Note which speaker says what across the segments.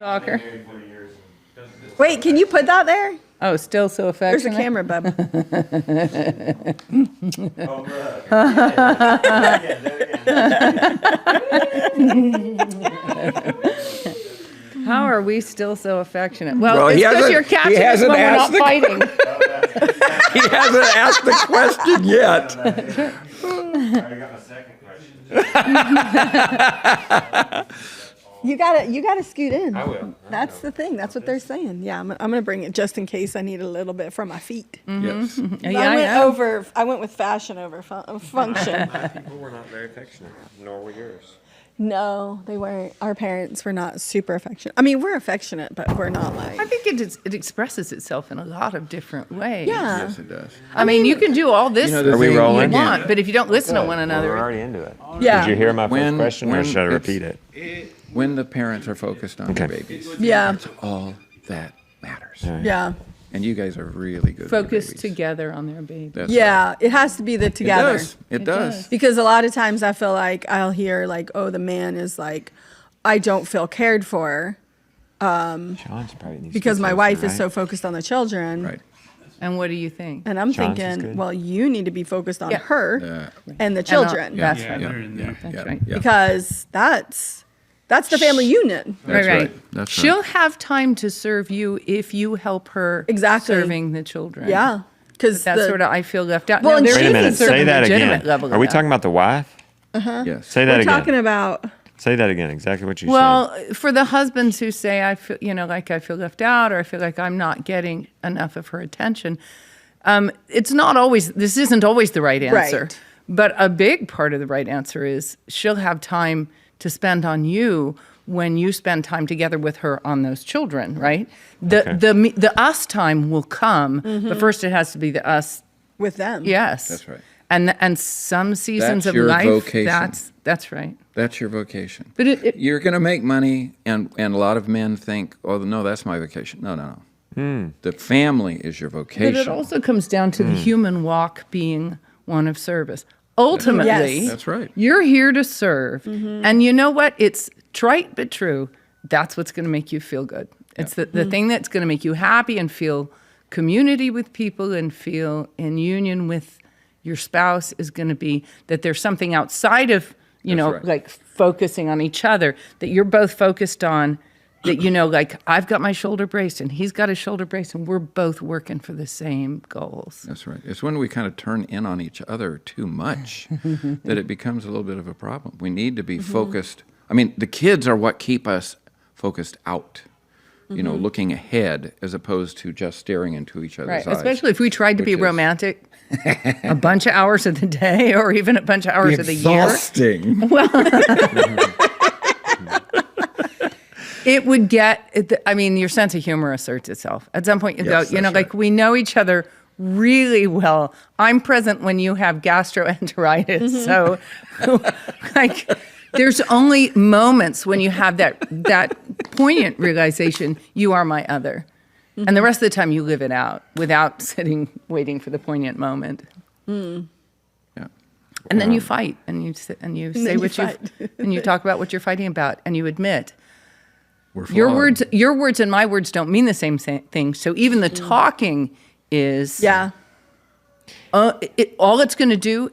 Speaker 1: Stalker.
Speaker 2: Wait, can you put that there?
Speaker 1: Oh, still so
Speaker 2: There's
Speaker 1: affectionate.
Speaker 2: a camera, bub.
Speaker 3: Oh, look.
Speaker 1: How are we still so affectionate? Well,
Speaker 4: Well,
Speaker 1: it's
Speaker 4: he
Speaker 1: because
Speaker 4: hasn't-
Speaker 1: you're
Speaker 4: he
Speaker 1: catching us
Speaker 4: hasn't
Speaker 1: when we're not
Speaker 4: asked the-
Speaker 1: fighting.
Speaker 4: He hasn't asked the question yet.
Speaker 3: I already got my second question.
Speaker 2: You gotta scoot in.
Speaker 3: I will.
Speaker 2: That's the thing. That's what they're saying. Yeah, I'm gonna bring it just in case I need a little bit for my feet.
Speaker 4: Yes.
Speaker 2: I went with fashion over function.
Speaker 3: People were not very affectionate, nor were yours.
Speaker 2: No, they weren't. Our parents were not super affectionate. I mean, we're affectionate, but we're not like.
Speaker 1: I think it expresses itself in a lot of different ways.
Speaker 2: Yeah.
Speaker 4: Yes, it does.
Speaker 1: I mean, you can do all this
Speaker 4: You know, the
Speaker 3: Are we
Speaker 4: thing-
Speaker 3: rolling?
Speaker 1: you want, but if you don't listen to one
Speaker 3: We're
Speaker 1: another,
Speaker 3: already into it.
Speaker 2: Yeah.
Speaker 3: Did you hear my first
Speaker 4: When-
Speaker 3: question, or
Speaker 4: when
Speaker 3: should I
Speaker 4: it's-
Speaker 3: repeat it?
Speaker 4: When the parents are focused on their
Speaker 3: Okay.
Speaker 4: babies,
Speaker 2: Yeah.
Speaker 4: all that matters.
Speaker 2: Yeah.
Speaker 4: And you guys are really good. with your
Speaker 1: focus
Speaker 4: babies.
Speaker 1: together on their baby.
Speaker 4: That's
Speaker 2: Yeah. It has to be the
Speaker 4: right.
Speaker 2: together.
Speaker 4: It does.
Speaker 2: Because a lot of times I feel like I'll hear like, oh, the man is like, I don't feel cared for
Speaker 3: Sean's probably needs
Speaker 2: because
Speaker 3: to be
Speaker 2: my
Speaker 3: closer,
Speaker 2: wife is
Speaker 3: right?
Speaker 2: so focused on the children.
Speaker 4: Right.
Speaker 1: And what do you think?
Speaker 2: And I'm
Speaker 3: Sean's is
Speaker 2: thinking,
Speaker 3: good.
Speaker 2: well, you need to be focused on
Speaker 1: Yeah.
Speaker 2: her
Speaker 4: Yeah.
Speaker 2: and the children
Speaker 4: Yeah.
Speaker 1: That's right.
Speaker 4: Yeah.
Speaker 5: they're in
Speaker 4: Yeah.
Speaker 5: there.
Speaker 1: That's
Speaker 4: Yeah.
Speaker 1: right.
Speaker 4: Yeah.
Speaker 2: because that's the family unit.
Speaker 4: That's
Speaker 1: right.
Speaker 4: right. That's right.
Speaker 1: She'll have time to serve you if you help her
Speaker 2: Exactly.
Speaker 1: serving the children.
Speaker 2: Yeah. Because
Speaker 1: That's sort of, I feel left out.
Speaker 2: Well,
Speaker 1: Now,
Speaker 2: and
Speaker 1: there
Speaker 2: she
Speaker 3: Wait a
Speaker 1: is
Speaker 3: minute.
Speaker 1: certain
Speaker 3: Say that
Speaker 1: legitimate
Speaker 3: again.
Speaker 1: level of
Speaker 3: Are we
Speaker 1: that.
Speaker 3: talking about the wife?
Speaker 4: Yes.
Speaker 3: Say that
Speaker 2: we're
Speaker 3: again.
Speaker 2: talking about.
Speaker 3: Say that again. Exactly what you
Speaker 1: Well,
Speaker 3: said.
Speaker 1: for the husbands who say, I feel, like I feel left out, or I feel like I'm not getting enough of her attention, this isn't always the right answer.
Speaker 2: Right.
Speaker 1: But a big part of the right answer is she'll have time to spend on you when you spend time together with her on those children, right? The us time will come, but first it has to be the us.
Speaker 2: With them.
Speaker 1: Yes,
Speaker 4: That's right.
Speaker 1: And some seasons
Speaker 4: That's
Speaker 1: of
Speaker 4: your
Speaker 1: life,
Speaker 4: vocation.
Speaker 1: that's right.
Speaker 4: That's your vocation.
Speaker 1: But
Speaker 4: You're going to make money, and a lot of men think, oh, no, that's my vocation. No. The family is your vocation.
Speaker 1: But it also comes down to the human walk being one of service. Ultimately,
Speaker 2: Yes.
Speaker 4: That's right.
Speaker 1: You're here to serve. And you know what? It's trite but true. That's what's going to make you feel good. It's the thing that's going to make you happy and feel community with people and feel in union with your spouse is going to be that there's something outside of,
Speaker 4: right.
Speaker 1: like focusing on each other, that you're both focused on, that, like I've got my shoulder brace and he's got a shoulder brace and we're both working for the same goals.
Speaker 4: That's right. It's when we kind of turn in on each other too much that it becomes a little bit of a problem. We need to be focused. I mean, the kids are what keep us focused out, looking ahead as opposed to just staring into each other's
Speaker 1: Right,
Speaker 4: eyes.
Speaker 1: especially if we tried to be
Speaker 4: which is
Speaker 1: romantic a bunch of hours of the day or even a bunch of hours of the year.
Speaker 4: Exhausting.
Speaker 1: It would your sense of humor asserts itself. At some point you
Speaker 4: Yes,
Speaker 1: go,
Speaker 4: that's
Speaker 1: like
Speaker 4: right.
Speaker 1: we know each other really well. I'm present when you have gastroenteritis. So like there's only moments when you have that poignant realization, you are my other. And the rest of the time you live it out without waiting for the poignant moment.
Speaker 4: Yeah.
Speaker 1: And then you fight and you say
Speaker 2: then you
Speaker 1: what you
Speaker 2: fight.
Speaker 1: and you talk about what you're fighting about and you admit
Speaker 4: We're
Speaker 1: your
Speaker 4: flawed.
Speaker 1: words and my words don't mean the same thing. So even the talking is
Speaker 2: Yeah.
Speaker 1: all it's going to do.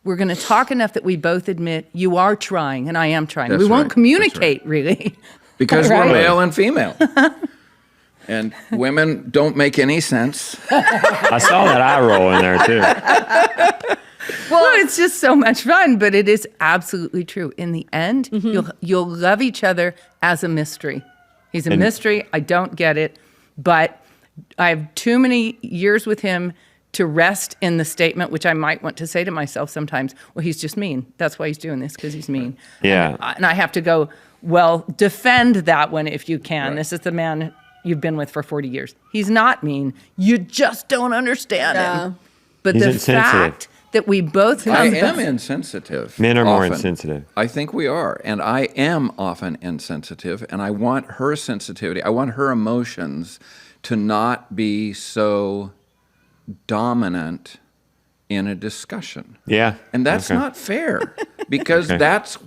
Speaker 1: We're going to talk enough that we both admit you are trying and I am trying.
Speaker 4: That's
Speaker 1: we won't
Speaker 4: right.
Speaker 1: communicate really.
Speaker 4: Because
Speaker 1: Right.
Speaker 4: we're male and female. And women don't make any sense.
Speaker 3: I saw that eye roll in there too.
Speaker 1: Well, it's just so much fun, but it is absolutely true. In the end, you'll love each other as a mystery. He's a mystery. I don't get it, but I have too many years with him to rest in the statement, which I might want to say to myself sometimes, well, he's just mean. That's why he's doing this, because he's mean.
Speaker 3: Yeah.
Speaker 1: And I have to go, well, defend that one if you can.
Speaker 4: Right.
Speaker 1: This is the man you've been with for 40 years. He's not mean. You just don't understand
Speaker 2: Yeah.
Speaker 1: him. But
Speaker 3: He's
Speaker 1: the
Speaker 3: insensitive.
Speaker 1: fact that we both
Speaker 4: I
Speaker 1: come
Speaker 4: am insensitive.
Speaker 3: Men are more
Speaker 4: often.
Speaker 3: insensitive.
Speaker 4: I think we are. And I am often insensitive. And I want her sensitivity, I want her emotions to not be so dominant in a discussion.
Speaker 3: Yeah.
Speaker 4: And that's
Speaker 3: Okay.
Speaker 4: not fair because that's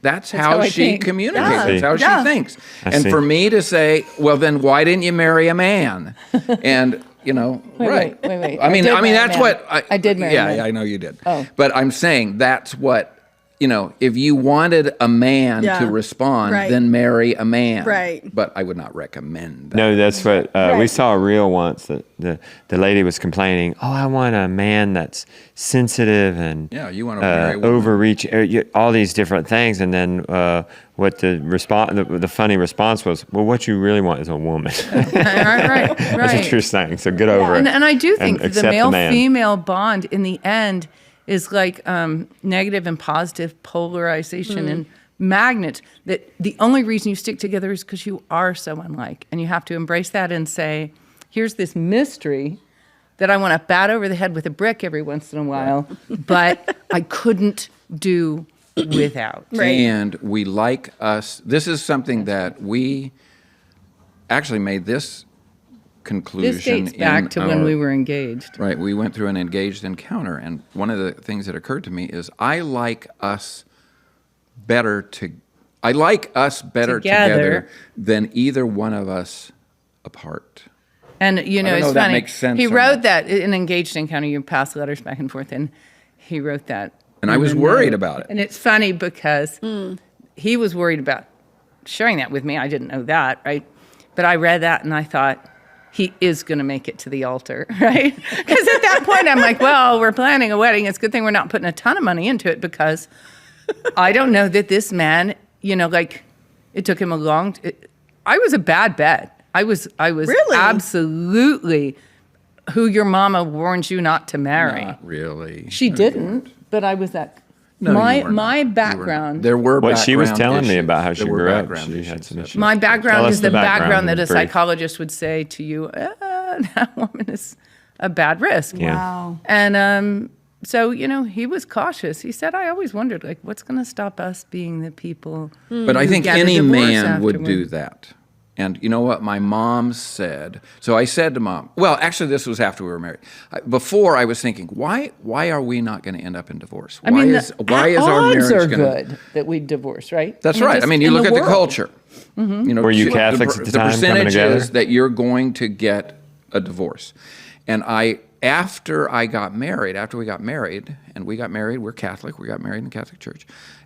Speaker 4: that's
Speaker 1: how
Speaker 4: how
Speaker 1: I
Speaker 4: she
Speaker 1: think.
Speaker 4: communicates.
Speaker 2: Yeah.
Speaker 4: That's how
Speaker 2: Yeah.
Speaker 4: she thinks.
Speaker 3: I
Speaker 4: And
Speaker 3: see.
Speaker 4: for me to say, well, then why didn't you marry a man? And right.
Speaker 1: wait.
Speaker 4: I mean,
Speaker 1: did marry a
Speaker 4: that's
Speaker 1: man.
Speaker 4: what
Speaker 1: I did marry a
Speaker 4: Yeah,
Speaker 1: man.
Speaker 4: yeah, I know you did.
Speaker 1: Oh.
Speaker 4: But I'm saying that's what. If you wanted a man
Speaker 2: Yeah.
Speaker 4: to respond,
Speaker 2: Right.
Speaker 4: then marry a man.
Speaker 2: Right.
Speaker 4: But I would not recommend that.
Speaker 3: No, that's what we
Speaker 2: Right.
Speaker 3: saw a reel once that the lady was complaining. Oh, I want a man that's sensitive and
Speaker 4: Yeah, you want to marry a woman.
Speaker 3: overreach, all these different things. And then what the funny response was, well, what you really want is a woman.
Speaker 1: right.
Speaker 3: That's a true saying. So get over it.
Speaker 1: And I do think that the
Speaker 3: accept man.
Speaker 1: male-female bond in the end is like negative and positive polarization and magnets. That the only reason you stick together is because you are so unlike. And you have to embrace that and say, here's this mystery that I want to bat over the head with a brick every once in a while, but I couldn't do without.
Speaker 2: Right.
Speaker 4: And we like us. This is something that we actually made this conclusion.
Speaker 1: This dates back
Speaker 4: in
Speaker 1: to when we were engaged.
Speaker 4: Right. We went through an engaged encounter. And one of the things that occurred to me is I like us better together than either one of us apart.
Speaker 1: And,
Speaker 4: I don't know
Speaker 1: it's
Speaker 4: if that
Speaker 1: funny.
Speaker 4: makes sense
Speaker 1: He
Speaker 4: or
Speaker 1: wrote
Speaker 4: not.
Speaker 1: that in Engaged Encounter. You pass letters back and forth, and he wrote that.
Speaker 4: And I
Speaker 1: in
Speaker 4: was
Speaker 1: the
Speaker 4: worried
Speaker 1: note.
Speaker 4: about it.
Speaker 1: And it's funny because he was worried about sharing that with me. I didn't know that, right? But I read that, and I thought, he is going to make it to the altar, right? Because at that point, I'm like, well, we're planning a wedding. It's a good thing we're not putting a ton of money into it because I don't know that this man, it took him a long. I was a bad bet. I was
Speaker 2: Really?
Speaker 1: absolutely who your mama warns you not to marry.
Speaker 4: Not really.
Speaker 1: She
Speaker 4: No, you
Speaker 1: didn't,
Speaker 4: weren't.
Speaker 1: but I was that.
Speaker 4: No,
Speaker 1: my
Speaker 4: you were not.
Speaker 1: my
Speaker 4: You were not.
Speaker 1: background.
Speaker 4: There were
Speaker 3: What she was
Speaker 4: background
Speaker 3: telling me
Speaker 4: issues.
Speaker 3: about how she
Speaker 4: There were
Speaker 3: grew up,
Speaker 4: background
Speaker 3: she had
Speaker 4: issues.
Speaker 3: some issues.
Speaker 1: My
Speaker 3: Tell
Speaker 1: background
Speaker 3: us
Speaker 1: is
Speaker 3: the
Speaker 1: the background
Speaker 3: background
Speaker 1: that a
Speaker 3: in brief.
Speaker 1: psychologist would say to you, that woman is a bad risk.
Speaker 3: Yeah.
Speaker 2: Wow.
Speaker 1: And so, he was cautious. He said, I always wondered, what's going to stop us being the people
Speaker 4: But I
Speaker 1: who
Speaker 4: think
Speaker 1: get a
Speaker 4: any
Speaker 1: divorce
Speaker 4: man would
Speaker 1: afterward?
Speaker 4: do that. And you know what my mom said? So I said to Mom, well, actually, this was after we were married. Before I was thinking, why are we not going to end up in divorce?
Speaker 1: I mean,
Speaker 4: why is our
Speaker 1: odds
Speaker 4: marriage
Speaker 1: are
Speaker 4: going
Speaker 1: good that we divorce, right?
Speaker 4: That's right. I
Speaker 1: just
Speaker 4: mean, you
Speaker 1: in
Speaker 4: look at the
Speaker 1: world.
Speaker 4: culture.
Speaker 3: Were you Catholics at the time coming
Speaker 4: percentages
Speaker 3: together?
Speaker 4: that you're going to get a divorce. And after we got married, we're Catholic, we got married in the Catholic Church.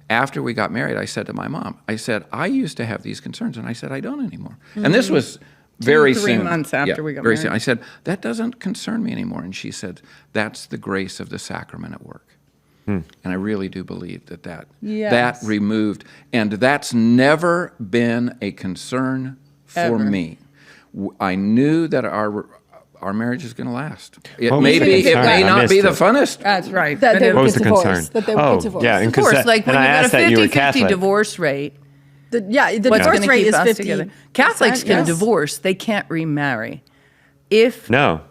Speaker 4: After we got married, I said to my mom, I used to have these concerns, and I said, I don't anymore. And this was very
Speaker 1: 3
Speaker 4: soon.
Speaker 1: months after we got
Speaker 4: very
Speaker 1: married.
Speaker 4: soon. I said, that doesn't concern me anymore. And she said, that's the grace of the sacrament at work. And I really do believe that
Speaker 1: Yes.
Speaker 4: removed, and that's never been a concern for
Speaker 1: Ever.
Speaker 4: me. I knew that our marriage is going to last. It
Speaker 3: What was
Speaker 4: may
Speaker 3: the
Speaker 4: be, it
Speaker 3: concern?
Speaker 4: may
Speaker 3: I
Speaker 4: not be
Speaker 3: missed
Speaker 4: the
Speaker 3: it.
Speaker 4: funnest.
Speaker 1: That's right.
Speaker 2: That they
Speaker 1: And
Speaker 3: What
Speaker 2: would
Speaker 3: was
Speaker 2: get
Speaker 3: the
Speaker 2: divorced.
Speaker 3: concern?
Speaker 2: That they would get divorced.
Speaker 3: Yeah, and
Speaker 1: of course,
Speaker 3: because
Speaker 1: like when
Speaker 3: and
Speaker 1: you
Speaker 3: I
Speaker 1: got
Speaker 3: asked
Speaker 1: a
Speaker 3: that you were
Speaker 1: 50-50
Speaker 3: Catholic.
Speaker 1: divorce rate,
Speaker 2: The
Speaker 1: what's
Speaker 2: divorce
Speaker 1: going to
Speaker 2: rate
Speaker 1: keep
Speaker 2: is
Speaker 1: us
Speaker 2: 50.
Speaker 1: together? Catholics can
Speaker 2: yes.
Speaker 1: divorce; they can't remarry. If
Speaker 3: No.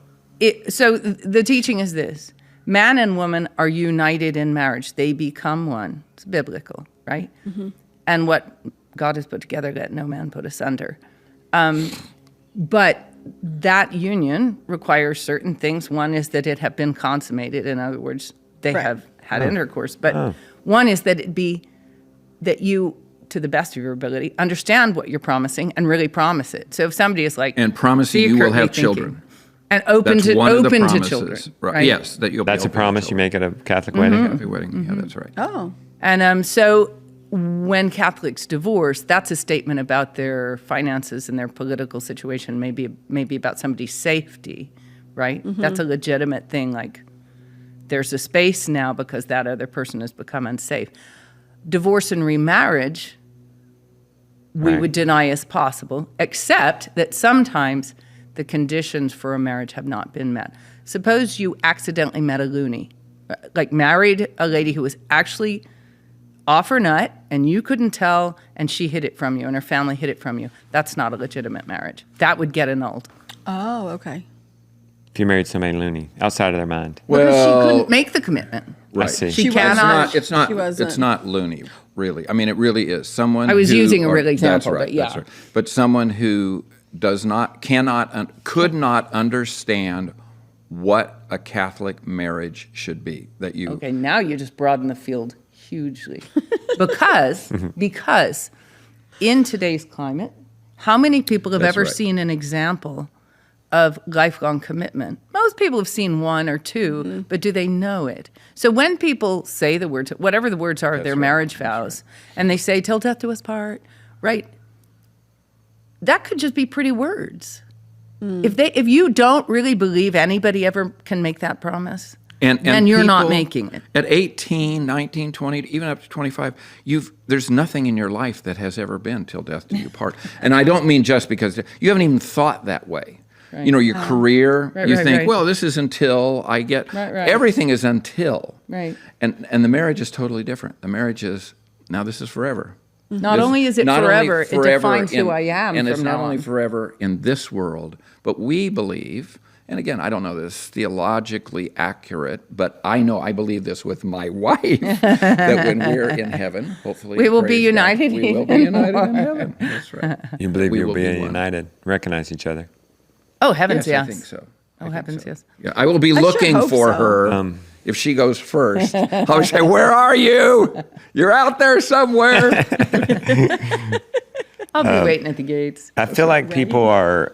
Speaker 1: so, the teaching is this: man and woman are united in marriage; they become one. It's biblical, right? And what God has put together, let no man put asunder. But that union requires certain things. One is that it have been consummated. In other words, they
Speaker 2: Right.
Speaker 1: have had intercourse. But one is that it be that you, to the best of your ability, understand what you're promising and really promise it. So if somebody is like,
Speaker 4: And promising you will
Speaker 1: secretly
Speaker 4: have
Speaker 1: thinking-
Speaker 4: children.
Speaker 1: and open
Speaker 4: That's
Speaker 1: to
Speaker 4: one of the
Speaker 1: open to
Speaker 4: promises.
Speaker 1: children,
Speaker 4: Right. Yes, that you'll be
Speaker 3: That's a
Speaker 4: open to
Speaker 3: promise you
Speaker 4: children.
Speaker 3: make at a Catholic wedding?
Speaker 4: Happy wedding. Yeah, that's right.
Speaker 2: Oh.
Speaker 1: And so when Catholics divorce, that's a statement about their finances and their political situation, maybe about somebody's safety, right? That's a legitimate thing. Like there's a space now because that other person has become unsafe. Divorce and remarriage, we
Speaker 3: Right.
Speaker 1: would deny as possible, except that sometimes the conditions for a marriage have not been met. Suppose you accidentally met a loony, like married a lady who was actually off her nut and you couldn't tell and she hid it from you and her family hid it from you. That's not a legitimate marriage. That would get annulled.
Speaker 2: Oh, okay.
Speaker 3: If you married somebody loony, outside of their mind.
Speaker 1: Because she
Speaker 4: Well,
Speaker 1: couldn't make the commitment.
Speaker 3: I see.
Speaker 1: She
Speaker 2: She
Speaker 1: cannot.
Speaker 4: It's not.
Speaker 2: She wasn't.
Speaker 4: It's not loony, really. I mean, it really is someone.
Speaker 1: I was
Speaker 4: who-
Speaker 1: using a
Speaker 4: or-
Speaker 1: real example,
Speaker 4: That's right.
Speaker 1: but yeah.
Speaker 4: That's right. But someone who could not understand what a Catholic marriage should be. That you.
Speaker 1: Okay, now you just broaden the field hugely because in today's climate, how many people have
Speaker 4: That's
Speaker 1: ever
Speaker 4: right.
Speaker 1: seen an example of lifelong commitment? Most people have seen one or two, but do they know it? So when people say the words, whatever the words are, their marriage vows, and they say, till death do us part, right? That could just be pretty words. If you don't really believe anybody ever can make that promise, then you're not
Speaker 4: people
Speaker 1: making it.
Speaker 4: At 18, 19, 20, even up to 25, there's nothing in your life that has ever been till death do you part. And I don't mean just because you haven't even thought that way.
Speaker 1: Right.
Speaker 4: You know, your career, you think,
Speaker 1: right.
Speaker 4: well, this is until I get,
Speaker 1: Right.
Speaker 4: everything is until.
Speaker 1: Right.
Speaker 4: And the marriage is totally different. The marriage is, now this is forever.
Speaker 1: Not
Speaker 4: This-
Speaker 1: only is it
Speaker 4: not only
Speaker 1: forever, it defines who I am
Speaker 4: and
Speaker 1: from
Speaker 4: it's
Speaker 1: now
Speaker 4: not only
Speaker 1: on.
Speaker 4: forever in this world, but we believe, and again, I don't know this theologically accurate, but I believe this with my wife, that when we're in heaven, hopefully
Speaker 1: We will be
Speaker 4: praise God,
Speaker 1: united
Speaker 4: we will be
Speaker 1: even
Speaker 4: united in heaven. That's right.
Speaker 3: You believe
Speaker 4: We
Speaker 3: you'll
Speaker 4: will
Speaker 3: be
Speaker 4: be one.
Speaker 3: united, recognize each other.
Speaker 1: Oh, heavens,
Speaker 4: Yes,
Speaker 1: yes.
Speaker 4: I think so. I think
Speaker 1: heavens,
Speaker 4: so.
Speaker 1: yes.
Speaker 4: Yeah, I will be
Speaker 2: sure
Speaker 4: looking
Speaker 2: hope
Speaker 4: for
Speaker 2: so.
Speaker 4: her. If she goes first, I'll say, "Where are you? You're out there somewhere."
Speaker 1: I'll be waiting at the gates.
Speaker 3: I feel like people are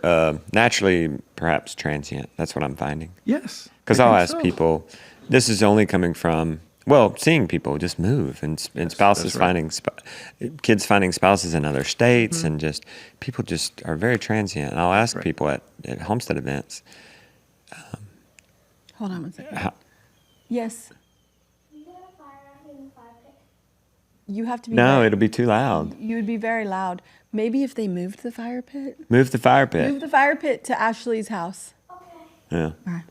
Speaker 3: naturally perhaps transient. That's what I'm finding.
Speaker 4: Yes.
Speaker 3: Because
Speaker 4: I
Speaker 3: I'll
Speaker 4: think
Speaker 3: ask
Speaker 4: so.
Speaker 3: people, this is only coming from, seeing people just move and spouses
Speaker 4: that's right.
Speaker 3: finding, kids finding spouses in other states and just, people just are very transient. And I'll ask people at homestead events,
Speaker 2: Hold on one second.
Speaker 3: how,
Speaker 2: Yes,
Speaker 5: You got a fire in the fire pit.
Speaker 2: you have to be.
Speaker 3: no,
Speaker 2: very-
Speaker 3: it'll be too loud.
Speaker 2: You would be very loud. Maybe if they moved the fire pit.
Speaker 3: Move the fire pit.
Speaker 2: Move the fire pit to Ashley's house.
Speaker 5: Okay.
Speaker 3: Yeah.
Speaker 2: All right.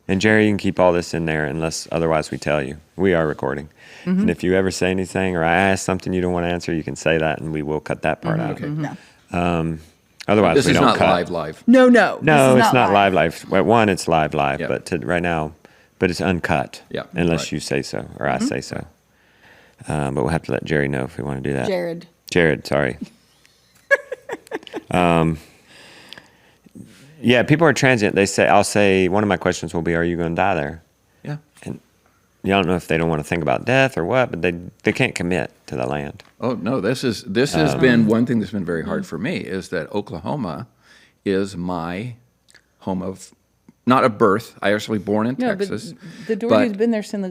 Speaker 3: And Jerry, you can keep all this in there unless otherwise we tell you. We are recording. And if you ever say anything or I ask something you don't want to answer, you can say that and we will cut that part out.
Speaker 4: Okay.
Speaker 2: No.
Speaker 3: Otherwise,
Speaker 4: This
Speaker 3: we
Speaker 4: is
Speaker 3: don't
Speaker 4: not
Speaker 3: cut.
Speaker 4: live.
Speaker 2: No.
Speaker 3: No,
Speaker 2: this is
Speaker 3: it's not live. Well, one, it's live,
Speaker 4: Yeah.
Speaker 3: but right now, but it's uncut.
Speaker 4: Yeah,
Speaker 3: Unless
Speaker 4: right.
Speaker 3: you say so or I say so. But we'll have to let Jerry know if we want to do that.
Speaker 2: Jared.
Speaker 3: Sorry. Yeah, people are transient. I'll say, one of my questions will be, are you going to die there?
Speaker 4: Yeah.
Speaker 3: And I don't know if they don't want to think about death or what, but they can't commit to the land.
Speaker 4: Oh no, this has been one thing that's been very hard for me is that Oklahoma is my home of not of birth. I was actually born in
Speaker 1: No,
Speaker 4: Texas.
Speaker 1: but the Dougherty's
Speaker 4: but-
Speaker 1: been there since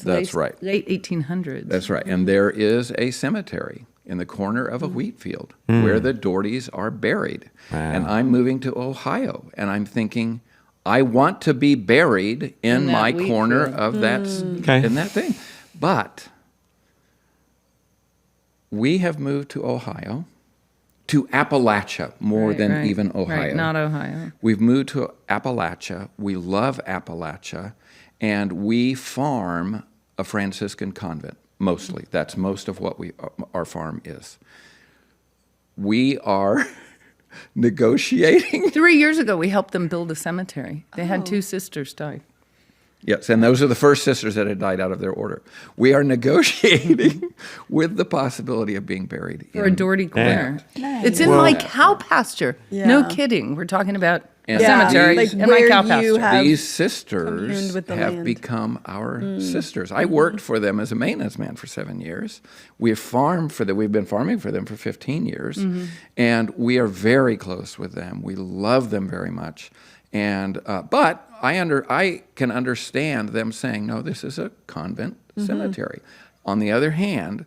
Speaker 1: the
Speaker 4: That's right.
Speaker 1: late 1800s.
Speaker 4: That's right. And there is a cemetery in the corner of a wheat field where the Doughertys are buried.
Speaker 3: Wow.
Speaker 4: And I'm moving to Ohio, and I'm thinking, I want to be buried in
Speaker 1: that
Speaker 4: my
Speaker 1: wheat
Speaker 4: corner
Speaker 1: field.
Speaker 4: of that
Speaker 3: Okay.
Speaker 4: in that thing. But we have moved to Ohio, to Appalachia more than even Ohio.
Speaker 1: Right, not Ohio.
Speaker 4: We've moved to Appalachia. We love Appalachia, and we farm a Franciscan convent mostly. That's most of what our farm is. We are negotiating.
Speaker 1: 3 years ago, we helped them build a cemetery. They had two sisters die.
Speaker 4: Yes, and those are the first sisters that had died out of their order. We are negotiating with the possibility of being buried
Speaker 1: For a Dougherty corner.
Speaker 2: Nice.
Speaker 1: It's in my cow pasture.
Speaker 2: Yeah.
Speaker 1: No kidding. We're talking about
Speaker 4: And
Speaker 1: a cemetery
Speaker 4: these-
Speaker 1: in my
Speaker 2: where
Speaker 1: cow
Speaker 2: you
Speaker 1: pasture.
Speaker 2: have
Speaker 4: These sisters
Speaker 2: communed with the
Speaker 4: have
Speaker 2: land.
Speaker 4: become our sisters. I worked for them as a maintenance man for 7 years. We've been farming for them for 15 years, and we are very close with them. We love them very much, and but I can understand them saying, "No, this is a convent cemetery." On the other hand,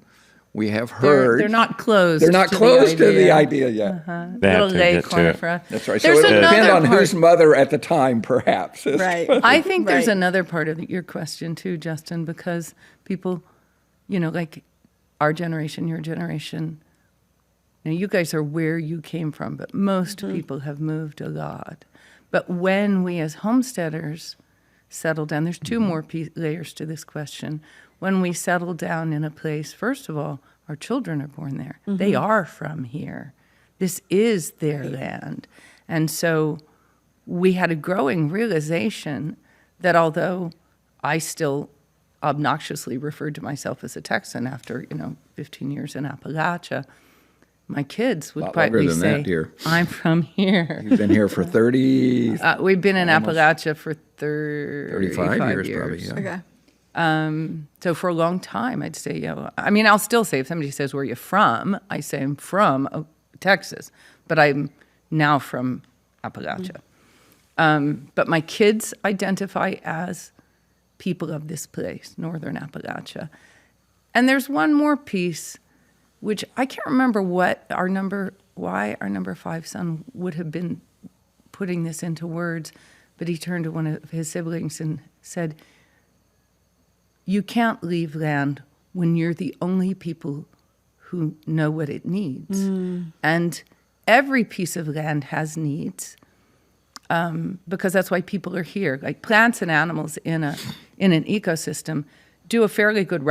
Speaker 4: we have heard
Speaker 1: They're not closed.
Speaker 4: they're not
Speaker 1: to
Speaker 4: close
Speaker 1: the
Speaker 4: to the
Speaker 1: idea.
Speaker 4: idea yet.
Speaker 3: They have
Speaker 1: Little
Speaker 3: to
Speaker 1: lay
Speaker 3: get to
Speaker 1: corner
Speaker 3: it.
Speaker 1: for us.
Speaker 4: That's right.
Speaker 1: There's
Speaker 4: so it'll depend
Speaker 1: another
Speaker 4: on
Speaker 1: part.
Speaker 4: whose mother at the time, perhaps.
Speaker 2: Right.
Speaker 1: I think there's
Speaker 2: Right.
Speaker 1: another part of your question too, Justin, because people, like our generation, your generation, you guys are where you came from, but most people have moved a lot. But when we as homesteaders settle down, there's two more layers to this question. When we settle down in a place, first of all, our children are born there. They are from here. This is their land. And so we had a growing realization that although I still obnoxiously referred to myself as a Texan after, 15 years in Appalachia, my kids would
Speaker 4: Lot longer
Speaker 1: quietly
Speaker 4: than
Speaker 1: say,
Speaker 4: that, dear.
Speaker 1: I'm from here.
Speaker 4: You've been here for 30,
Speaker 1: We've been in Appalachia for 35
Speaker 4: 35 years,
Speaker 1: years.
Speaker 4: probably. Yeah.
Speaker 2: Okay.
Speaker 1: So for a long time, I'd say, I mean, I'll still say, if somebody says, where are you from? I say, I'm from Texas, but I'm now from Appalachia. But my kids identify as people of this place, Northern Appalachia. And there's one more piece, which I can't remember why our number 5 son would have been putting this into words, but he turned to one of his siblings and said, you can't leave land when you're the only people who know what it needs. And every piece of land has needs, because that's why people are here. Like plants and animals in an ecosystem do a fairly good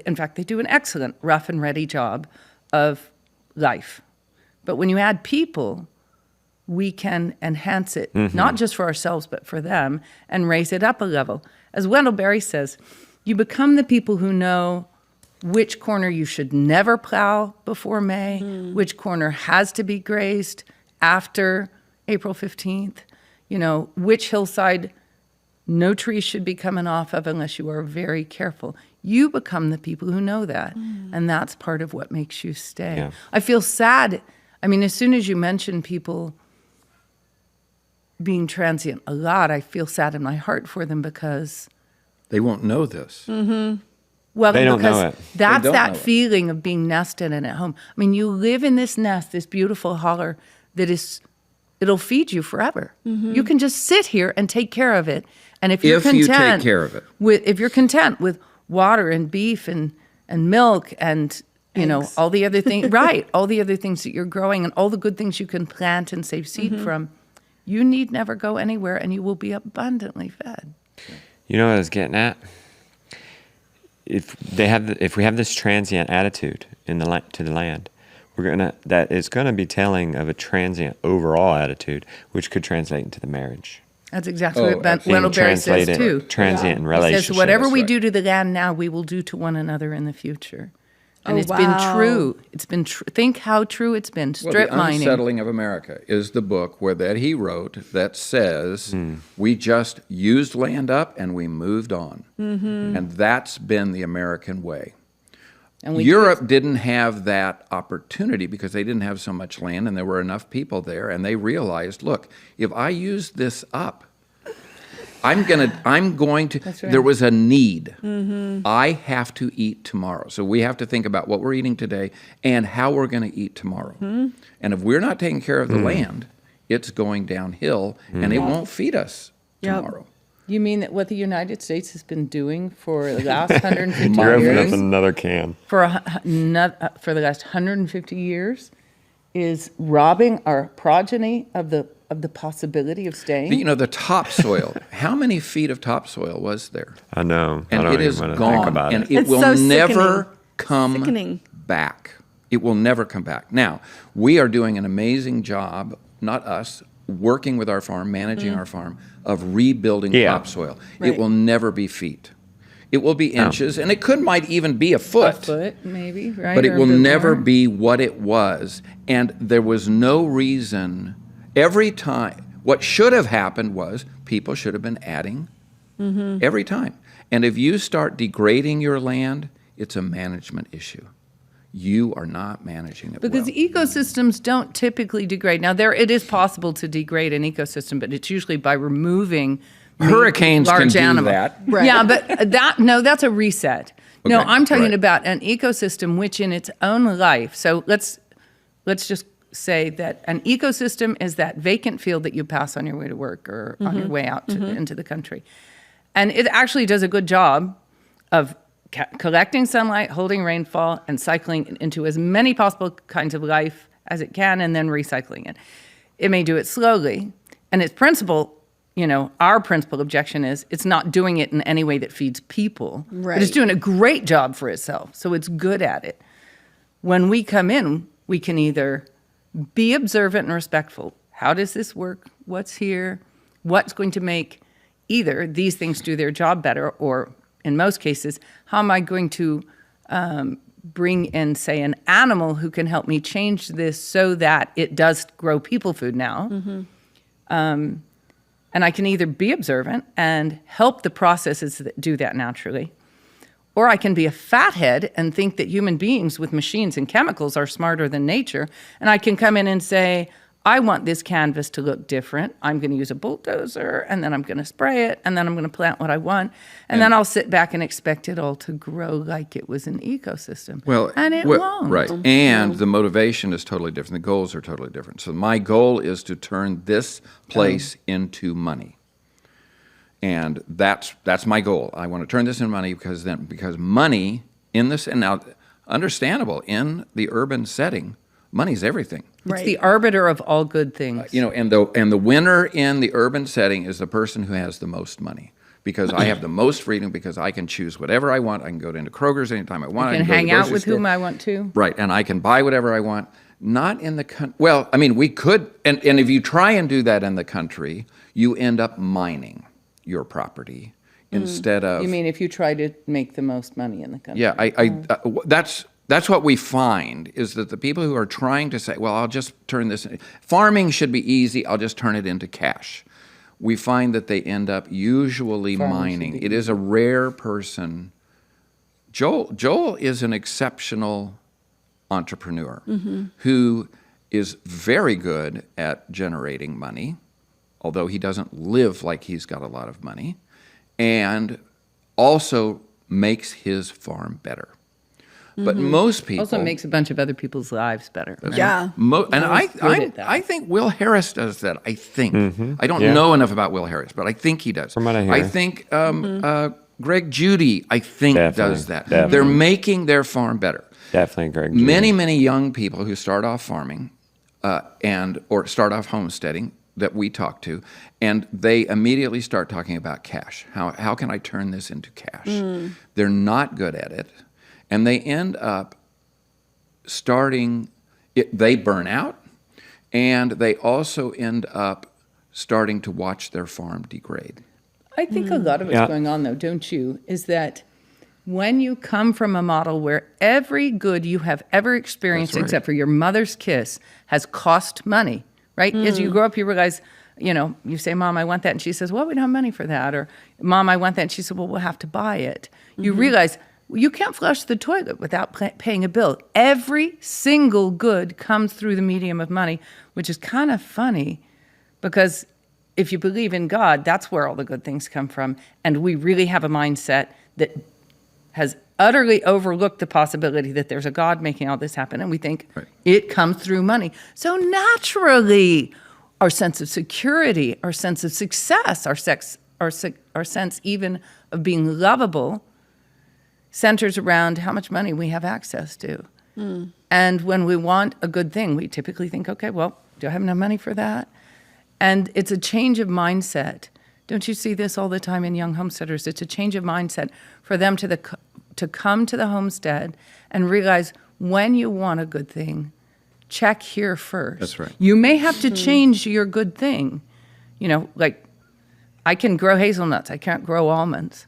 Speaker 1: in fact, they do an excellent rough and ready job of life. But when you add people, we can enhance it, not just for ourselves, but for them, and raise it up a level. As Wendell Berry says, you become the people who know which corner you should never plow before May, which corner has to be grazed after April 15th, which hillside no trees should be coming off of unless you are very careful. You become the people who know that, and that's part of what makes you stay.
Speaker 3: Yeah.
Speaker 1: I feel sad. I mean, as soon as you mention people being transient a lot, I feel sad in my heart for them because
Speaker 4: They won't know this.
Speaker 1: well,
Speaker 3: They don't
Speaker 1: because
Speaker 3: know it.
Speaker 1: that's
Speaker 4: They don't
Speaker 1: that
Speaker 4: know it.
Speaker 1: feeling of being nested and at home. I mean, you live in this nest, this beautiful holler it'll feed you forever. You can just sit here and take care of it. And if you're
Speaker 4: If you
Speaker 1: content
Speaker 4: take care of it.
Speaker 1: if you're content with water and beef and milk and
Speaker 2: Eggs.
Speaker 1: all the other things, right? All the other things that you're growing and all the good things you can plant and save seed from, you need never go anywhere, and you will be abundantly fed.
Speaker 3: You know what I was getting at? If we have this transient attitude to the land, that is gonna be telling of a transient overall attitude, which could translate into the marriage.
Speaker 1: That's exactly
Speaker 4: Oh,
Speaker 1: what
Speaker 4: absolutely.
Speaker 1: Wendell Berry says
Speaker 3: Translated
Speaker 1: too.
Speaker 3: transient in
Speaker 1: He
Speaker 3: relationships.
Speaker 1: says, whatever
Speaker 4: That's
Speaker 1: we
Speaker 4: right.
Speaker 1: do to the land now, we will do to one another in the future. And
Speaker 2: Oh,
Speaker 1: it's been
Speaker 2: wow.
Speaker 1: true. It's been think how true it's been.
Speaker 4: Well,
Speaker 1: Strip
Speaker 4: The
Speaker 1: mining.
Speaker 4: Unsettling of America is the book that he wrote that says we just used land up and we moved on. And that's been the American way.
Speaker 1: And we
Speaker 4: Europe didn't have that opportunity because they didn't have so much land and there were enough people there, and they realized, look, if I use this up, I'm going to,
Speaker 1: That's right.
Speaker 4: there was a need. I have to eat tomorrow. So we have to think about what we're eating today and how we're going to eat tomorrow. And if we're not taking care of the land, it's going downhill and it won't feed us
Speaker 2: Yep.
Speaker 4: tomorrow.
Speaker 1: You mean that what the United States has been doing for the last 150
Speaker 3: You're opening up
Speaker 1: years?
Speaker 3: another can.
Speaker 1: For the last 150 years is robbing our progeny of the possibility of staying?
Speaker 4: The topsoil, how many feet of topsoil was there?
Speaker 3: I know.
Speaker 4: And
Speaker 3: I don't
Speaker 4: it
Speaker 3: even
Speaker 4: is
Speaker 3: want to
Speaker 4: gone.
Speaker 3: think about
Speaker 4: And
Speaker 3: it.
Speaker 4: it
Speaker 2: It's
Speaker 4: will
Speaker 2: so
Speaker 4: never
Speaker 2: sickening.
Speaker 4: come
Speaker 2: Sickening.
Speaker 4: back. It will never come back. Now, we are doing an amazing job, not us, working with our farm, managing our farm, of rebuilding
Speaker 3: Yeah.
Speaker 4: topsoil.
Speaker 2: Right.
Speaker 4: It will never be feet. It will be inches, and it might even be a foot.
Speaker 1: A foot, maybe, right?
Speaker 4: But
Speaker 1: Or
Speaker 4: it
Speaker 1: a
Speaker 4: will
Speaker 1: bit
Speaker 4: never
Speaker 1: more.
Speaker 4: be what it was. And there was no reason. Every time, what should have happened was people should have been adding every time. And if you start degrading your land, it's a management issue. You are not managing it
Speaker 1: Because
Speaker 4: well.
Speaker 1: ecosystems don't typically degrade. Now, it is possible to degrade an ecosystem, but it's usually by removing the
Speaker 4: Hurricanes can
Speaker 1: large
Speaker 4: do
Speaker 1: animal.
Speaker 4: that.
Speaker 2: Right.
Speaker 1: Yeah, but that's a reset. No,
Speaker 4: Okay,
Speaker 1: I'm talking
Speaker 4: right.
Speaker 1: about an ecosystem which, in its own life, so let's just say that an ecosystem is that vacant field that you pass on your way to work or on your way out into the country, and it actually does a good job of collecting sunlight, holding rainfall, and cycling it into as many possible kinds of life as it can, and then recycling it. It may do it slowly, and its principle, our principal objection is it's not doing it in any way that feeds people, but it's
Speaker 2: Right.
Speaker 1: doing a great job for itself, so it's good at it. When we come in, we can either be observant and respectful. How does this work? What's here? What's going to make either these things do their job better, or in most cases, how am I going to bring in, say, an animal who can help me change this so that it does grow people food now? And I can either be observant and help the processes that do that naturally, Or I can be a fathead and think that human beings with machines and chemicals are smarter than nature. And I can come in and say, I want this canvas to look different. I'm going to use a bulldozer, and then I'm going to spray it, and then I'm going to plant what I want. And then I'll sit back and expect it all to grow like it was an ecosystem. And it won't.
Speaker 4: Right. And the motivation is totally different. The goals are totally different. So my goal is to turn this place into money. And that's my goal. I want to turn this into money because money in this, and now understandable in the urban setting, money's everything.
Speaker 1: It's the arbiter of all good things.
Speaker 4: And the winner in the urban setting is the person who has the most money, because I have the most freedom, because I can choose whatever I want. I can go into Kroger's anytime I want.
Speaker 1: I can hang out with whom I want to.
Speaker 4: Right, and I can buy whatever I want. Not in the country. Well, I mean, we could, and if you try and do that in the country, you end up mining your property instead of.
Speaker 1: You mean if you try to make the most money in the country?
Speaker 4: Yeah, that's what we find, is that the people who are trying to say, well, I'll just turn this, farming should be easy, I'll just turn it into cash. We find that they end up usually mining. It is a rare person. Joel is an exceptional entrepreneur who is very good at generating money, although he doesn't live like he's got a lot of money, and also makes his farm better. But most people
Speaker 1: also makes a bunch of other people's lives better. Right?
Speaker 2: Yeah.
Speaker 4: And I think Will Harris does that. I think I don't know enough about Will Harris, but I think he does.
Speaker 3: From what I hear.
Speaker 4: I think Greg Judy, I think, does that.
Speaker 3: Definitely.
Speaker 4: They're making their farm better.
Speaker 3: Definitely, Greg. Judy.
Speaker 4: Many young people who start off farming or start off homesteading that we talk to, and they immediately start talking about cash. How can I turn this into cash? They're not good at it. And they end up they burn out, and they also end up starting to watch their farm degrade.
Speaker 1: I think a lot of what's going on, though, don't you, is that when you come from a model where every good you have ever experienced, except for your mother's kiss, has cost money, right? As you grow up, you realize, you say, Mom, I want that. And she says, well, we don't have money for that. Or, Mom, I want that. And she said, well, we'll have to buy it. You realize you can't flush the toilet without paying a bill. Every single good comes through the medium of money, which is kind of funny, because if you believe in God, that's where all the good things come from. And we really have a mindset that has utterly overlooked the possibility that there's a God making all this happen. And we think it comes through money. So naturally, our sense of security, our sense of success, our sense even of being lovable centers around how much money we have access to. And when we want a good thing, we typically think, okay, well, do I have enough money for that? And it's a change of mindset. Don't you see this all the time in young homesteaders? It's a change of mindset for them to come to the homestead and realize, when you want a good thing, check here first.
Speaker 4: That's right.
Speaker 1: You may have to change your good thing. Like I can grow hazelnuts. I can't grow almonds.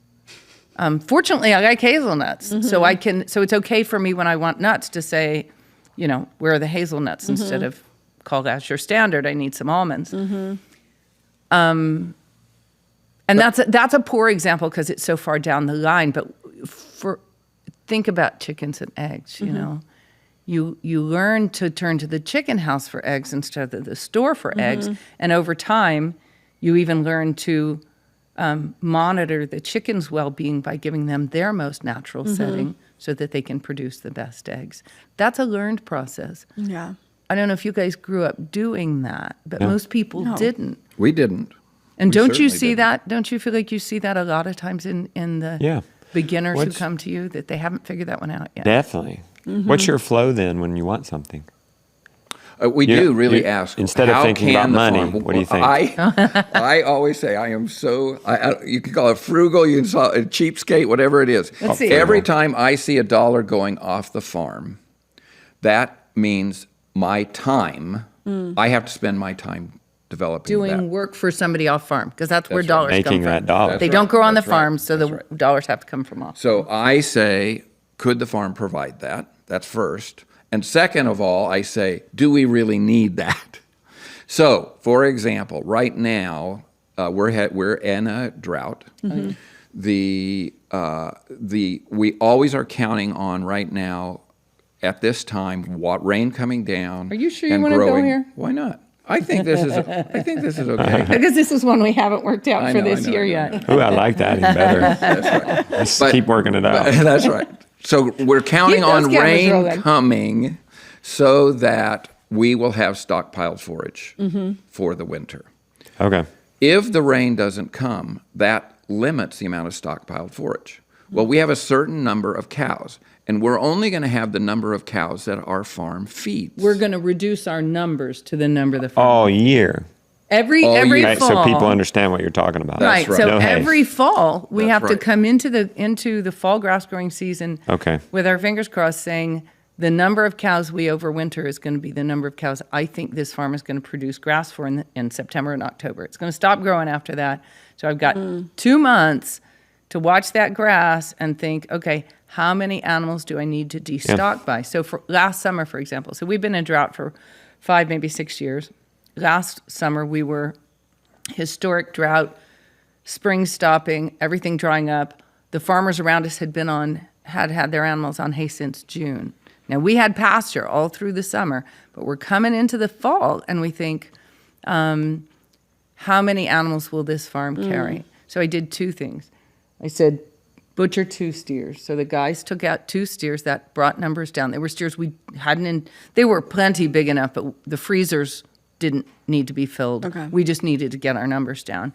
Speaker 1: Fortunately, I like hazelnuts, so it's okay for me when I want nuts to say, where are the hazelnuts instead of call that your standard. I need some almonds. And that's a poor example because it's so far down the line. But think about chickens and eggs. You learn to turn to the chicken house for eggs instead of the store for eggs, and over time, you even learn to monitor the chicken's well-being by giving them their most natural setting so that they can produce the best eggs. That's a learned process.
Speaker 2: Yeah.
Speaker 1: I don't know if you guys grew up doing that, but most people didn't.
Speaker 4: We didn't.
Speaker 1: And don't you see that? Don't you feel like you see that a lot of times in the beginners who come to you, that they haven't figured that one out yet?
Speaker 3: Definitely. What's your flow then when you want something?
Speaker 4: We do really ask.
Speaker 3: Instead of thinking about money, what do you think?
Speaker 4: I always say I am so. You can call it frugal, you can call it cheapskate, whatever it is.
Speaker 1: Let's see.
Speaker 4: Every time I see $1 going off the farm, that means my time. I have to spend my time developing
Speaker 1: Doing work for somebody off farm, because that's where dollars come
Speaker 3: Making
Speaker 1: from.
Speaker 3: that dollar.
Speaker 1: They don't grow on the farm, so the dollars have to come from off.
Speaker 4: So I say, could the farm provide that? That's first. And second of all, I say, do we really need that? So, for example, right now, we're in a drought. we always are counting on right now at this time rain coming down.
Speaker 1: Are you sure you
Speaker 4: and
Speaker 1: wanna go
Speaker 4: growing.
Speaker 1: here?
Speaker 4: Why not? I think this is okay.
Speaker 1: Because this is one we haven't worked out
Speaker 4: I
Speaker 1: for
Speaker 4: know,
Speaker 1: this year
Speaker 4: I
Speaker 1: yet.
Speaker 3: Ooh, I like that even better.
Speaker 4: That's right.
Speaker 3: Let's
Speaker 4: But-
Speaker 3: keep working it out.
Speaker 4: That's right. So we're counting
Speaker 1: Keep those
Speaker 4: on
Speaker 1: cameras
Speaker 4: rain
Speaker 1: rolling.
Speaker 4: coming so that we will have stockpiled forage for the winter.
Speaker 3: Okay.
Speaker 4: If the rain doesn't come, that limits the amount of stockpiled forage. Well, we have a certain number of cows, and we're only going to have the number of cows that our farm feeds.
Speaker 1: We're going to reduce our numbers to the number the farm.
Speaker 3: All year.
Speaker 1: Every
Speaker 4: all year.
Speaker 3: Right,
Speaker 1: fall.
Speaker 3: so people understand what you're talking about.
Speaker 1: Right.
Speaker 4: That's
Speaker 1: So
Speaker 3: No hay.
Speaker 1: every fall we
Speaker 4: That's
Speaker 1: have to
Speaker 4: right.
Speaker 1: come into the fall grass growing season
Speaker 3: Okay.
Speaker 1: with our fingers crossed saying the number of cows we overwinter is going to be the number of cows I think this farm is going to produce grass for in September and October. It's going to stop growing after that. So I've got 2 months to watch that grass and think, okay, how many animals do I need to destock by? So for last summer, for example, so we've been in drought for 5, maybe 6 years. Last summer we were historic drought, spring stopping, everything drying up. The farmers around us had had their animals on hay since June. Now we had pasture all through the summer, but we're coming into the fall and we think, how many animals will this farm carry? So I did 2 things. I said, butcher 2 steers. So the guys took out 2 steers. That brought numbers down. They were steers we hadn't they were plenty big enough, but the freezers didn't need to be filled.
Speaker 2: Okay.
Speaker 1: We just needed to get our numbers down.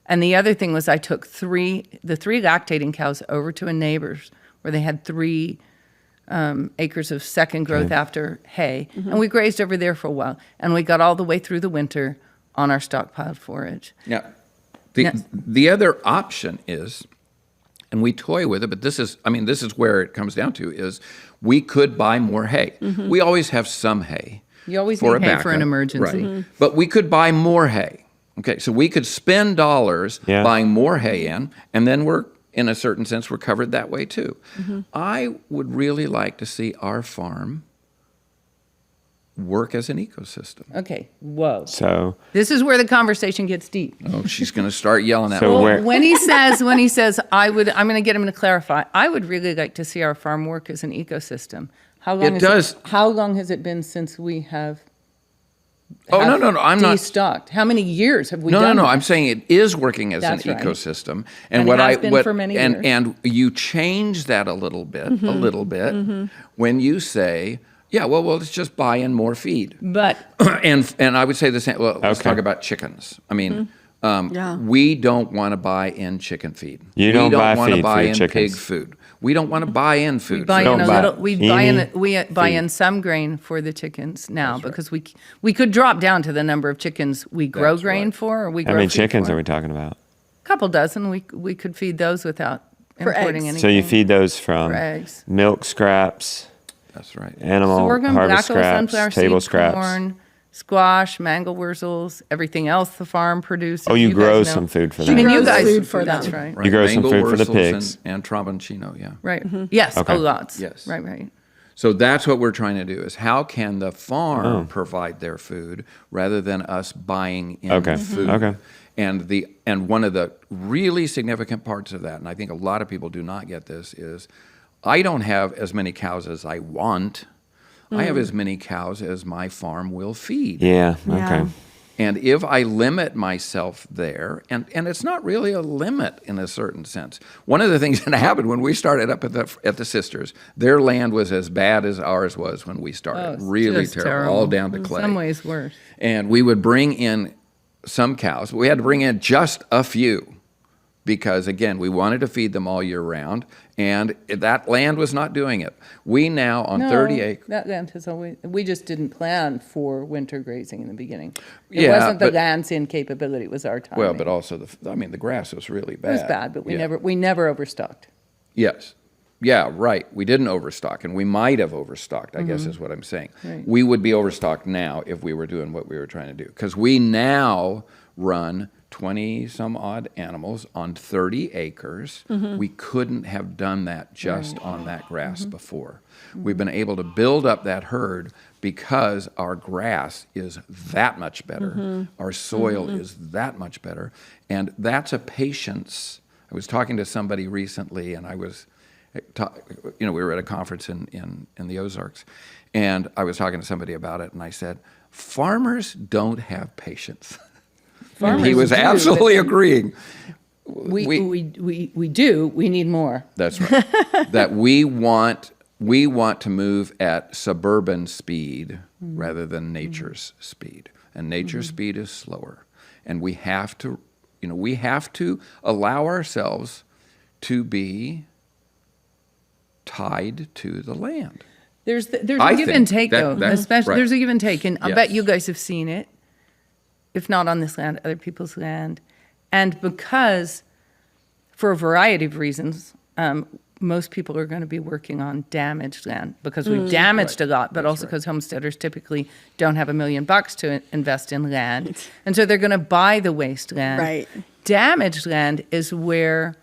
Speaker 1: And the other thing was I took the 3 lactating cows over to a neighbor's where they had 3 acres of second growth after hay. And we grazed over there for a while. And we got all the way through the winter on our stockpiled forage.
Speaker 4: Now,
Speaker 1: Yeah.
Speaker 4: the other option is, and we toy with it, but this is where it comes down to is we could buy more hay. We always have some hay.
Speaker 1: You always
Speaker 4: for
Speaker 1: need
Speaker 4: a
Speaker 1: hay for an
Speaker 4: backup.
Speaker 1: emergency.
Speaker 4: Right. But we could buy more hay. Okay, so we could spend dollars
Speaker 3: Yeah.
Speaker 4: buying more hay in, and then we're, in a certain sense, we're covered that way too. I would really like to see our farm work as an ecosystem.
Speaker 1: Okay, whoa.
Speaker 3: So
Speaker 1: This is where the conversation gets deep.
Speaker 4: Oh, she's going to start yelling at
Speaker 3: So
Speaker 4: me.
Speaker 3: where-
Speaker 1: When he says, I'm going to get him to clarify. I would really like to see our farm work as an ecosystem. How long
Speaker 4: It does.
Speaker 1: How long has it been since we have?
Speaker 4: Oh,
Speaker 1: have
Speaker 4: no, I'm not-
Speaker 1: destocked? How many years have we
Speaker 4: No,
Speaker 1: done?
Speaker 4: no, no.
Speaker 1: that?
Speaker 4: I'm saying it is working as
Speaker 1: That's
Speaker 4: an
Speaker 1: right.
Speaker 4: ecosystem,
Speaker 1: And
Speaker 4: what
Speaker 1: has
Speaker 4: I
Speaker 1: been
Speaker 4: what
Speaker 1: for many
Speaker 4: and
Speaker 1: years.
Speaker 4: and you change that a little bit, when you say, yeah, well, let's just buy in more feed,
Speaker 1: But
Speaker 4: and I would say the same. Well, let's
Speaker 3: Okay.
Speaker 4: talk about chickens. I mean.
Speaker 2: Yeah.
Speaker 4: We don't want to buy in chicken feed.
Speaker 3: You don't buy
Speaker 4: want
Speaker 3: feed
Speaker 4: to
Speaker 3: for
Speaker 4: buy
Speaker 3: your
Speaker 4: in
Speaker 3: chickens.
Speaker 4: pig food. We don't want to buy in food.
Speaker 1: we buy
Speaker 3: Don't
Speaker 1: in a
Speaker 3: buy
Speaker 1: little. We buy
Speaker 3: any
Speaker 1: buy
Speaker 3: feed.
Speaker 1: in some grain for the chickens now because we could drop down to the number of chickens we grow
Speaker 4: That's
Speaker 1: grain
Speaker 4: right.
Speaker 1: for, or we
Speaker 3: how
Speaker 1: grow
Speaker 3: many
Speaker 1: feed
Speaker 3: chickens
Speaker 1: for.
Speaker 3: are we talking about?
Speaker 1: Couple dozen. We could feed those without
Speaker 2: For
Speaker 1: importing
Speaker 2: eggs.
Speaker 1: anything.
Speaker 3: So you feed those from
Speaker 1: For eggs.
Speaker 3: milk scraps,
Speaker 4: That's right.
Speaker 3: animal
Speaker 1: Sorghum,
Speaker 3: harvest
Speaker 1: black oil, sunflower
Speaker 3: scraps, table
Speaker 1: seeds,
Speaker 3: scraps.
Speaker 1: corn, squash, mangel-wurzels, everything else the farm produces.
Speaker 3: Oh, you
Speaker 1: guys
Speaker 3: grow
Speaker 1: know.
Speaker 3: some food for
Speaker 1: I
Speaker 3: them.
Speaker 1: mean, you
Speaker 2: grows
Speaker 1: guys
Speaker 2: food for
Speaker 1: that's
Speaker 2: them.
Speaker 1: right.
Speaker 4: Right.
Speaker 3: You grow some food for the
Speaker 4: Mango-wurzels
Speaker 3: pigs.
Speaker 4: and Travoncino, yeah.
Speaker 1: Right. Yes.
Speaker 3: Okay.
Speaker 1: Oh, lots.
Speaker 4: Yes.
Speaker 1: Right.
Speaker 4: So that's what we're trying to do is how can the farm provide their food rather than us buying in
Speaker 3: Okay.
Speaker 4: food.
Speaker 3: Okay.
Speaker 4: And one of the really significant parts of that, and I think a lot of people do not get this, is I don't have as many cows as I want. I have as many cows as my farm will feed.
Speaker 3: Yeah.
Speaker 2: Yeah.
Speaker 3: Okay.
Speaker 4: And if I limit myself there, and it's not really a limit in a certain sense. One of the things that happened when we started up at the Sisters, their land was as bad as ours was when we started.
Speaker 1: Oh, it's
Speaker 4: really
Speaker 1: just
Speaker 4: terrible, all down to
Speaker 1: In
Speaker 4: clay.
Speaker 1: some ways worse.
Speaker 4: And we would bring in some cows. We had to bring in just a few because, again, we wanted to feed them all year round, and that land was not doing it. We now, on 30 acres.
Speaker 1: That land has always. We just didn't plan for winter grazing in the beginning. It
Speaker 4: Yeah,
Speaker 1: wasn't the
Speaker 4: but-
Speaker 1: land's incapability. It was our timing.
Speaker 4: Well, but also, the grass was really bad.
Speaker 1: it was bad, but we
Speaker 4: Yeah.
Speaker 1: never overstocked.
Speaker 4: Yes. Yeah, right. We didn't overstock, and we might have overstocked, I guess is what I'm saying.
Speaker 1: Right.
Speaker 4: We would be overstocked now if we were doing what we were trying to do. Because we now run 20 some odd animals on 30 acres. We couldn't have done that just on that grass before. We've been able to build up that herd because our grass is that much better. Our soil is that much better. And that's a patience I was talking to somebody recently, and I was, we were at a conference in the Ozarks, and I was talking to somebody about it, and I said, farmers don't have patience. And he was
Speaker 1: do,
Speaker 4: absolutely agreeing.
Speaker 1: We do. We need more.
Speaker 4: That's right. That we want to move at suburban speed rather than nature's speed. And nature's speed is slower. And we have to allow ourselves to be tied to the land.
Speaker 1: There's a give and take, though. Especially,
Speaker 4: right.
Speaker 1: There's a give and take. And I
Speaker 4: Yes.
Speaker 1: bet you guys have seen it. If not on this land, other people's land. And because, for a variety of reasons, most people are going to be working on damaged land because we've damaged a lot, but also because homesteaders typically don't have $1 million to invest in land. And so they're going to buy the wasteland.
Speaker 2: Right.
Speaker 1: Damaged land is where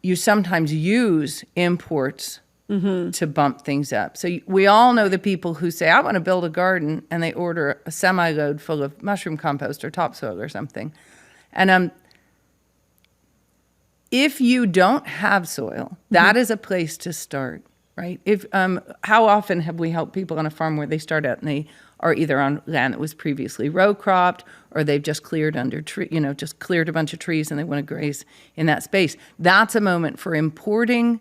Speaker 1: you sometimes use imports to bump things up. So we all know the people who say, I want to build a garden, and they order a semi-load full of mushroom compost or topsoil or something. And if you don't have soil, that is a place to start, right? If how often have we helped people on a farm where they start out and they are either on land that was previously row cropped, or they've just cleared just cleared a bunch of trees and they want to graze in that space. That's a moment for importing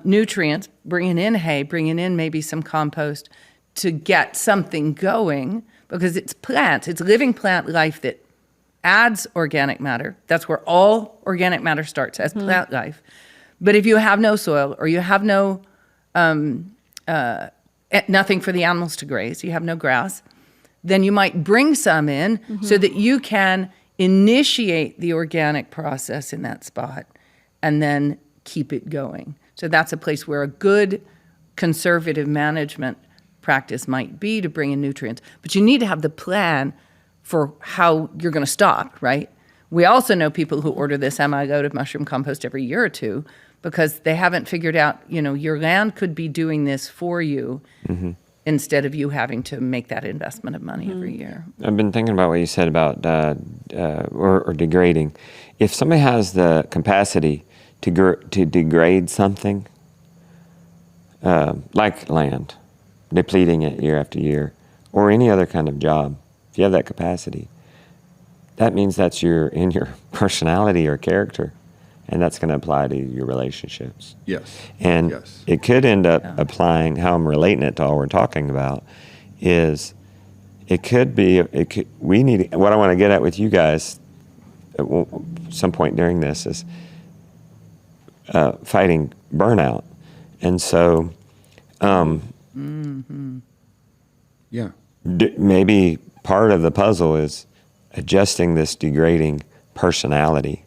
Speaker 1: nutrients, bringing in hay, bringing in maybe some compost to get something going, because it's plants, it's living plant life that adds organic matter. That's where all organic matter starts, as plant life. But if you have no soil, or you have no nothing for the animals to graze, you have no grass, then you might bring some in so that you can initiate the organic process in that spot and then keep it going. So that's a place where a good conservative management practice might be to bring in nutrients. But you need to have the plan for how you're going to stop, right? We also know people who order this semi-load of mushroom compost every year or two because they haven't figured out, your land could be doing this for you instead of you having to make that investment of money every year.
Speaker 3: I've been thinking about what you said about or degrading. If somebody has the capacity to degrade something, like land, depleting it year after year, or any other kind of job, if you have that capacity, that means that's in your personality or character, and that's going to apply to your relationships.
Speaker 4: Yes.
Speaker 3: And
Speaker 4: yes.
Speaker 3: It could end up applying, how I'm relating it to all we're talking about, is what I want to get at with you guys at some point during this is fighting burnout. And so
Speaker 4: Yeah.
Speaker 3: maybe part of the puzzle is adjusting this degrading personality,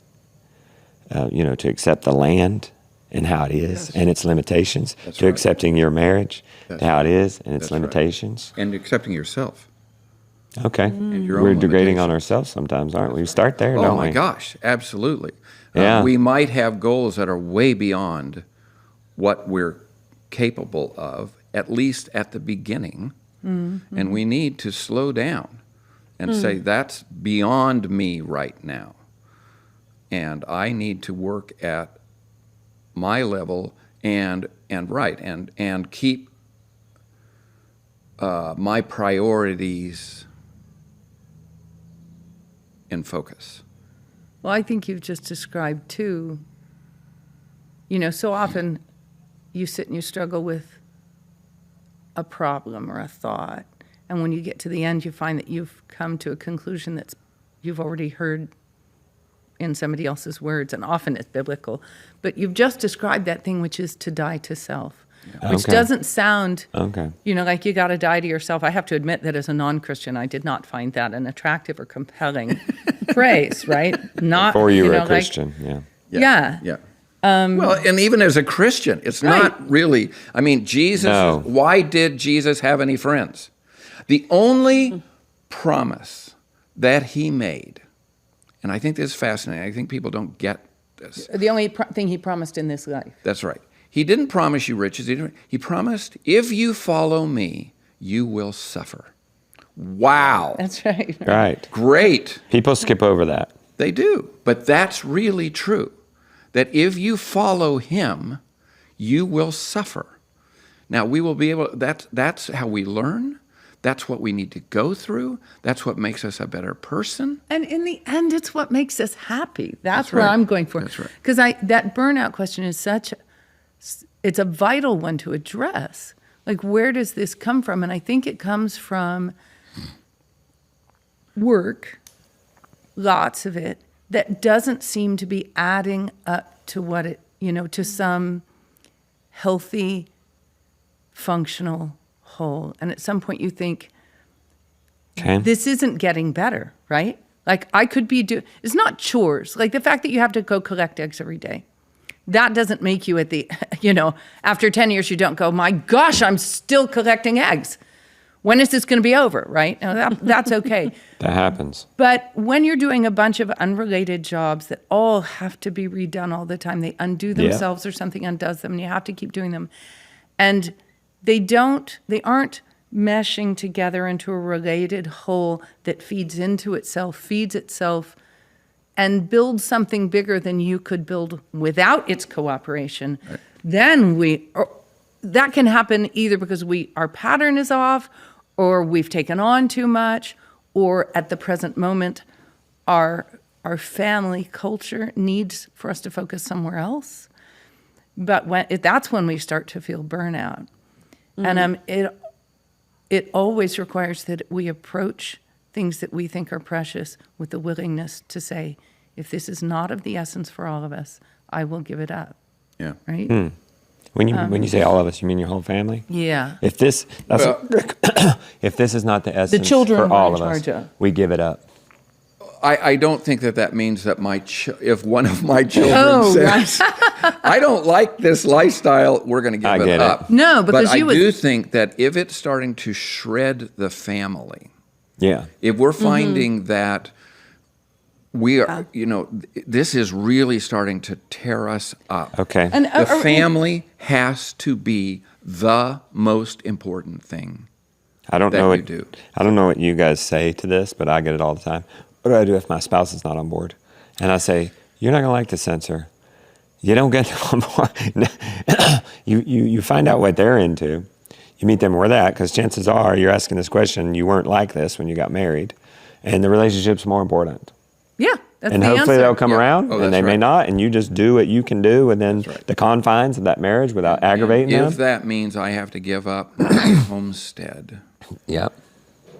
Speaker 3: to accept the land and how it is and its limitations,
Speaker 4: That's
Speaker 3: to
Speaker 4: right.
Speaker 3: accepting your marriage,
Speaker 4: That's
Speaker 3: to how it
Speaker 4: right.
Speaker 3: is and its
Speaker 4: That's right.
Speaker 3: limitations.
Speaker 4: And accepting yourself.
Speaker 3: Okay.
Speaker 4: And your
Speaker 3: We're
Speaker 4: own
Speaker 3: degrading on
Speaker 4: limitations.
Speaker 3: ourselves sometimes, aren't we? We start there,
Speaker 4: Oh
Speaker 3: don't
Speaker 4: my
Speaker 3: we?
Speaker 4: gosh, absolutely.
Speaker 3: Yeah.
Speaker 4: We might have goals that are way beyond what we're capable of, at least at the beginning. And we need to slow down and say, that's beyond me right now. And I need to work at my level and keep my priorities in focus.
Speaker 1: Well, I think you've just described too, so often you sit and you struggle with a problem or a thought. And when you get to the end, you find that you've come to a conclusion that you've already heard in somebody else's words, and often it's biblical. But you've just described that thing, which is to die to self, which
Speaker 3: Okay.
Speaker 1: doesn't sound,
Speaker 3: Okay.
Speaker 1: like you got to die to yourself. I have to admit that as a non-Christian, I did not find that an attractive or compelling phrase, right? Not
Speaker 3: Before you were a
Speaker 1: like-
Speaker 3: Christian, yeah.
Speaker 1: Yeah.
Speaker 4: Yeah. Well, and even as a Christian, it's not really, Jesus,
Speaker 3: No.
Speaker 4: why did Jesus have any friends? The only promise that he made, and I think this is fascinating, I think people don't get this.
Speaker 1: The only thing he promised in this life.
Speaker 4: That's right. He didn't promise you riches. He promised, if you follow me, you will suffer. Wow.
Speaker 1: That's right.
Speaker 3: Right.
Speaker 4: Great.
Speaker 3: People skip over that.
Speaker 4: They do. But that's really true. That if you follow him, you will suffer. Now, we will be able, that's how we learn. That's what we need to go through. That's what makes us a better person.
Speaker 1: And in the end, it's what makes us happy. That's what
Speaker 4: right.
Speaker 1: I'm going for.
Speaker 4: That's right.
Speaker 1: Because that burnout question is it's a vital one to address. Like, where does this come from? And I think it comes from work, lots of it, that doesn't seem to be adding up to what it, to some healthy, functional whole. And at some point you think,
Speaker 3: Okay.
Speaker 1: this isn't getting better, right? Like, I could be it's not chores. Like, the fact that you have to go collect eggs every day, that doesn't make you after 10 years, you don't go, my gosh, I'm still collecting eggs. When is this going to be over, right? Now, that's okay.
Speaker 3: That happens.
Speaker 1: But when you're doing a bunch of unrelated jobs that all have to be redone all the time, they undo themselves or something undoes them, and you have to keep doing them. And they aren't meshing together into a related whole that feeds itself, and builds something bigger than you could build without its cooperation. Right. Then that can happen either because our pattern is off, or we've taken on too much, or at the present moment, our family culture needs for us to focus somewhere else. But that's when we start to feel burnout. And it always requires that we approach things that we think are precious with the willingness to say, if this is not of the essence for all of us, I will give it up.
Speaker 4: Yeah.
Speaker 1: Right?
Speaker 3: When you say all of us, you mean your whole family?
Speaker 1: Yeah.
Speaker 3: If this is not the essence
Speaker 1: children
Speaker 3: for
Speaker 1: we're
Speaker 3: all
Speaker 1: in
Speaker 3: of us,
Speaker 1: charge of.
Speaker 3: we give it up.
Speaker 4: I don't think that means that if one of my children says, I don't like this lifestyle, we're going to give it up.
Speaker 1: No, because
Speaker 4: but I do think that if it's starting to shred the family, if we're finding that we are, this is really starting to tear us up.
Speaker 3: Okay.
Speaker 1: And
Speaker 4: the family has to be the most important thing.
Speaker 3: I don't know what you guys say to this, but I get it all the time. What do I do if my spouse is not on board? And I say, you're not going to like this censor. You don't get on board. you find out what they're into. You meet them where they're at, because chances are you're asking this question, you weren't like this when you got married, and the relationship's more important.
Speaker 1: Yeah, that's
Speaker 3: and
Speaker 1: the
Speaker 3: hopefully
Speaker 1: answer.
Speaker 3: they'll come around, and they may not, and you just do what you can do within the confines of that marriage without aggravating them.
Speaker 4: If that means I have to give up my homestead.
Speaker 3: Yep.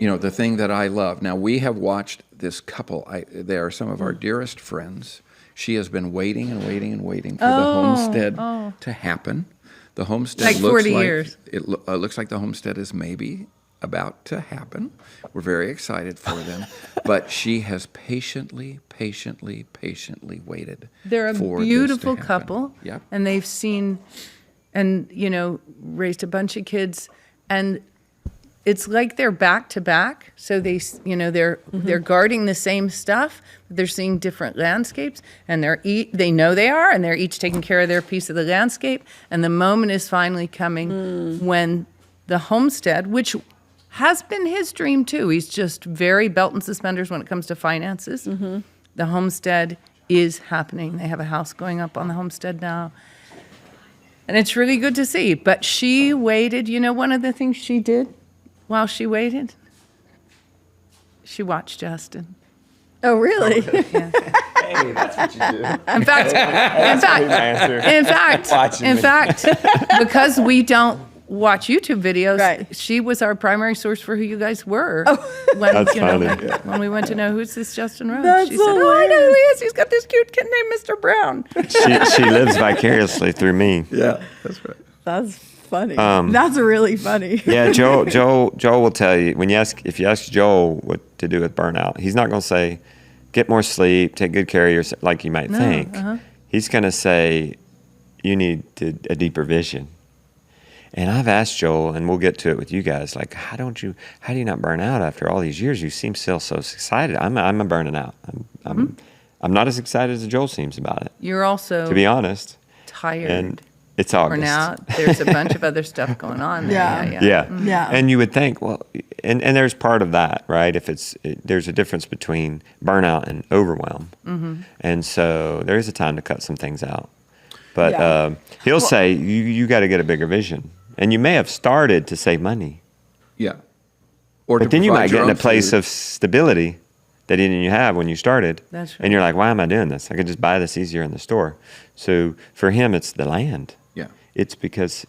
Speaker 4: The thing that I love. Now, we have watched this couple. They are some of our dearest friends. She has been waiting and waiting and waiting for the homestead to happen. The homestead
Speaker 1: like
Speaker 4: looks
Speaker 1: 40 years.
Speaker 4: It looks like the homestead is maybe about to happen. We're very excited for them. But she has patiently waited.
Speaker 1: They're a
Speaker 4: for
Speaker 1: beautiful
Speaker 4: this to happen.
Speaker 1: couple.
Speaker 4: Yep.
Speaker 1: And they've seen and, raised a bunch of kids. And it's like they're back to back. So they're guarding the same stuff, but they're seeing different landscapes, and they know they are, and they're each taking care of their piece of the landscape. And the moment is finally coming when the homestead, which has been his dream too. He's just very belt and suspenders when it comes to finances. The homestead is happening. They have a house going up on the homestead now. And it's really good to see. But she waited. One of the things she did while she waited, she watched Justin.
Speaker 2: Oh, really?
Speaker 1: Yeah.
Speaker 3: Hey, that's what you do.
Speaker 1: In fact, because we don't watch YouTube videos,
Speaker 2: Right.
Speaker 1: she was our primary source for who you guys were. When,
Speaker 3: That's funny.
Speaker 1: when we went to know, who's this Justin Rhodes?
Speaker 2: That's
Speaker 1: She said, oh, I know who
Speaker 2: hilarious.
Speaker 1: he is. He's got this cute kid named Mr. Brown.
Speaker 3: She lives vicariously through me.
Speaker 4: Yeah, that's right.
Speaker 2: That's funny. That's really funny.
Speaker 3: Yeah, Joel will tell you if you ask Joel what to do with burnout, he's not going to say, get more sleep, take good care of yourself, like you might think. He's going to say, you need a deeper vision. And I've asked Joel, and we'll get to it with you guys, like, how do you not burn out after all these years? You seem still so excited. I'm burning out. I'm not as excited as Joel seems about it.
Speaker 1: You're also
Speaker 3: to be honest.
Speaker 1: tired.
Speaker 3: And It's August.
Speaker 1: For now, there's a bunch of other stuff going on there.
Speaker 2: Yeah.
Speaker 3: Yeah.
Speaker 2: Yeah.
Speaker 3: And you would think, well, and there's part of that, right? There's a difference between burnout and overwhelm. And so there is a time to cut some things out. But
Speaker 2: Yeah.
Speaker 3: he'll say, you got to get a bigger vision. And you may have started to save money,
Speaker 4: Yeah. Or
Speaker 3: but then you might get in a place of stability that you didn't have when you started.
Speaker 1: That's right.
Speaker 3: And you're like, why am I doing this? I could just buy this easier in the store. So for him, it's the land.
Speaker 4: Yeah.
Speaker 3: It's because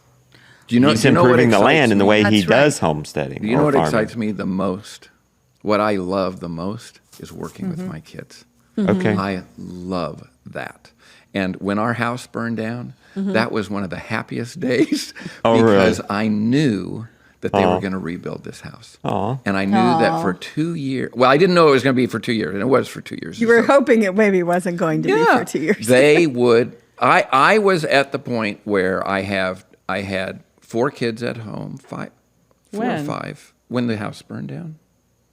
Speaker 4: Do you know,
Speaker 3: he's
Speaker 4: do you know what
Speaker 3: improving the
Speaker 4: excites
Speaker 3: land in the
Speaker 4: me?
Speaker 3: way he
Speaker 1: That's right.
Speaker 3: does homesteading.
Speaker 4: Do you know
Speaker 3: or
Speaker 4: what
Speaker 3: farming.
Speaker 4: excites me the most? What I love the most is working with my kids.
Speaker 3: Okay.
Speaker 4: I love that. And when our house burned down, that was one of the happiest days
Speaker 3: Oh, really?
Speaker 4: because I knew that they were going to rebuild this house.
Speaker 3: Aw.
Speaker 4: And I knew that for 2 years. Well, I didn't know it was going to be for 2 years, and it was for 2 years.
Speaker 2: You were hoping it maybe wasn't going to be for 2 years.
Speaker 4: They would. I was at the point where I had 4 kids at home, 4 or
Speaker 1: When?
Speaker 4: 5 when the house burned down.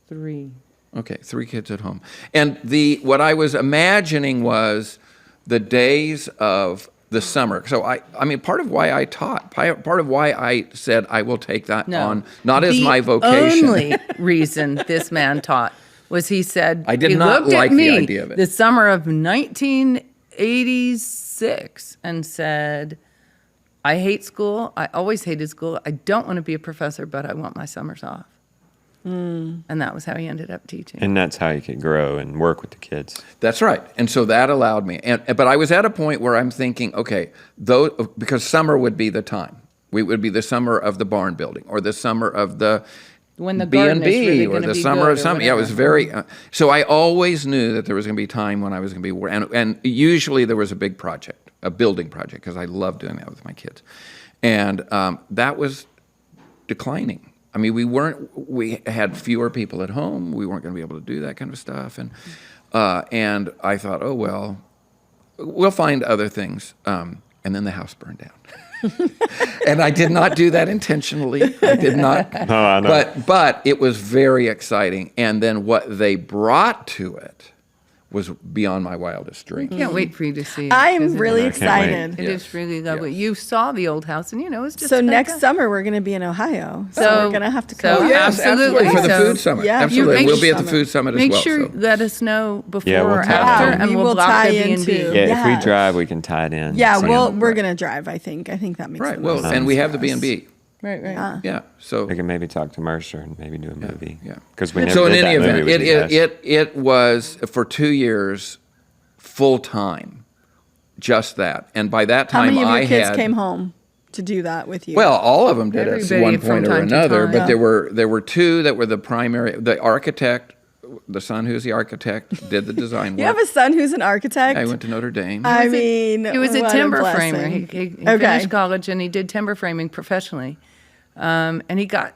Speaker 1: 3.
Speaker 4: Okay, 3 kids at home. And what I was imagining was the days of the summer. So I mean, part of why I taught, part of why I said I will take that
Speaker 1: No.
Speaker 4: on, not as
Speaker 1: The
Speaker 4: my vocation.
Speaker 1: only reason this man taught was he said,
Speaker 4: I did
Speaker 1: he
Speaker 4: not
Speaker 1: looked at
Speaker 4: like the
Speaker 1: me
Speaker 4: idea of it.
Speaker 1: the summer of 1986 and said, I hate school. I always hated school. I don't want to be a professor, but I want my summers off. And that was how he ended up teaching.
Speaker 3: And that's how you could grow and work with the kids.
Speaker 4: That's right. And so that allowed me. But I was at a point where I'm thinking, okay, because summer would be the time. We would be the summer of the barn building or the summer of the
Speaker 1: When the garden is
Speaker 4: B&B
Speaker 1: really
Speaker 4: or
Speaker 1: gonna
Speaker 4: the
Speaker 1: be
Speaker 4: summer
Speaker 1: good
Speaker 4: of
Speaker 1: or
Speaker 4: something. Yeah, it was
Speaker 1: whatever.
Speaker 4: very. So I always knew that there was going to be time when I was going to be, and usually there was a big project, a building project, because I love doing that with my kids, and that was declining. I mean, we had fewer people at home. We weren't going to be able to do that kind of stuff, and I thought, oh well, we'll find other things. And then the house burned down. And I did not do that intentionally. I did not.
Speaker 3: Oh, I know.
Speaker 4: But it was very exciting. And then what they brought to it was beyond my wildest dream.
Speaker 1: Can't wait for you to see it.
Speaker 2: I'm
Speaker 1: 'cause
Speaker 2: really
Speaker 3: I can't wait.
Speaker 2: excited.
Speaker 1: It is really lovely. You saw the old house, and it's just
Speaker 2: So next
Speaker 1: fantastic.
Speaker 2: summer we're going to be in Ohio. So, we're going to have to
Speaker 1: so
Speaker 2: come.
Speaker 1: Oh,
Speaker 2: out.
Speaker 1: yes, absolutely.
Speaker 4: For the
Speaker 1: So
Speaker 4: food summit.
Speaker 2: Yeah,
Speaker 4: Absolutely.
Speaker 1: you
Speaker 4: We'll be at the
Speaker 2: make-
Speaker 4: food summit as
Speaker 1: Make
Speaker 4: well.
Speaker 1: sure
Speaker 4: so.
Speaker 1: let us know before
Speaker 3: Yeah, we'll
Speaker 1: or
Speaker 3: tie
Speaker 1: after,
Speaker 3: it.
Speaker 1: and
Speaker 2: We
Speaker 1: we'll
Speaker 2: will
Speaker 1: block
Speaker 2: tie
Speaker 1: the
Speaker 2: into-
Speaker 1: B&B.
Speaker 3: Yeah, if we
Speaker 2: Yeah.
Speaker 3: drive, we can tie it in.
Speaker 2: Yeah,
Speaker 3: So
Speaker 2: we're going to drive, I think. I think that makes
Speaker 4: Right.
Speaker 2: the
Speaker 4: Well,
Speaker 2: most
Speaker 4: and we
Speaker 2: sense
Speaker 4: have the
Speaker 2: for us.
Speaker 4: B&B.
Speaker 1: Right.
Speaker 2: Yeah.
Speaker 4: Yeah. So.
Speaker 3: we can maybe talk to Mercer and maybe do a movie.
Speaker 4: yeah.
Speaker 3: Because we never
Speaker 4: So in
Speaker 3: did
Speaker 4: any
Speaker 3: that movie
Speaker 4: event,
Speaker 3: with you guys.
Speaker 4: it was for 2 years full time, just that. And by that
Speaker 2: How
Speaker 4: time,
Speaker 2: many of your
Speaker 4: I
Speaker 2: kids
Speaker 4: had
Speaker 2: came home to do that with you?
Speaker 4: well, all of them did at
Speaker 1: Everybody
Speaker 4: one
Speaker 1: from
Speaker 4: point or
Speaker 1: time to
Speaker 4: another,
Speaker 1: time.
Speaker 4: but
Speaker 1: Yeah.
Speaker 4: there were 2 that were the primary. The architect, the son who's the architect, did the design work.
Speaker 2: you have a son who's an architect?
Speaker 4: I went to Notre Dame.
Speaker 2: I mean,
Speaker 1: He was a
Speaker 2: what
Speaker 1: timber
Speaker 2: blessing.
Speaker 1: framer. He
Speaker 2: Okay.
Speaker 1: finished college and he did timber framing professionally. And he got,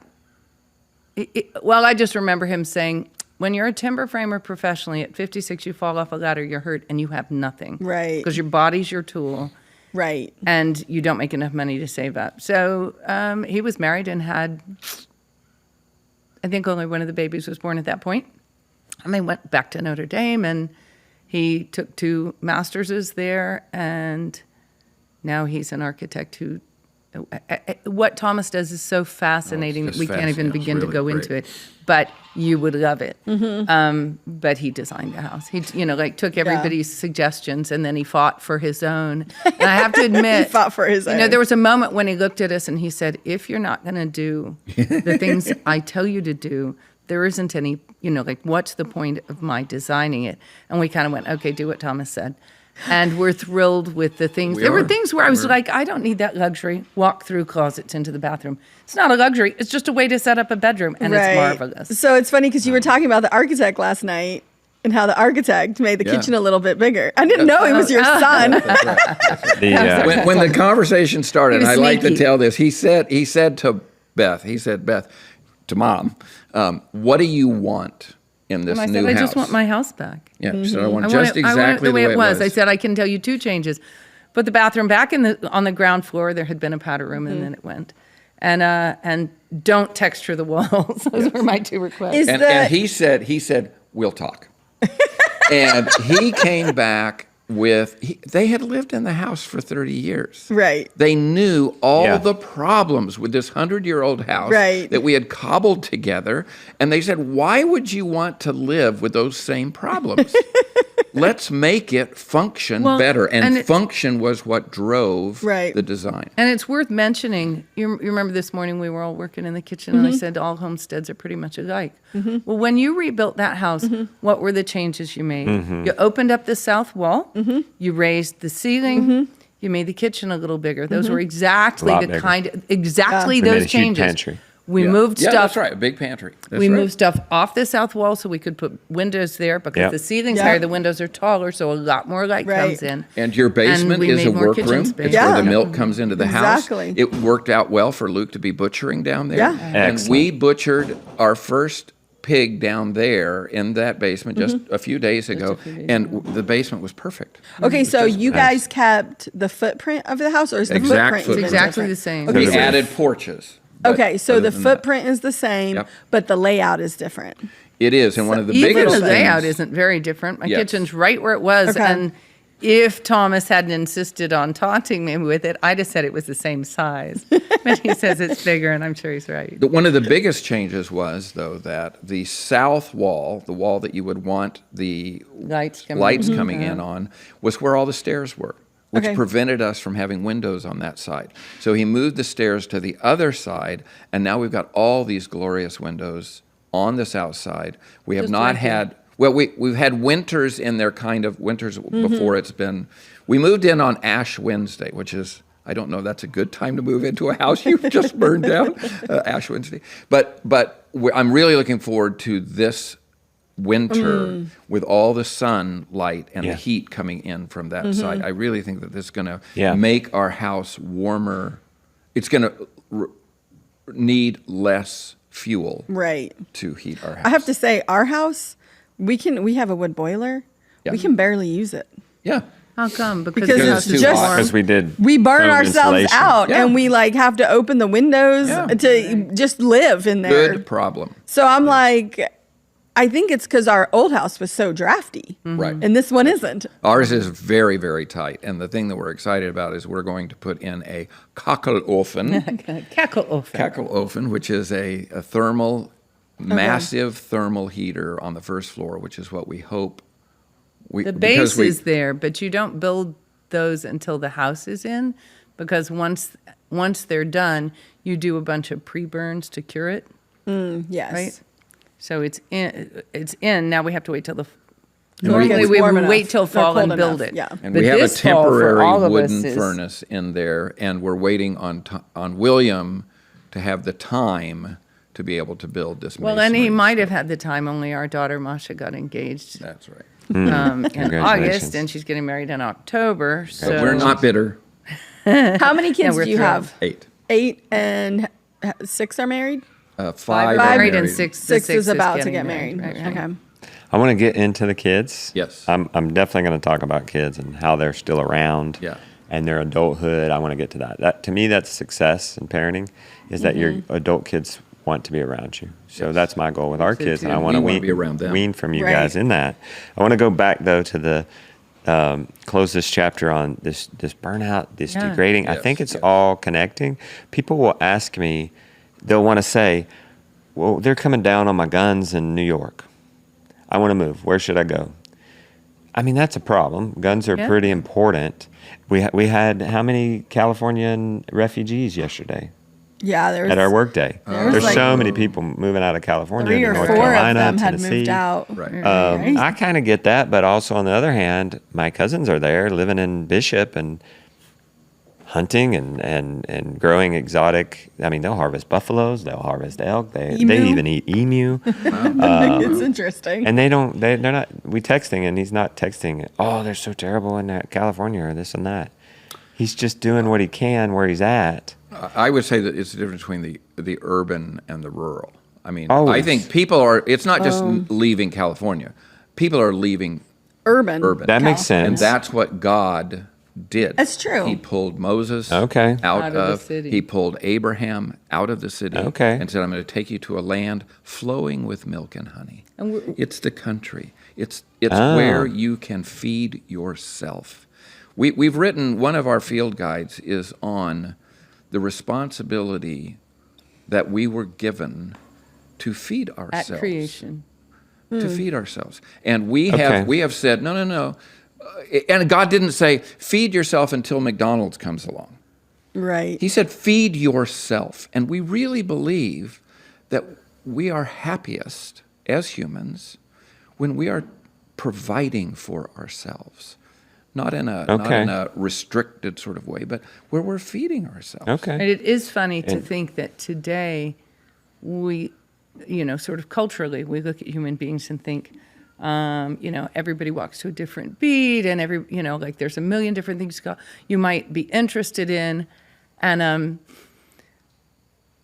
Speaker 1: well, I just remember him saying, when you're a timber framer professionally, at 56, you fall off a ladder, you're hurt, and you have nothing.
Speaker 2: Right.
Speaker 1: Because your body's your tool,
Speaker 2: Right.
Speaker 1: and you don't make enough money to save up. So he was married and had, I think only one of the babies was born at that point. And they went back to Notre Dame, and he took 2 masterses there, and now he's an architect who. What Thomas does is so fascinating that
Speaker 4: just
Speaker 1: we can't even
Speaker 4: fascinating. It's
Speaker 1: begin to
Speaker 4: really
Speaker 1: go
Speaker 4: great.
Speaker 1: into it. But you would love it. But he designed the house. He, took everybody's suggestions and then he fought for his own. And I have to admit,
Speaker 2: He fought for his own.
Speaker 1: There was a moment when he looked at us and he said, "If you're not going to do the things I tell you to do, there isn't any. What's the point of my designing it?" And we kind of went, "Okay, do what Thomas said." And we're thrilled with the things.
Speaker 4: We
Speaker 1: There were
Speaker 4: are.
Speaker 1: things where I was like, I don't need that luxury. Walk through closets into the bathroom. It's not a luxury. It's just a way to set up a bedroom, and it's marvelous.
Speaker 2: So it's funny because you were talking about the architect last night and how the architect made the
Speaker 4: Yeah.
Speaker 2: kitchen a little bit bigger. I didn't know it was your son.
Speaker 4: When the conversation started,
Speaker 1: He was
Speaker 4: I like to
Speaker 1: sneaky.
Speaker 4: tell this. He said to Beth, to Mom, what do you want in this
Speaker 1: And I
Speaker 4: new
Speaker 1: said,
Speaker 4: house?
Speaker 1: I just want my house back.
Speaker 4: Yeah, she said, I want
Speaker 1: I
Speaker 4: just
Speaker 1: want it
Speaker 4: exactly
Speaker 1: the way it was.
Speaker 4: was.
Speaker 1: I said, I can tell you 2 changes. Put the bathroom back on the ground floor. There had been a powder room, and then it went. And don't texture the walls. Those were my 2 requests.
Speaker 2: Is
Speaker 4: And
Speaker 2: the
Speaker 4: he said, we'll talk. And he came back they had lived in the house for 30 years.
Speaker 2: Right.
Speaker 4: They knew all
Speaker 3: Yeah.
Speaker 4: the problems with this 100-year-old house
Speaker 2: Right.
Speaker 4: that we had cobbled together. And they said, why would you want to live with those same problems? Let's make it function better. And function was what drove
Speaker 2: Right.
Speaker 4: the design.
Speaker 1: And it's worth mentioning, you remember this morning we were all working in the kitchen and I said all homesteads are pretty much alike. Well, when you rebuilt that house, what were the changes you made? You opened up the south wall, you raised the ceiling, you made the kitchen a little bigger. Those were exactly
Speaker 3: Lot
Speaker 1: the
Speaker 3: bigger.
Speaker 1: kind of, exactly
Speaker 3: We made a
Speaker 1: those
Speaker 3: huge
Speaker 1: changes.
Speaker 3: pantry.
Speaker 1: We
Speaker 4: Yeah.
Speaker 1: moved
Speaker 4: Yeah,
Speaker 1: stuff.
Speaker 4: that's right. A big pantry. That's
Speaker 1: We
Speaker 4: right.
Speaker 1: moved stuff off the south wall so we could put windows there because
Speaker 3: Yep.
Speaker 1: the ceiling's
Speaker 2: Yep.
Speaker 1: higher, the windows are taller, so a lot more light
Speaker 2: Right.
Speaker 1: comes in.
Speaker 4: And your basement
Speaker 1: we
Speaker 4: is a
Speaker 1: made more kitchen
Speaker 4: workroom.
Speaker 1: space.
Speaker 4: It's where the
Speaker 2: Yeah.
Speaker 4: milk comes into the
Speaker 2: Exactly.
Speaker 4: house. It worked out well for Luke to be butchering down there.
Speaker 2: Yeah.
Speaker 4: And
Speaker 3: Excellent.
Speaker 4: we butchered our first pig down there in that basement just a few days ago. And the basement was perfect.
Speaker 2: Okay, so you guys kept the footprint of the house, or is the
Speaker 4: Exact
Speaker 2: footprint
Speaker 4: footprint.
Speaker 1: It's exactly
Speaker 2: different?
Speaker 1: the same.
Speaker 2: Okay,
Speaker 4: We
Speaker 2: so,
Speaker 4: added porches. but
Speaker 2: okay, so
Speaker 4: other
Speaker 2: the
Speaker 4: than that-
Speaker 2: footprint is the same,
Speaker 4: Yep.
Speaker 2: but the layout is different.
Speaker 4: It is. And one of the
Speaker 1: Even
Speaker 4: biggest
Speaker 1: the layout
Speaker 4: things-
Speaker 1: isn't very different. My
Speaker 4: Yes.
Speaker 1: kitchen's right where it was.
Speaker 2: Okay.
Speaker 1: And if Thomas hadn't insisted on taunting me with it, I'd have said it was the same size. But he says it's bigger, and I'm sure he's right.
Speaker 4: One of the biggest changes was, though, that the south wall, the wall that you would want the
Speaker 1: Lights coming
Speaker 4: in on, was where all the stairs were, which
Speaker 2: Okay.
Speaker 4: prevented us from having windows on that side. So he moved the stairs to the other side, and now we've got all these glorious windows on the south side. We have
Speaker 1: Just
Speaker 4: not
Speaker 1: right here.
Speaker 4: had, well, we've had winters in there, kind of winters before it's been, we moved in on Ash Wednesday, which is, I don't know, that's a good time to move into a house you've just burned down, Ash Wednesday. But I'm really looking forward to this winter with all the sunlight and
Speaker 3: Yeah.
Speaker 4: the heat coming in from that side. I really think that this is going to
Speaker 3: Yeah.
Speaker 4: make our house warmer. It's going to need less fuel
Speaker 2: Right.
Speaker 4: to heat our house.
Speaker 2: I have to say, our house, we have a wood boiler.
Speaker 4: Yeah.
Speaker 2: We can barely use it.
Speaker 4: Yeah.
Speaker 1: How come?
Speaker 2: Because
Speaker 1: the
Speaker 2: it's
Speaker 1: house is
Speaker 2: just-
Speaker 1: warm.
Speaker 3: Because we did.
Speaker 2: We burn
Speaker 3: home
Speaker 2: ourselves
Speaker 3: insulation.
Speaker 2: out,
Speaker 4: Yeah.
Speaker 2: and we like have to open the windows
Speaker 4: Yeah.
Speaker 2: to just live in there.
Speaker 4: Good problem.
Speaker 2: So I'm like, I think it's because our old house was so drafty,
Speaker 4: Right.
Speaker 2: and this one isn't.
Speaker 4: Ours is very, very tight. And the thing that we're excited about is we're going to put in a Kachelofen. Kachelofen, which is a thermal, massive thermal heater on the first floor, which is what we hope.
Speaker 1: The base is there, but you don't build those until the house is in, because once they're done, you do a bunch of pre-burns to cure it,
Speaker 2: Yes.
Speaker 1: right? So it's in. Now we have to wait till the.
Speaker 4: we-
Speaker 1: Normally
Speaker 2: It's
Speaker 1: we
Speaker 2: warm
Speaker 1: would
Speaker 2: enough.
Speaker 1: wait till
Speaker 2: Or
Speaker 1: fall
Speaker 2: cold
Speaker 1: and build
Speaker 2: enough,
Speaker 1: it.
Speaker 2: yeah.
Speaker 4: And
Speaker 1: But
Speaker 4: we have a
Speaker 1: this fall for
Speaker 4: temporary
Speaker 1: all of us
Speaker 4: wooden
Speaker 1: is-
Speaker 4: furnace in there, and we're waiting on William to have the time to be able to build this.
Speaker 1: Well, and he
Speaker 4: masonry
Speaker 1: might have
Speaker 4: stuff.
Speaker 1: had the time. Only our daughter Masha got engaged
Speaker 4: That's right.
Speaker 1: in
Speaker 3: Congratulations.
Speaker 1: August, and she's getting married in October. So
Speaker 4: But we're not bitter.
Speaker 2: How many kids
Speaker 1: we're
Speaker 2: do you
Speaker 1: thrilled.
Speaker 2: have?
Speaker 4: 8.
Speaker 2: 8 and 6 are married.
Speaker 4: 5
Speaker 1: are
Speaker 4: are
Speaker 1: married and six. the
Speaker 2: 6 is about to
Speaker 1: getting
Speaker 2: get married.
Speaker 1: Right, right.
Speaker 2: Okay.
Speaker 3: I want to get into the kids.
Speaker 4: Yes.
Speaker 3: I'm definitely going to talk about kids and how they're still around.
Speaker 4: Yeah.
Speaker 3: And their adulthood. I want to get to that. That to me, that's success in parenting, is that your adult kids want to be around you. So
Speaker 4: Yes.
Speaker 3: that's my goal with our
Speaker 1: So
Speaker 3: kids, and
Speaker 1: too.
Speaker 3: I want
Speaker 4: We
Speaker 3: to
Speaker 4: wanna
Speaker 3: wean,
Speaker 4: be around them.
Speaker 3: wean from you
Speaker 2: Right.
Speaker 3: guys in that. I want to go back though to the close this chapter on this burnout, this
Speaker 1: Yeah.
Speaker 3: degrading. I
Speaker 4: Yes,
Speaker 3: think it's
Speaker 4: yes.
Speaker 3: all connecting. People will ask me, they'll want to say, "Well, they're coming down on my guns in New York. I want to move. Where should I go?" I mean, that's a problem. Guns are
Speaker 1: Yeah.
Speaker 3: pretty important. We had how many Californian refugees yesterday
Speaker 2: Yeah, there was
Speaker 3: at our work day?
Speaker 2: was
Speaker 3: There's
Speaker 2: like
Speaker 3: so many people moving out of California
Speaker 2: 3
Speaker 3: to
Speaker 2: or
Speaker 3: North
Speaker 2: 4 of
Speaker 3: Carolina,
Speaker 2: them had
Speaker 3: Tennessee.
Speaker 2: moved out.
Speaker 4: Right.
Speaker 2: Right.
Speaker 3: I kind of get that, but also on the other hand, my cousins are there living in Bishop and hunting and growing exotic. I mean, they'll harvest buffaloes, they'll harvest elk, they
Speaker 2: Emu.
Speaker 3: even eat emu.
Speaker 2: It's interesting.
Speaker 3: And they're not, we texting and he's not texting, "Oh, they're so terrible in California," or this and that. He's just doing what he can where he's at.
Speaker 4: I would say that it's the difference between the urban and the rural. I mean,
Speaker 3: Always.
Speaker 4: I think people are, it's not just leaving California. People are leaving
Speaker 2: Urban.
Speaker 4: urban.
Speaker 3: That makes
Speaker 2: Cal.
Speaker 3: sense.
Speaker 4: And that's what God did.
Speaker 2: That's true.
Speaker 4: He pulled Moses
Speaker 3: Okay.
Speaker 4: out
Speaker 1: Out of the
Speaker 4: of,
Speaker 1: city.
Speaker 4: he pulled Abraham out of the city
Speaker 3: Okay.
Speaker 4: and said, I'm going to take you to a land flowing with milk and honey.
Speaker 1: And
Speaker 4: It's the country. It's where you can feed yourself. We've written, one of our field guides is on the responsibility that we were given to feed ourselves.
Speaker 1: at creation.
Speaker 4: To feed ourselves. And we
Speaker 3: Okay.
Speaker 4: have said, no. And God didn't say, feed yourself until McDonald's comes along.
Speaker 2: Right.
Speaker 4: He said, feed yourself. And we really believe that we are happiest as humans when we are providing for ourselves. Not in a restricted sort of way, but where we're feeding ourselves.
Speaker 3: Okay.
Speaker 1: And it is funny to think that today we, sort of culturally, we look at human beings and think, everybody walks to a different beat, and like there's a million different things you might be interested in, and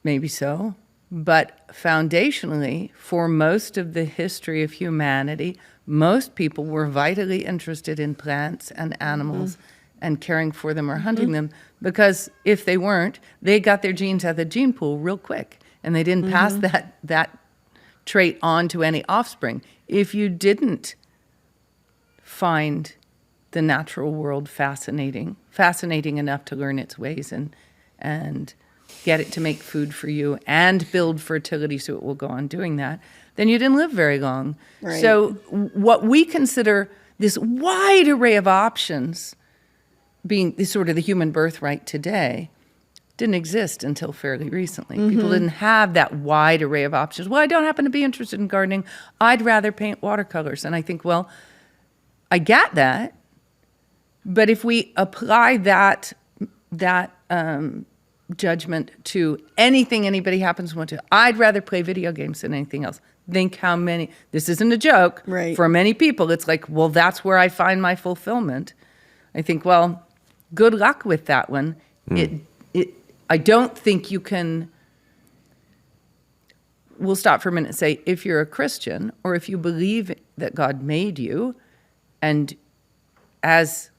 Speaker 1: maybe so, but foundationally, for most of the history of humanity, most people were vitally interested in plants and animals and caring for them or hunting them, because if they weren't, they got their genes out of the gene pool real quick, and they didn't pass that trait on to any offspring. If you didn't find the natural world fascinating enough to learn its ways and get it to make food for you and build fertility so it will go on doing that, then you didn't live very long.
Speaker 2: Right.
Speaker 1: So what we consider this wide array of options being sort of the human birthright today didn't exist until fairly recently. People didn't have that wide array of options. Well, I don't happen to be interested in gardening. I'd rather paint watercolors. And I think, well, I get that, but if we apply that judgment to anything anybody happens to want to, I'd rather play video games than anything else. Think how many, this isn't a joke.
Speaker 2: Right.
Speaker 1: For many people, it's like, well, that's where I find my fulfillment. I think, well, good luck with that one. I don't think you can, we'll stop for a minute and say, if you're a Christian or if you believe that God made you and as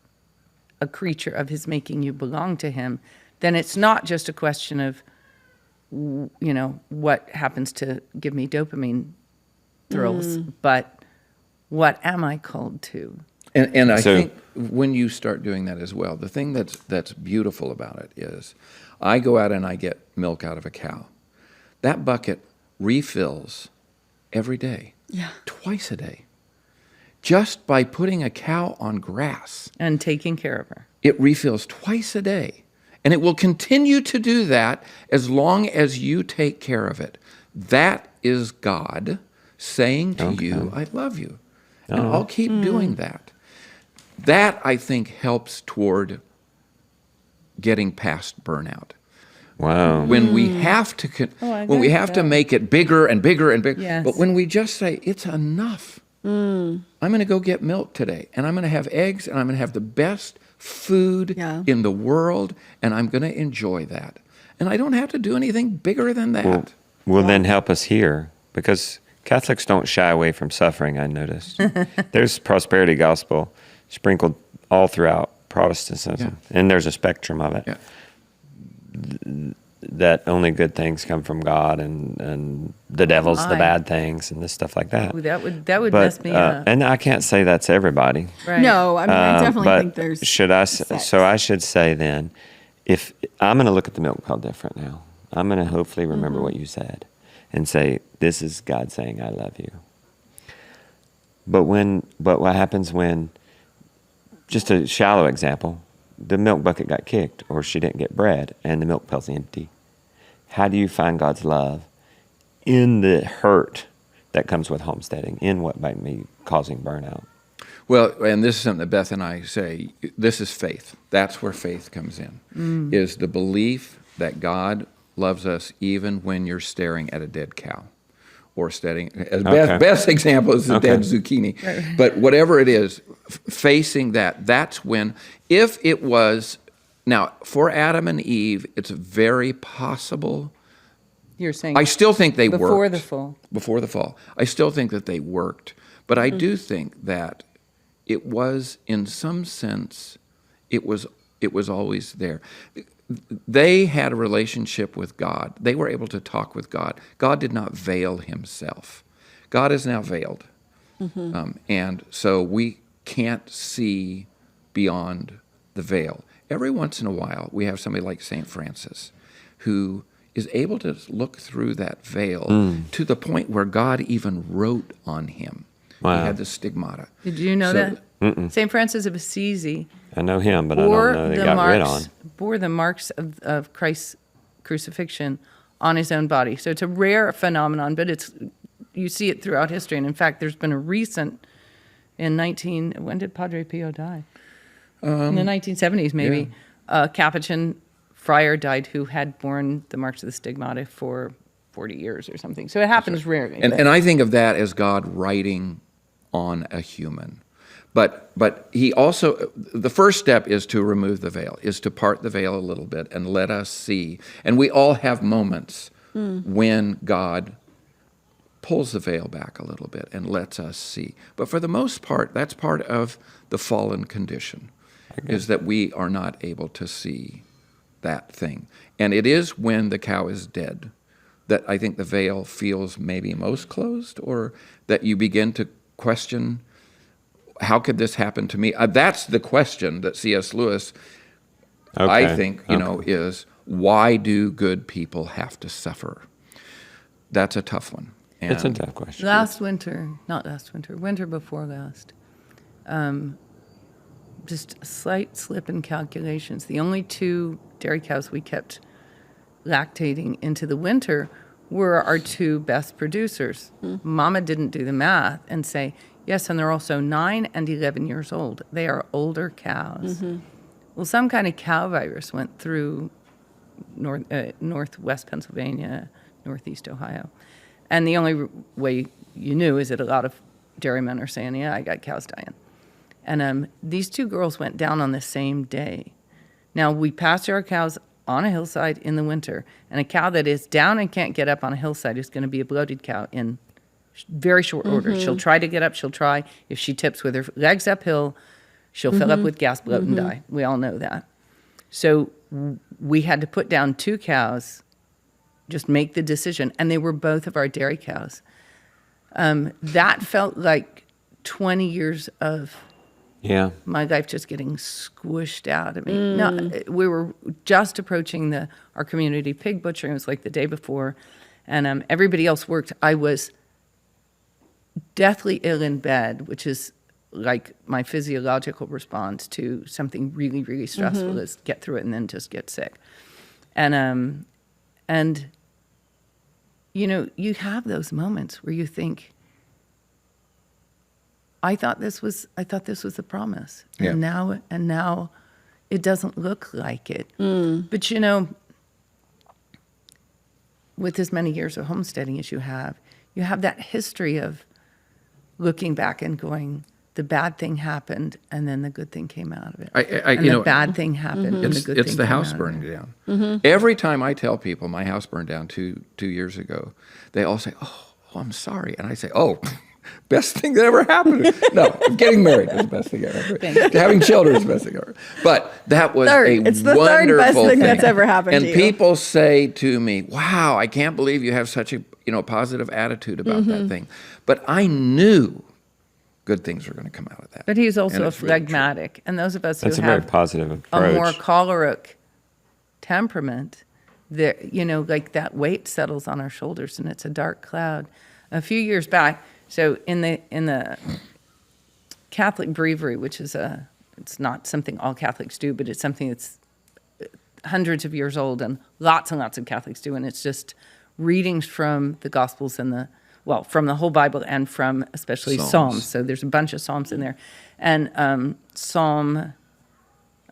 Speaker 1: a creature of his making you belong to him, then it's not just a question of, what happens to give me dopamine thrills, but what am I called to?
Speaker 4: And I
Speaker 3: So-
Speaker 4: think when you start doing that as well, the thing that's beautiful about it is I go out and I get milk out of a cow. That bucket refills every day.
Speaker 2: Yeah.
Speaker 4: Twice a day. Just by putting a cow on grass,
Speaker 1: And taking care of her.
Speaker 4: it refills twice a day. And it will continue to do that as long as you take care of it. That is God saying to you, I love you. And I'll keep doing that. That, I think, helps toward getting past burnout.
Speaker 3: Wow.
Speaker 4: When we have to,
Speaker 1: I
Speaker 4: when we
Speaker 1: like
Speaker 4: have to
Speaker 1: that.
Speaker 4: make it bigger and bigger and bigger,
Speaker 1: Yes.
Speaker 4: but when we just say it's enough, I'm going to go get milk today, and I'm going to have eggs, and I'm going to have the best food
Speaker 2: Yeah.
Speaker 4: in the world, and I'm going to enjoy that, and I don't have to do anything bigger than that.
Speaker 3: Will then help us here, because Catholics don't shy away from suffering, I noticed. There's prosperity gospel sprinkled all throughout Protestantism, and there's a spectrum of it.
Speaker 4: Yeah.
Speaker 3: That only good things come from God, and the devil's the
Speaker 1: my.
Speaker 3: bad things, and this stuff like that.
Speaker 1: Ooh, that would
Speaker 3: But
Speaker 1: mess me up.
Speaker 3: and I can't say that's everybody.
Speaker 1: Right.
Speaker 2: No, I mean, I definitely
Speaker 3: but
Speaker 2: think there's.
Speaker 3: should I?
Speaker 2: sex.
Speaker 3: So I should say then, if I'm going to look at the milk pill different now, I'm going to hopefully remember what you said, and say this is God saying I love you. But what happens when? Just a shallow example. The milk bucket got kicked, or she didn't get bread, and the milk pail's empty. How do you find God's love in the hurt that comes with homesteading, in what might be causing burnout?
Speaker 4: Well, and this is something that Beth and I say, this is faith. That's where faith comes in, is the belief that God loves us even when you're staring at a dead cow. Or staring, as Beth's example is a dead zucchini. But whatever it is, facing that's when, if it was, now for Adam and Eve, it's very possible.
Speaker 1: You're saying
Speaker 4: I still think they worked.
Speaker 1: before the fall.
Speaker 4: Before the fall. I still think that they worked. But I do think that it was, in some sense, It was always there. They had a relationship with God. They were able to talk with God. God did not veil himself. God is now veiled. And so we can't see beyond the veil. Every once in a while, we have somebody like St. Francis who is able to look through that veil to the point where God even wrote on him.
Speaker 3: Wow.
Speaker 4: He had the stigmata.
Speaker 1: Did you know
Speaker 4: So-
Speaker 1: that? St. Francis of Assisi
Speaker 3: I know him, but I don't know they got rid on.
Speaker 1: bore the marks of Christ's crucifixion on his own body. So it's a rare phenomenon, but you see it throughout history. And in fact, there's been a recent when did Padre Pio die? In the 1970s, maybe. A Capuchin friar died who had borne the marks of the stigmata for 40 years or something. So it happens rarely.
Speaker 4: And I think of that as God writing on a human. But he also, the first step is to remove the veil, is to part the veil a little bit and let us see. And we all have moments when God pulls the veil back a little bit and lets us see. But for the most part, that's part of the fallen condition, is that we are not able to see that thing. And it is when the cow is dead that I think the veil feels maybe most closed, or that you begin to question, how could this happen to me? That's the question that C.S. Lewis, I think, is, why do good people have to suffer? That's a tough one. And
Speaker 3: It's a tough question.
Speaker 1: Winter before last, just a slight slip in calculations. The only 2 dairy cows we kept lactating into the winter were our 2 best producers. Mama didn't do the math and say, yes, and they're also 9 and 11 years old. They are older cows. Well, some kind of cow virus went through northwest Pennsylvania, northeast Ohio. And the only way you knew is that a lot of dairymen are saying, yeah, I got cows dying. And these 2 girls went down on the same day. Now, we pasture our cows on a hillside in the winter, and a cow that is down and can't get up on a hillside is going to be a bloated cow in very short order. She'll try to get up, she'll try. If she tips with her legs uphill, she'll fill up with gas, bloat, and die. We all know that. So we had to put down 2 cows, just make the decision, and they were both of our dairy cows. That felt like 20 years of my life just getting squished out of me. No, we were just approaching our community pig butcher. It was like the day before, and everybody else worked. I was deathly ill in bed, which is like my physiological response to something really, really stressful is get through it and then just get sick. And you have those moments where you think, I thought this was the promise.
Speaker 4: Yeah.
Speaker 1: And now it doesn't look like it. But with as many years of homesteading as you have that history of looking back and going, the bad thing happened, and then the good thing came out of it. The bad thing happened, and the good thing
Speaker 4: It's the
Speaker 1: came
Speaker 4: house
Speaker 1: out of
Speaker 4: burning
Speaker 1: it.
Speaker 4: down. Every time I tell people my house burned down two years ago, they all say, oh, I'm sorry. And I say, oh, best thing that ever happened. No, getting married was the best thing ever. Having children is the best thing ever. But that was
Speaker 2: It's the third best thing that's ever happened
Speaker 4: and
Speaker 2: to you.
Speaker 4: people say to me, wow, I can't believe you have such a positive attitude about that thing. But I knew good things were going to come out of that.
Speaker 1: But he's also
Speaker 4: And
Speaker 1: a
Speaker 4: it's really true.
Speaker 1: phlegmatic. And those of us
Speaker 3: That's
Speaker 1: who
Speaker 3: a very
Speaker 1: have
Speaker 3: positive
Speaker 1: a
Speaker 3: approach.
Speaker 1: more choleric temperament, like that weight settles on our shoulders and it's a dark cloud. A few years back, so in the Catholic breviary, which is it's not something all Catholics do, but it's something that's hundreds of years old and lots of Catholics do, and it's just readings from the Gospels and from the whole Bible and from especially Psalms. So there's a bunch of Psalms in there. And Psalm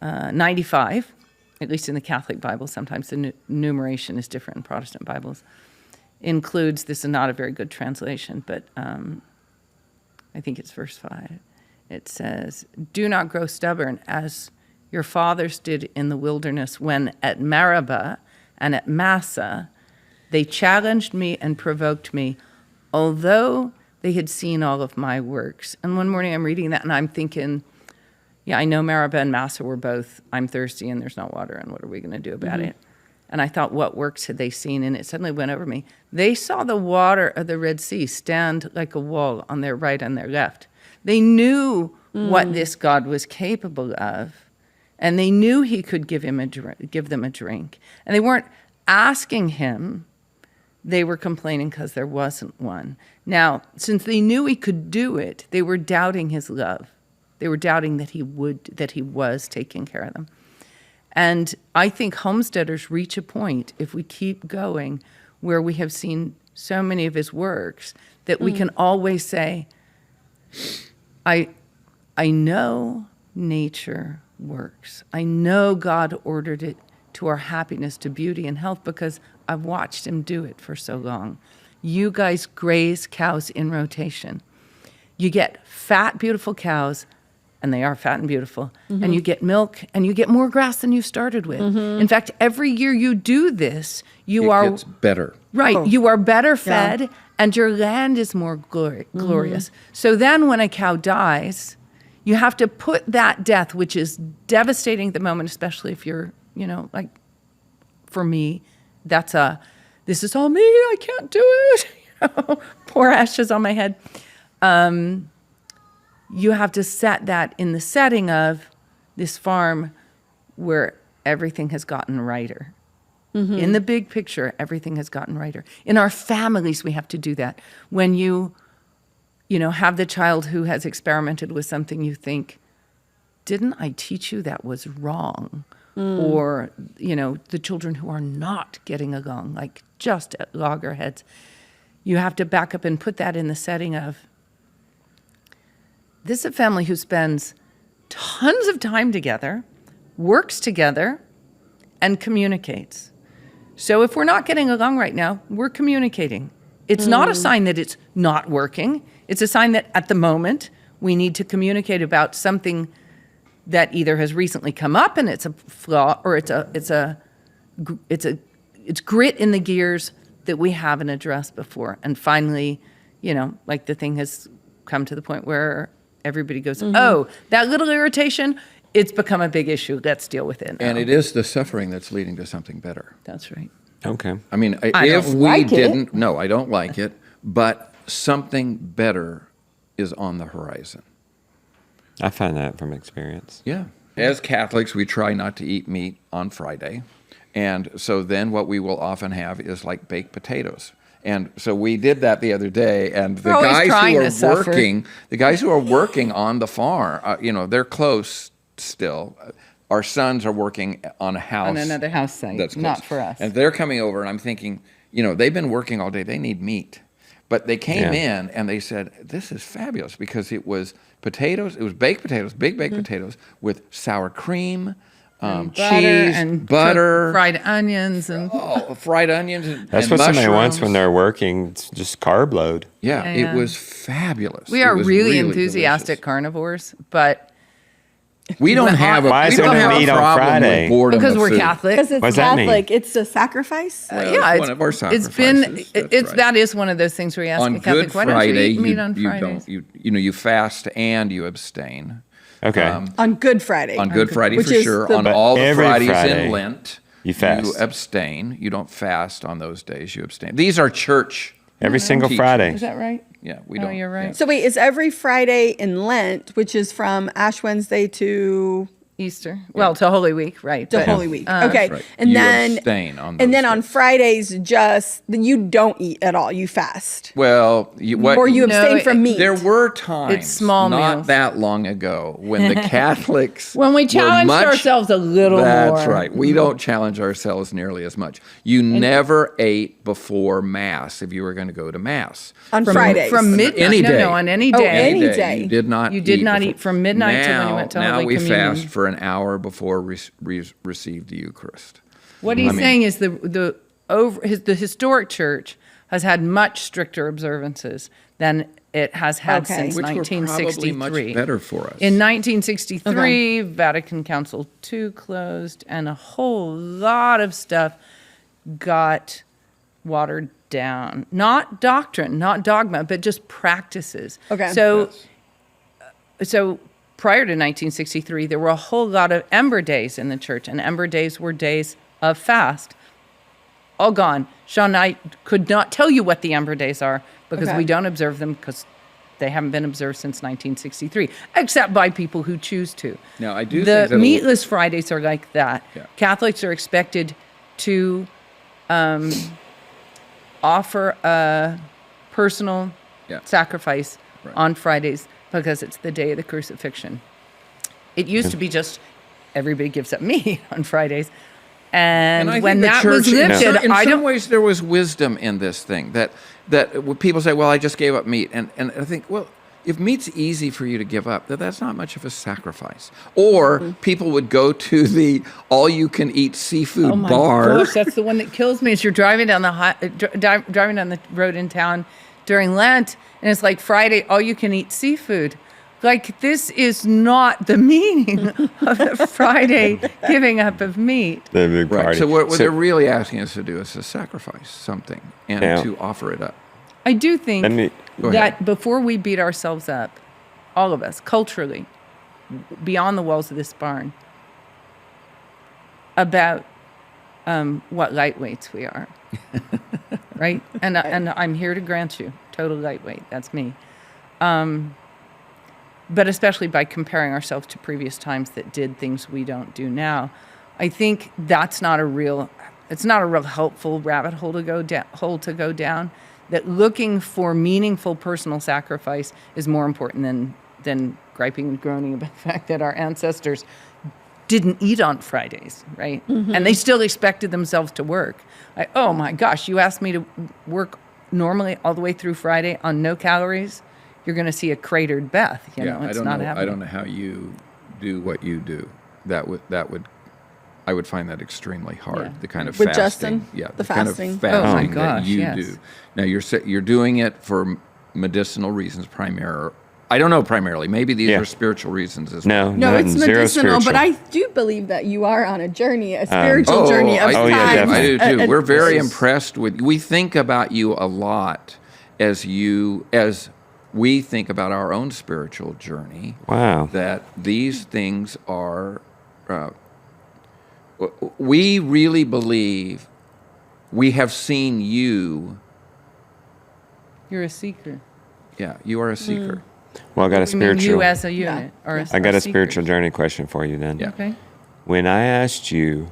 Speaker 1: 95, at least in the Catholic Bible, sometimes the numeration is different in Protestant Bibles, includes, this is not a very good translation, but I think it's verse 5. It says, do not grow stubborn as your fathers did in the wilderness when at Meribah and at Massa they challenged me and provoked me, although they had seen all of my works. And one morning I'm reading that and I'm thinking, yeah, I know Maribel and Massa were both, I'm thirsty and there's no water, and what are we going to do about it? And I thought, what works had they seen? And it suddenly went over me. They saw the water of the Red Sea stand like a wall on their right and their left. They knew what this God was capable of, and they knew he could give them a drink. And they weren't asking him. They were complaining because there wasn't one. Now, since they knew he could do it, they were doubting his love. They were doubting that he was taking care of them. And I think homesteaders reach a point, if we keep going, where we have seen so many of his works, that we can always say, I know nature works. I know God ordered it to our happiness, to beauty and health, because I've watched him do it for so long. You guys graze cows in rotation. You get fat, beautiful cows, and they are fat and beautiful, and you get milk, and you get more grass than you started with. In fact, every year you do this,
Speaker 4: It gets better.
Speaker 1: right. You are better fed, and your land is more glorious. So then when a cow dies, you have to put that death, which is devastating at the moment, especially if you're, like for me, this is all me, I can't do it. Pour ashes on my head. You have to set that in the setting of this farm where everything has gotten righter. In the big picture, everything has gotten righter. In our families, we have to do that. When you have the child who has experimented with something, you think, didn't I teach you that was wrong? Or, the children who are not getting along, like just at loggerheads. You have to back up and put that in the setting of, this is a family who spends tons of time together, works together, and communicates. So if we're not getting along right now, we're communicating. It's not a sign that it's not working. It's a sign that at the moment we need to communicate about something that either has recently come up and it's a flaw, or it's grit in the gears that we haven't addressed before. And finally, like the thing has come to the point where everybody goes, oh, that little irritation, it's become a big issue. Let's deal with it now.
Speaker 4: And it is the suffering that's leading to something better.
Speaker 1: That's right.
Speaker 3: Okay.
Speaker 4: I mean,
Speaker 1: I
Speaker 4: if
Speaker 1: don't
Speaker 4: we
Speaker 1: like it.
Speaker 4: didn't, no, I don't like it, but something better is on the horizon.
Speaker 3: I find that from experience.
Speaker 4: Yeah. As Catholics, we try not to eat meat on Friday. And so then what we will often have is like baked potatoes. And so we did that the other day, and the
Speaker 1: We're always
Speaker 4: guys
Speaker 1: trying
Speaker 4: who
Speaker 1: to
Speaker 4: are
Speaker 1: suffer.
Speaker 4: working on the farm, they're close still. Our sons are working on a house.
Speaker 1: On another house site,
Speaker 4: That's close.
Speaker 1: not for us.
Speaker 4: And they're coming over, and I'm thinking, they've been working all day. They need meat. But they came
Speaker 3: Yeah.
Speaker 4: in, and they said, this is fabulous, because it was potatoes. It was baked potatoes, big baked potatoes with sour cream, cheese, butter,
Speaker 1: fried onions, and
Speaker 4: fried onions, and
Speaker 3: That's
Speaker 4: and
Speaker 3: what somebody wants
Speaker 4: mushrooms.
Speaker 3: when they're working. It's just carb load.
Speaker 4: Yeah,
Speaker 1: Yeah.
Speaker 4: it was fabulous.
Speaker 1: we
Speaker 4: It
Speaker 1: are
Speaker 4: was
Speaker 1: really enthusiastic
Speaker 4: delicious.
Speaker 1: carnivores, but
Speaker 4: We don't have a,
Speaker 3: Why is
Speaker 4: we
Speaker 3: there
Speaker 4: don't
Speaker 3: no
Speaker 4: have a
Speaker 3: meat on
Speaker 4: problem
Speaker 3: Friday?
Speaker 4: with boredom
Speaker 1: because
Speaker 4: of
Speaker 1: we're
Speaker 4: food.
Speaker 1: Catholic.
Speaker 2: Because it's
Speaker 3: What does that mean?
Speaker 2: Catholic, it's a sacrifice.
Speaker 4: Well,
Speaker 1: Yeah,
Speaker 4: it's one of our
Speaker 1: it's been
Speaker 4: sacrifices. That's
Speaker 1: it's
Speaker 4: right.
Speaker 1: that is one of those things where you ask
Speaker 4: On
Speaker 1: a Catholic,
Speaker 4: Good
Speaker 1: why don't you
Speaker 4: Friday,
Speaker 1: eat meat on
Speaker 4: you
Speaker 1: Fridays?
Speaker 4: don't you fast and you abstain.
Speaker 3: Okay.
Speaker 2: On Good Friday.
Speaker 4: On Good Friday
Speaker 2: Which
Speaker 4: for
Speaker 2: is
Speaker 4: sure.
Speaker 2: the-
Speaker 4: On
Speaker 3: But
Speaker 4: all the
Speaker 3: every
Speaker 4: Fridays
Speaker 3: Friday,
Speaker 4: in Lent,
Speaker 3: you fast.
Speaker 4: You abstain. You don't fast on those days. You abstain. These are church.
Speaker 3: Every single
Speaker 4: teaching.
Speaker 3: Friday.
Speaker 1: Is that right?
Speaker 4: Yeah, we
Speaker 1: Oh,
Speaker 4: don't.
Speaker 1: you're right.
Speaker 4: yeah.
Speaker 2: So wait, is every Friday in Lent, which is from Ash Wednesday to
Speaker 1: Easter. Well, to Holy Week, right?
Speaker 2: to
Speaker 1: but-
Speaker 2: Holy Week? Okay,
Speaker 4: right.
Speaker 2: and
Speaker 4: You
Speaker 2: then
Speaker 4: abstain on
Speaker 2: and
Speaker 4: those
Speaker 2: then on
Speaker 4: days.
Speaker 2: Fridays, just you don't eat at all. You fast,
Speaker 4: Well,
Speaker 2: or you
Speaker 1: No,
Speaker 2: abstain from meat.
Speaker 4: There were times,
Speaker 1: small
Speaker 4: not
Speaker 1: meals.
Speaker 4: that long ago, when the Catholics
Speaker 1: When we
Speaker 4: were
Speaker 1: challenged
Speaker 4: much-
Speaker 1: ourselves a little
Speaker 4: That's
Speaker 1: more.
Speaker 4: right. We don't challenge ourselves nearly as much. You never ate before Mass if you were going to go to Mass.
Speaker 2: on Fridays.
Speaker 1: From midnight.
Speaker 4: Any day.
Speaker 1: No, on any
Speaker 2: Oh,
Speaker 1: day.
Speaker 2: any day.
Speaker 4: You did not.
Speaker 1: You did not
Speaker 4: before.
Speaker 1: eat from midnight till when you went to
Speaker 4: now
Speaker 1: Holy
Speaker 4: we
Speaker 1: Communion.
Speaker 4: fast for an hour before receive the Eucharist.
Speaker 1: What he's saying is the historic church has had much stricter observances than it has had
Speaker 2: Okay.
Speaker 1: since
Speaker 4: Which were probably
Speaker 1: 1963.
Speaker 4: much better for us.
Speaker 1: In 1963, Vatican Council II closed, and a whole lot of stuff got watered down. Not doctrine, not dogma, but just practices.
Speaker 2: Okay.
Speaker 1: So prior to 1963, there were a whole lot of Ember Days in the church, and Ember Days were days of fast. All gone. Shawn and I could not tell you what the Ember Days are because
Speaker 2: Okay.
Speaker 1: we don't observe them because they haven't been observed since 1963, except by people who choose to.
Speaker 4: Now, I do
Speaker 1: The
Speaker 4: think that
Speaker 1: meatless Fridays are like that.
Speaker 4: Yeah.
Speaker 1: Catholics are expected to offer a personal
Speaker 4: Yeah.
Speaker 1: sacrifice
Speaker 4: Right.
Speaker 1: on Fridays because it's the day of the crucifixion. It used to be just everybody gives up meat on Fridays. And
Speaker 4: I
Speaker 1: when
Speaker 4: think the
Speaker 1: that
Speaker 4: church,
Speaker 1: was lifted,
Speaker 4: in
Speaker 1: I
Speaker 4: some
Speaker 1: don't.
Speaker 4: ways there was wisdom in this thing that when people say, "Well, I just gave up meat," and I think, well, if meat's easy for you to give up, that's not much of a sacrifice. Or people would go to the all-you-can-eat seafood
Speaker 1: Oh my
Speaker 4: bar.
Speaker 1: gosh, that's the one that kills me. Is you're driving down driving down the road in town during Lent, and it's like Friday, all you can eat seafood. Like, this is not the meaning of the Friday giving up of meat.
Speaker 3: The big
Speaker 4: Right.
Speaker 3: party.
Speaker 4: So what they're really asking us to do is to sacrifice something and
Speaker 3: Yeah.
Speaker 4: to offer it up.
Speaker 1: I do think
Speaker 3: Let me-
Speaker 4: Go
Speaker 1: that
Speaker 4: ahead.
Speaker 1: before we beat ourselves up, all of us, culturally, beyond the walls of this barn, about what lightweights we are, right? And I'm here to grant you total lightweight. That's me. But especially by comparing ourselves to previous times that did things we don't do now, I think that's not a real. It's not a real helpful rabbit hole to go down. That looking for meaningful personal sacrifice is more important than griping and groaning about the fact that our ancestors didn't eat on Fridays, right? And they still expected themselves to work. Oh my gosh, you asked me to work normally all the way through Friday on no calories, you're going to see a cratered Beth. You know, it's not happening.
Speaker 4: I don't know how you do what you do. I would find that extremely hard.
Speaker 1: Yeah.
Speaker 4: The kind of
Speaker 2: With
Speaker 4: fasting,
Speaker 2: Justin?
Speaker 4: the
Speaker 2: The
Speaker 4: kind
Speaker 2: fasting?
Speaker 4: of
Speaker 2: Oh my
Speaker 4: fasting
Speaker 1: gosh,
Speaker 4: that you
Speaker 1: yes.
Speaker 4: do. Now you're doing it for medicinal reasons primarily. I don't know primarily. Maybe these
Speaker 3: Yeah.
Speaker 4: are spiritual reasons as well.
Speaker 3: No,
Speaker 2: No,
Speaker 3: nothing,
Speaker 2: it's
Speaker 3: zero
Speaker 2: medicinal, but I
Speaker 3: spiritual.
Speaker 2: do believe that you are on a journey, a spiritual journey of
Speaker 4: I,
Speaker 3: Oh, yeah,
Speaker 2: time.
Speaker 3: definitely.
Speaker 4: I do too.
Speaker 2: And
Speaker 4: We're very
Speaker 2: this is-
Speaker 4: impressed with. We think about you a lot as we think about our own spiritual journey.
Speaker 3: Wow.
Speaker 4: That these things are. We really believe we have seen you.
Speaker 1: You're a seeker.
Speaker 4: Yeah, you are a seeker.
Speaker 3: Well, I got a
Speaker 1: I mean,
Speaker 3: spiritual.
Speaker 1: you as a unit. Or
Speaker 3: I got
Speaker 1: a
Speaker 3: a spiritual
Speaker 1: seekers.
Speaker 3: journey question for you then.
Speaker 4: Yeah.
Speaker 1: Okay.
Speaker 3: When I asked you,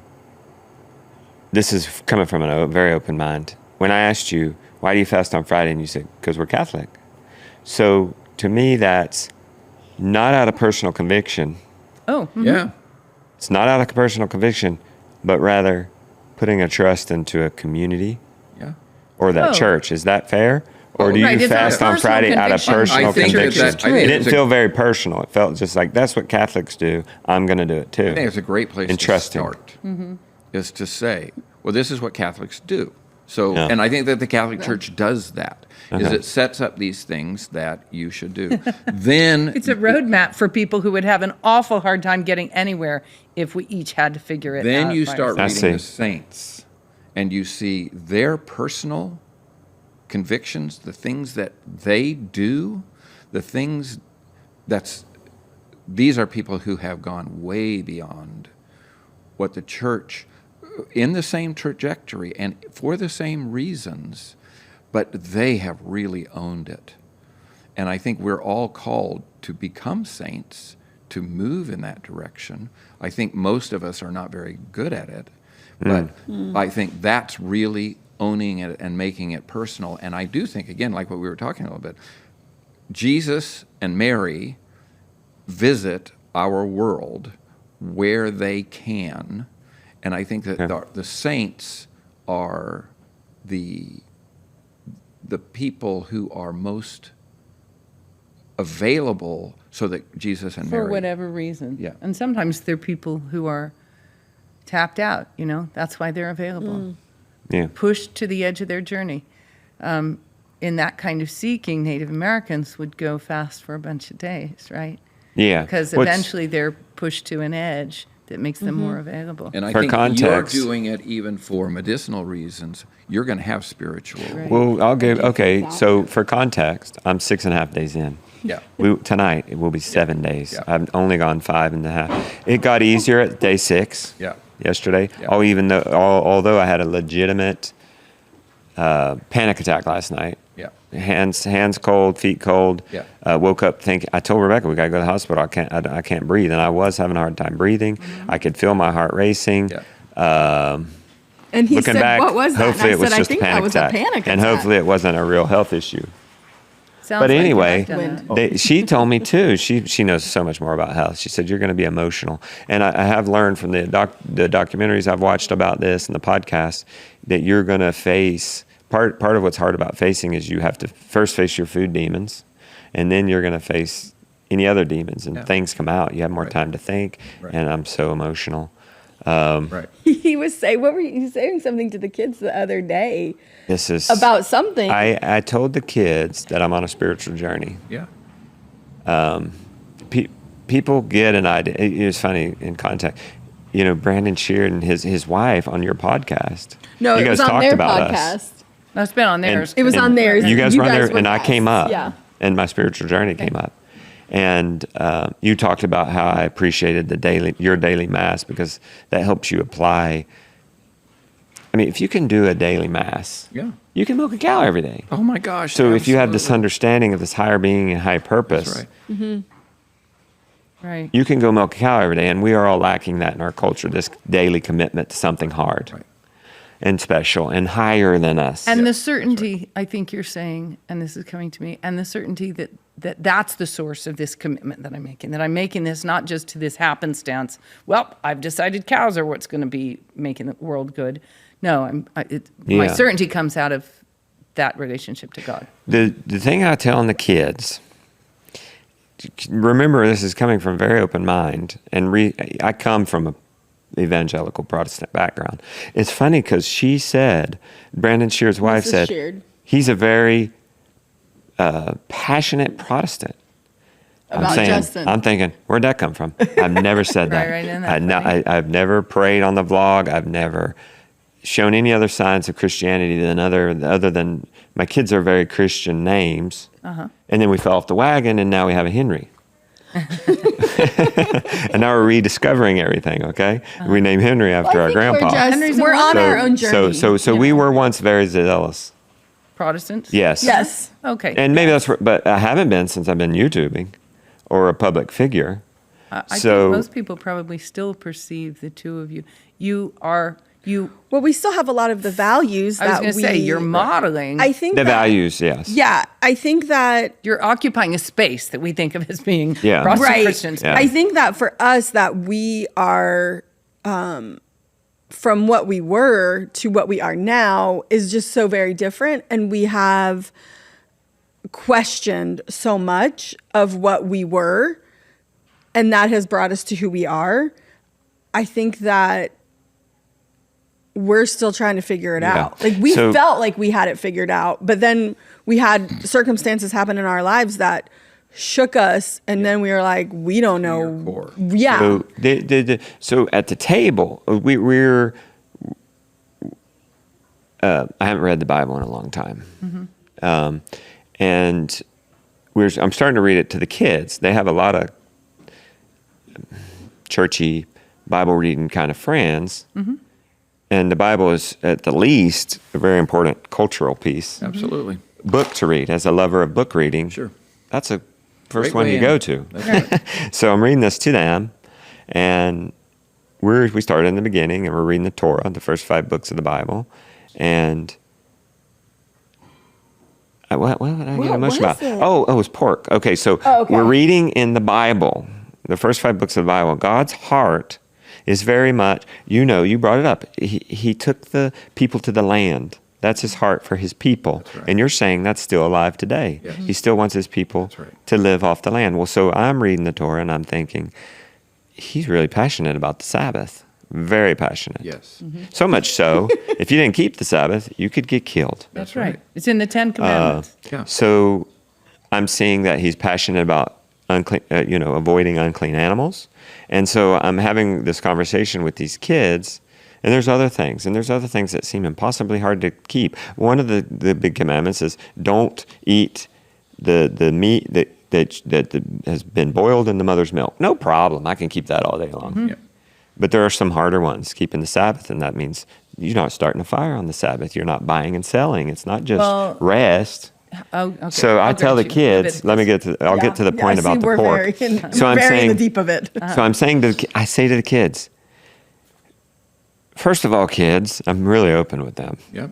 Speaker 3: this is coming from a very open mind. When I asked you, why do you fast on Friday? And you said, because we're Catholic. So to me, that's not out of personal conviction.
Speaker 1: Oh,
Speaker 4: Yeah.
Speaker 3: It's not out of personal conviction, but rather putting a trust into a community
Speaker 4: Yeah.
Speaker 3: or that
Speaker 1: Oh.
Speaker 3: church. Is that fair? Or do
Speaker 1: Right,
Speaker 3: you
Speaker 1: it's not
Speaker 3: fast on
Speaker 1: personal
Speaker 3: Friday out of
Speaker 1: conviction.
Speaker 3: personal
Speaker 4: I think
Speaker 3: conviction?
Speaker 4: that- I think
Speaker 3: It
Speaker 4: it's
Speaker 3: didn't
Speaker 4: a-
Speaker 3: feel very personal. It felt just like that's what Catholics do. I'm going to do it too.
Speaker 4: I think it's a great place
Speaker 3: And
Speaker 4: to
Speaker 3: trusting.
Speaker 4: start. Is to say, well, this is what Catholics do. So,
Speaker 3: Yeah.
Speaker 4: and I think that the Catholic Church does that. Is
Speaker 3: Okay.
Speaker 4: it sets up these things that you should do. Then
Speaker 1: it's a roadmap for people who would have an awful hard time getting anywhere if we each had to figure it out.
Speaker 4: Then you
Speaker 1: by
Speaker 4: start
Speaker 3: I
Speaker 1: ourselves.
Speaker 4: reading
Speaker 3: see.
Speaker 4: the saints, and you see their personal convictions, the things that they do, the things these are people who have gone way beyond what the church, in the same trajectory and for the same reasons, but they have really owned it. And I think we're all called to become saints, to move in that direction. I think most of us are not very good at it, but I think that's really owning it and making it personal. And I do think, again, like what we were talking a little bit, Jesus and Mary visit our world where they can. And I think that the saints are the people who are most available so that Jesus and Mary.
Speaker 1: For whatever reason.
Speaker 4: Yeah.
Speaker 1: And sometimes they're people who are tapped out, you know, that's why they're available.
Speaker 3: Yeah.
Speaker 1: Pushed to the edge of their journey. In that kind of seeking, Native Americans would go fast for a bunch of days, right?
Speaker 3: Yeah.
Speaker 1: Because
Speaker 3: What's-
Speaker 1: eventually they're pushed to an edge that makes them more available.
Speaker 4: And I
Speaker 3: For
Speaker 4: think
Speaker 3: context.
Speaker 4: you're doing it even for medicinal reasons. You're going to have spiritual.
Speaker 1: Right.
Speaker 3: Well, I'll give, okay, so for context, I'm 6.5 days in.
Speaker 4: Yeah.
Speaker 3: Tonight, it will be 7 days.
Speaker 4: Yeah.
Speaker 3: I've only gone 5.5. It got easier at day 6
Speaker 4: Yeah.
Speaker 3: yesterday.
Speaker 4: Yeah.
Speaker 3: Although I had a legitimate panic attack last night.
Speaker 4: Yeah.
Speaker 3: Hands cold, feet cold.
Speaker 4: Yeah.
Speaker 3: Woke up thinking. I told Rebecca we gotta go to the hospital. I can't breathe, and I was having a hard time breathing. I could feel my heart racing.
Speaker 4: Yeah.
Speaker 2: And he
Speaker 3: Looking
Speaker 2: said,
Speaker 3: back,
Speaker 2: "What was that?"
Speaker 3: hopefully
Speaker 2: and
Speaker 3: it
Speaker 2: I
Speaker 3: was
Speaker 2: said,
Speaker 3: just
Speaker 2: "I think
Speaker 3: a
Speaker 2: that
Speaker 3: panic
Speaker 2: was
Speaker 3: attack,
Speaker 2: a panic
Speaker 3: and
Speaker 2: attack."
Speaker 3: hopefully it wasn't a real health issue."
Speaker 1: Sounds
Speaker 3: But
Speaker 1: like
Speaker 3: anyway,
Speaker 1: you've done that.
Speaker 3: she told me too. She knows so much more about health. She said you're going to be emotional, and I have learned from the documentaries I've watched about this and the podcast that you're going to face part of what's hard about facing is you have to first face your food demons, and then you're going to face any other demons, and things come out. You have more
Speaker 4: Right.
Speaker 3: time to think,
Speaker 4: Right.
Speaker 3: and I'm so emotional.
Speaker 4: Right.
Speaker 2: He was saying, what were you saying something to the kids the other day
Speaker 3: This is
Speaker 2: about something?
Speaker 3: I told the kids that I'm on a spiritual journey.
Speaker 4: Yeah.
Speaker 3: People get an idea. It was funny in context. You know, Brandon shared and his wife on your podcast.
Speaker 2: No,
Speaker 3: you
Speaker 2: it
Speaker 3: guys
Speaker 2: was on
Speaker 3: talked
Speaker 2: their
Speaker 3: about
Speaker 2: podcast.
Speaker 3: us.
Speaker 1: That's been on theirs.
Speaker 3: And-
Speaker 2: It was
Speaker 3: and
Speaker 2: on theirs.
Speaker 3: You guys were on there,
Speaker 2: were
Speaker 3: and I came
Speaker 2: guests.
Speaker 3: up.
Speaker 2: Yeah.
Speaker 3: And my spiritual journey came up. And you talked about how I appreciated your daily mass because that helps you apply. I mean, if you can do a daily mass,
Speaker 4: Yeah.
Speaker 3: you can milk a cow every day.
Speaker 4: Oh my gosh.
Speaker 3: So if you have this
Speaker 4: absolutely.
Speaker 3: understanding of this higher being and high purpose,
Speaker 4: That's right.
Speaker 1: Right.
Speaker 3: you can go milk a cow every day. And we are all lacking that in our culture, this daily commitment to something hard
Speaker 4: Right.
Speaker 3: and special and higher than us.
Speaker 1: And the certainty, I think you're saying, and this is coming to me, and the certainty that's the source of this commitment that I'm making this not just to this happenstance. Well, I've decided cows are what's going to be making the world good. No, my
Speaker 3: Yeah.
Speaker 1: certainty comes out of that relationship to God.
Speaker 3: The thing I tell the kids, remember this is coming from a very open mind, and I come from a evangelical Protestant background. It's funny because she said, Brandon Shear's wife
Speaker 2: Mrs.
Speaker 3: said,
Speaker 2: Sheard.
Speaker 3: he's a very passionate Protestant.
Speaker 2: About Justin.
Speaker 3: I'm thinking, where'd that come from? I've never said that.
Speaker 1: Right, isn't that funny?
Speaker 3: I've never prayed on the vlog. I've never shown any other signs of Christianity other than my kids are very Christian names.
Speaker 1: Uh-huh.
Speaker 3: And then we fell off the wagon, and now we have a Henry. And now we're rediscovering everything, okay? We named Henry after our grandpa.
Speaker 2: We're on our own journey.
Speaker 3: So we were once very zealous.
Speaker 1: Protestants?
Speaker 3: Yes.
Speaker 2: Yes.
Speaker 1: Okay.
Speaker 3: And maybe but I haven't been since I've been YouTubing or a public figure.
Speaker 1: I
Speaker 3: so-
Speaker 1: think most people probably still perceive the two of you.
Speaker 2: Well, we still have a lot of the values
Speaker 1: I was
Speaker 2: that
Speaker 1: going to say, you're modeling.
Speaker 2: I think
Speaker 3: The
Speaker 2: that-
Speaker 3: values, yes.
Speaker 2: Yeah, I think that
Speaker 1: You're occupying a space that we think of as being
Speaker 3: Yeah.
Speaker 1: Protestant
Speaker 2: right.
Speaker 1: Christians.
Speaker 3: Yeah.
Speaker 2: I think that for us, that we are from what we were to what we are now is just so very different, and we have questioned so much of what we were, and that has brought us to who we are. I think that we're still trying to figure it
Speaker 3: Yeah.
Speaker 2: out. Like we
Speaker 3: So-
Speaker 2: felt like we had it figured out, but then we had circumstances happen in our lives that shook us, and then we were like, we don't know.
Speaker 4: your core.
Speaker 2: Yeah.
Speaker 3: So, so at the table, we're I haven't read the Bible in a long time. And I'm starting to read it to the kids. They have a lot of churchy Bible reading kind of friends. And the Bible is, at the least, a very important cultural piece.
Speaker 4: Absolutely.
Speaker 3: Book to read. As a lover of book reading,
Speaker 4: Sure.
Speaker 3: that's a first
Speaker 4: Great
Speaker 3: one
Speaker 4: way
Speaker 3: you
Speaker 4: in.
Speaker 3: go to.
Speaker 4: That's right.
Speaker 3: So I'm reading this to them, and we started in the beginning, and we're reading the Torah, the first 5 books of the Bible, and what did I get emotional about?
Speaker 2: was it?
Speaker 3: Oh, it was pork. Okay, so
Speaker 2: okay.
Speaker 3: we're reading in the Bible, the first 5 books of the Bible. God's heart is very much, you brought it up. He took the people to the land. That's his heart for his people.
Speaker 4: That's right.
Speaker 3: And you're saying that's still alive today.
Speaker 4: Yes.
Speaker 3: He still wants his people
Speaker 4: That's right.
Speaker 3: to live off the land. Well, so I'm reading the Torah and I'm thinking, he's really passionate about the Sabbath. Very passionate.
Speaker 4: Yes.
Speaker 3: So much so, if you didn't keep the Sabbath, you could get killed.
Speaker 1: That's right. It's in the 10 Commandments.
Speaker 4: Yeah.
Speaker 3: So I'm seeing that he's passionate about unclean, avoiding unclean animals. And so I'm having this conversation with these kids, and there's other things that seem impossibly hard to keep. One of the big commandments is don't eat the meat that has been boiled in the mother's milk. No problem. I can keep that all day long.
Speaker 4: Mm-hmm. Yeah.
Speaker 3: But there are some harder ones, keeping the Sabbath, and that means you're not starting a fire on the Sabbath. You're not buying and selling. It's not just rest.
Speaker 1: Oh, okay.
Speaker 3: So I tell the kids, let me get to, I'll get to the point about the pork.
Speaker 2: So I'm saying, in the deep of it.
Speaker 3: So I'm saying I say to the kids, first of all, kids, I'm really open with them.
Speaker 4: Yep.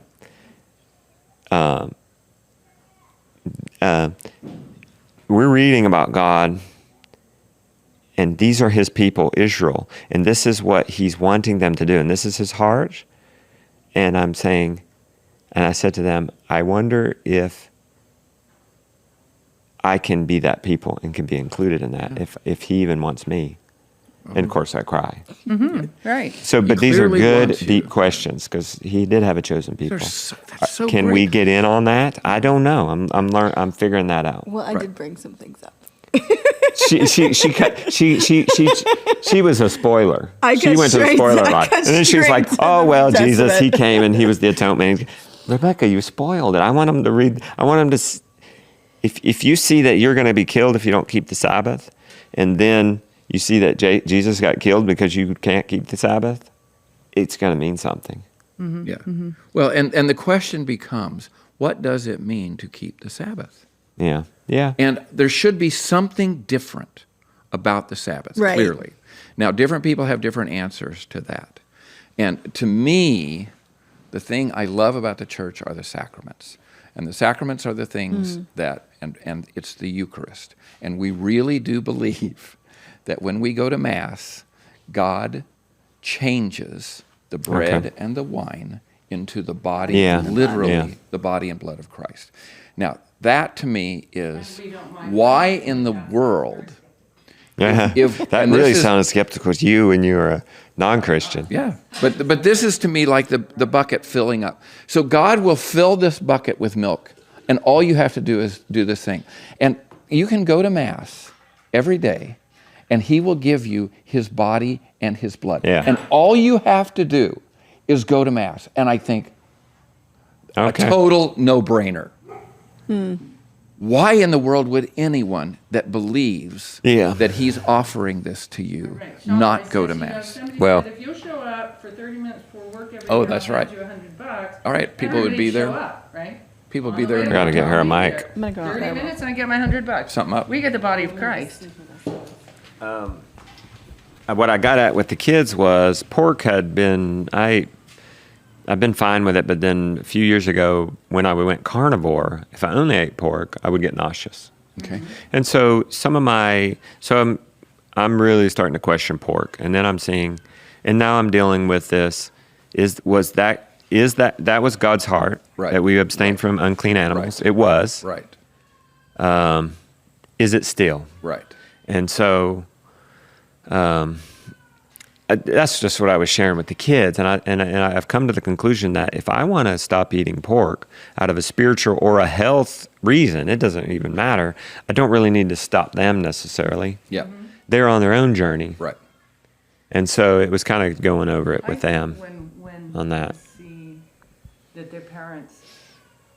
Speaker 3: We're reading about God, and these are his people, Israel, and this is what he's wanting them to do, and this is his heart. And I'm saying, and I said to them, I wonder if I can be that people and can be included in that, if he even wants me. And of course I cry.
Speaker 1: Right.
Speaker 3: So, but these are
Speaker 4: clearly
Speaker 3: good,
Speaker 4: wants you.
Speaker 3: deep questions, because he did have a chosen people.
Speaker 4: That's so
Speaker 3: Can
Speaker 4: great.
Speaker 3: we get in on that? I don't know. I'm figuring that out.
Speaker 2: Well, I
Speaker 4: Right.
Speaker 2: did bring some things up.
Speaker 3: She was a spoiler.
Speaker 2: I
Speaker 3: She
Speaker 2: got
Speaker 3: went to the
Speaker 2: straight-
Speaker 3: spoiler
Speaker 2: I
Speaker 3: lot,
Speaker 2: got
Speaker 3: and then she was
Speaker 2: straight
Speaker 3: like,
Speaker 2: to
Speaker 3: "Oh
Speaker 2: the
Speaker 3: well,
Speaker 2: Testament."
Speaker 3: Jesus, he came and he was the atonement." Rebecca, you spoiled it. I want them to read. I want them to. If you see that you're going to be killed if you don't keep the Sabbath, and then you see that Jesus got killed because you can't keep the Sabbath, it's going to mean something.
Speaker 4: Yeah. Well, and the question becomes, what does it mean to keep the Sabbath?
Speaker 3: Yeah. Yeah.
Speaker 4: And there should be something different about the Sabbath,
Speaker 2: Right.
Speaker 4: clearly. Now, different people have different answers to that. And to me, the thing I love about the church are the sacraments. And the sacraments are the things that, and it's the Eucharist. And we really do believe that when we go to Mass, God changes the bread and the wine into the body, literally the body and blood of Christ. Now, that to me is why in the world,
Speaker 3: That
Speaker 4: and this
Speaker 3: really
Speaker 4: is-
Speaker 3: sounded skeptical to you when you were a non-Christian.
Speaker 4: yeah, but this is to me like the bucket filling up. So God will fill this bucket with milk, and all you have to do is do this thing. And you can go to Mass every day, and he will give you his body and his blood.
Speaker 3: Yeah.
Speaker 4: And all you have to do is go to Mass. And I think a total no-brainer. Why in the world would anyone that believes that he's offering this to you not go to Mass?
Speaker 3: Well-
Speaker 1: if you'll show up for 30 minutes before work every
Speaker 4: Oh,
Speaker 1: day,
Speaker 4: that's
Speaker 1: I'll
Speaker 4: right.
Speaker 1: hand you $100.
Speaker 4: All right, people would be there.
Speaker 1: Show up, right?
Speaker 4: People would
Speaker 1: On
Speaker 4: be
Speaker 1: the
Speaker 4: there.
Speaker 1: way to
Speaker 3: Gotta
Speaker 1: work,
Speaker 3: get her a
Speaker 1: I'll be
Speaker 3: mic.
Speaker 1: there.
Speaker 2: I'm gonna go out
Speaker 1: 30
Speaker 2: there.
Speaker 1: minutes and I get my $100.
Speaker 4: Something up.
Speaker 1: We get the body of Christ.
Speaker 3: What I got at with the kids was pork had been, I've been fine with it, but then a few years ago when I went carnivore, if I only ate pork, I would get nauseous.
Speaker 4: Okay.
Speaker 3: And so I'm really starting to question pork, and then I'm seeing, and now I'm dealing with this. That was God's heart,
Speaker 4: Right.
Speaker 3: that we abstain from unclean animals?
Speaker 4: Right.
Speaker 3: It was.
Speaker 4: Right.
Speaker 3: Is it still?
Speaker 4: Right.
Speaker 3: And so that's just what I was sharing with the kids, and I've come to the conclusion that if I want to stop eating pork out of a spiritual or a health reason, it doesn't even matter. I don't really need to stop them necessarily.
Speaker 4: Yeah.
Speaker 3: They're on their own journey,
Speaker 4: Right.
Speaker 3: and so it was kind of going over it with them.
Speaker 1: When
Speaker 3: on that.
Speaker 1: they see that their parents